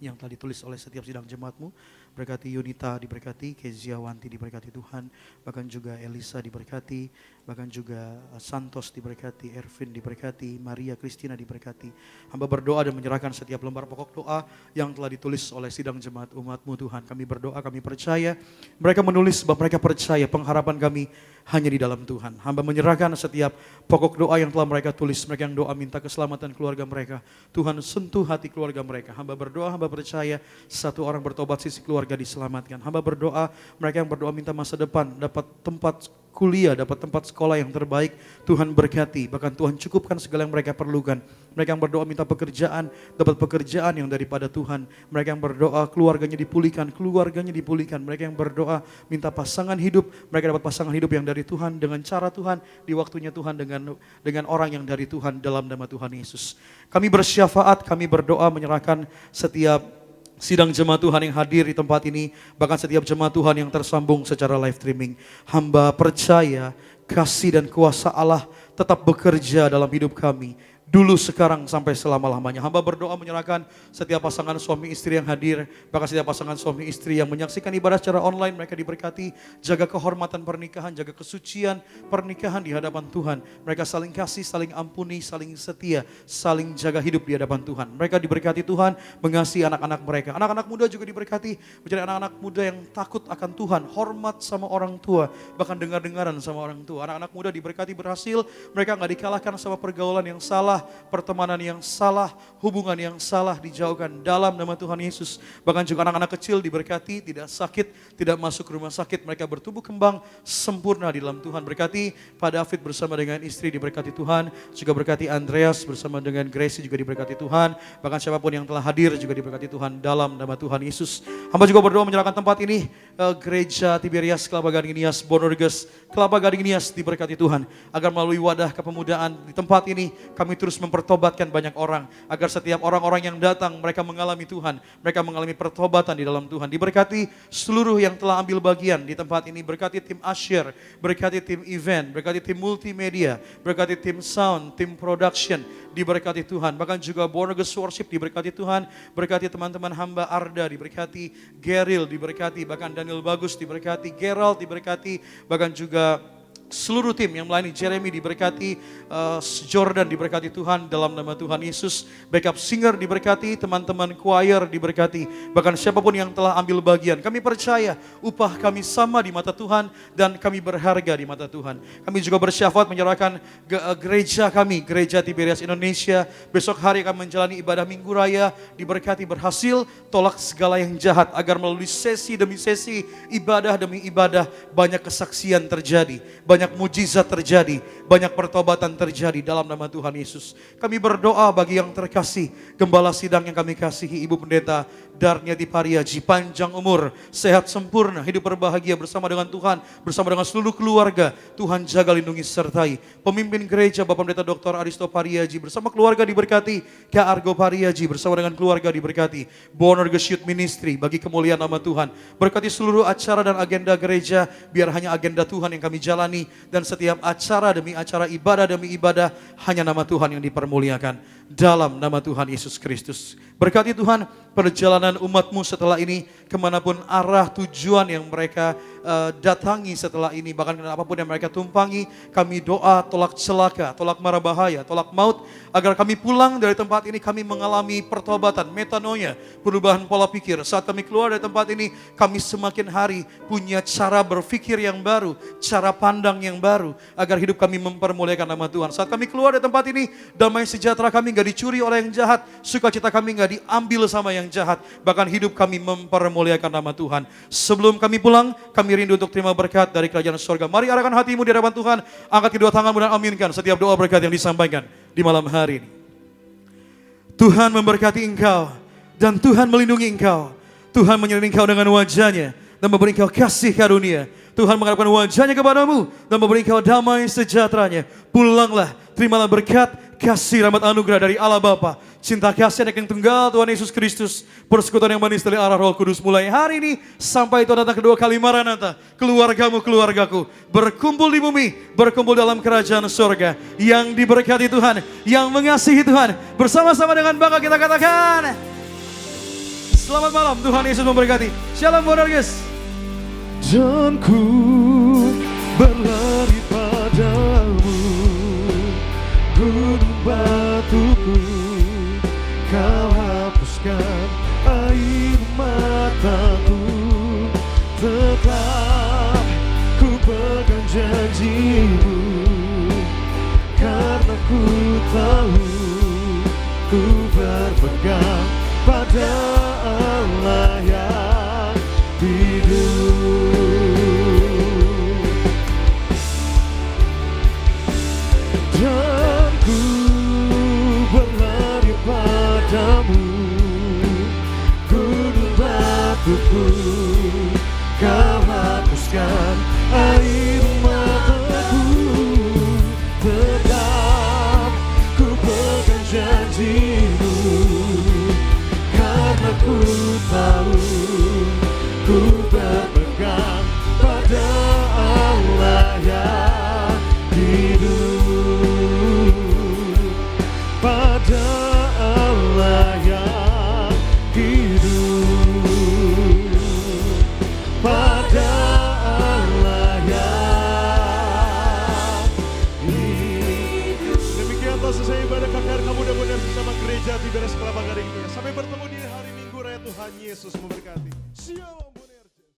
yang telah ditulis oleh setiap sidang jemaatmu. Berkati Yunita diberkati, Kezia Wanti diberkati Tuhan, bahkan juga Elisa diberkati, bahkan juga Santos diberkati, Ervin diberkati, Maria Kristina diberkati. Hamba berdoa dan menyerahkan setiap lembar pokok doa yang telah ditulis oleh sidang jemaat umatmu Tuhan. Kami berdoa, kami percaya, mereka menulis sebab mereka percaya pengharapan kami hanya di dalam Tuhan. Hamba menyerahkan setiap pokok doa yang telah mereka tulis, mereka yang doa minta keselamatan keluarga mereka. Tuhan sentuh hati keluarga mereka. Hamba berdoa, hamba percaya satu orang bertobat, sisi keluarga diselamatkan. Hamba berdoa, mereka yang berdoa minta masa depan, dapat tempat kuliah, dapat tempat sekolah yang terbaik, Tuhan berkati. Bahkan Tuhan cukupkan segala yang mereka perlukan. Mereka yang berdoa minta pekerjaan, dapat pekerjaan yang daripada Tuhan. Mereka yang berdoa keluarganya dipulihkan, keluarganya dipulihkan. Mereka yang berdoa minta pasangan hidup, mereka dapat pasangan hidup yang dari Tuhan, dengan cara Tuhan, di waktunya Tuhan, dengan orang yang dari Tuhan, dalam nama Tuhan Yesus. Kami bersyafaat, kami berdoa menyerahkan setiap sidang jemaat Tuhan yang hadir di tempat ini, bahkan setiap jemaat Tuhan yang tersambung secara live streaming. Hamba percaya kasih dan kuasa Allah tetap bekerja dalam hidup kami. dulu, sekarang, sampai selama-lamanya. Hamba berdoa menyerahkan setiap pasangan suami istri yang hadir, bahkan setiap pasangan suami istri yang menyaksikan ibadah secara online, mereka diberkati, jaga kehormatan pernikahan, jaga kesucian pernikahan di hadapan Tuhan. Mereka saling kasih, saling ampuni, saling setia, saling jaga hidup di hadapan Tuhan. Mereka diberkati Tuhan, mengasihi anak-anak mereka. Anak-anak muda juga diberkati, menjadi anak-anak muda yang takut akan Tuhan, hormat sama orang tua, bahkan dengar-dengaran sama orang tua. Anak-anak muda diberkati berhasil, mereka gak dikalahkan sama pergaulan yang salah, pertemanan yang salah, hubungan yang salah dijauhkan dalam nama Tuhan Yesus. Bahkan juga anak-anak kecil diberkati, tidak sakit, tidak masuk rumah sakit. Mereka bertumbuh kembang sempurna di dalam Tuhan. Berkati Pak David bersama dengan istri diberkati Tuhan. Juga berkati Andreas bersama dengan Gracie juga diberkati Tuhan. Bahkan siapapun yang telah hadir juga diberkati Tuhan dalam nama Tuhan Yesus. Hamba juga berdoa menyerahkan tempat ini, Gereja Tiberias Kelapa Gading Nias Bonorges Kelapa Gading Nias diberkati Tuhan. Agar melalui wadah kepemudaan di tempat ini kami terus mempertobatkan banyak orang, agar setiap orang-orang yang datang mereka mengalami Tuhan, mereka mengalami pertobatan di dalam Tuhan. Diberkati seluruh yang telah ambil bagian di tempat ini, berkati tim Asher, berkati tim event, berkati tim multimedia, berkati tim sound, tim production, diberkati Tuhan. Bahkan juga Bonorges Worship diberkati Tuhan, berkati teman-teman hamba Arda diberkati, Geril diberkati, bahkan Daniel Bagus diberkati, Gerald diberkati, bahkan juga seluruh tim yang melayani, Jeremy diberkati, Jordan diberkati Tuhan dalam nama Tuhan Yesus. Backup singer diberkati, teman-teman choir diberkati, bahkan siapapun yang telah ambil bagian. Kami percaya upah kami sama di mata Tuhan dan kami berharga di mata Tuhan. Kami juga bersyafaat menyerahkan gereja kami, Gereja Tiberias Indonesia, besok hari akan menjalani ibadah Minggu Raya, diberkati berhasil, tolak segala yang jahat, agar melalui sesi demi sesi, ibadah demi ibadah, banyak kesaksian terjadi, banyak mujizat terjadi, banyak pertobatan terjadi dalam nama Tuhan Yesus. Kami berdoa bagi yang terkasih, gembala sidang yang kami kasihi, Ibu Pendeta Darniati Pariaji, panjang umur, sehat sempurna, hidup berbahagia bersama dengan Tuhan, bersama dengan seluruh keluarga. Tuhan jaga, lindungi, sertai. Pemimpin gereja Bapak Pendeta Dr. Aristo Pariaji bersama keluarga diberkati, Kak Argo Pariaji bersama dengan keluarga diberkati. Bonorges Youth Ministry bagi kemuliaan nama Tuhan. Berkati seluruh acara dan agenda gereja, biar hanya agenda Tuhan yang kami jalani, dan setiap acara demi acara, ibadah demi ibadah, hanya nama Tuhan yang dipermuliakan dalam nama Tuhan Yesus Kristus. Berkati Tuhan perjalanan umat-Mu setelah ini, kemanapun arah tujuan yang mereka datangi setelah ini, bahkan apapun yang mereka tumpangi, kami doa tolak celaka, tolak mara bahaya, tolak maut, agar kami pulang dari tempat ini kami mengalami pertobatan, metanoia, perubahan pola pikir. Saat kami keluar dari tempat ini, kami semakin hari punya cara berpikir yang baru, cara pandang yang baru, agar hidup kami mempermuliakan nama Tuhan. Saat kami keluar dari tempat ini, damai sejahtera kami gak dicuri oleh yang jahat, sukacita kami gak diambil sama yang jahat, bahkan hidup kami mempermuliakan nama Tuhan. Sebelum kami pulang, kami rindu untuk terima berkat dari kerajaan surga. Mari arahkan hatimu di hadapan Tuhan, angkat kedua tanganmu dan aminkan setiap doa berkat yang disampaikan di malam hari ini. Tuhan memberkati engkau dan Tuhan melindungi engkau. Tuhan menyelimuti engkau dengan wajahnya dan memberi engkau kasih karunia. Tuhan menghadapkan wajahnya kepadamu dan memberi engkau damai sejahteranya. Pulanglah, terimalah berkat, kasih, rahmat, anugerah dari Allah Bapa, cinta kasih anak yang tunggal Tuhan Yesus Kristus, persekutuan yang manis dari arah Roh Kudus mulai hari ini sampai Tuhan datang kedua kali Maranatha. Keluargamu, keluargaku berkumpul di bumi, berkumpul dalam kerajaan surga. Yang diberkati Tuhan, yang mengasihi Tuhan, bersama-sama dengan Bapa kita katakan selamat malam, Tuhan Yesus memberkati. Shalom Bonorges. Dan ku berlari padamu, gunung batuku, kau hapuskan air mataku. Tetap ku pegang janjimu, karena ku tahu ku berpegang pada Allah yang hidup. Dan ku berlari padamu, gunung batuku, kau hapuskan air mataku. Tetap ku pegang janjimu, karena ku tahu ku berpegang pada Allah yang hidup. memberkati beres kelapa gading ini. Sampai bertemu di hari Minggu Raya, Tuhan Yesus memberkati. Shalom.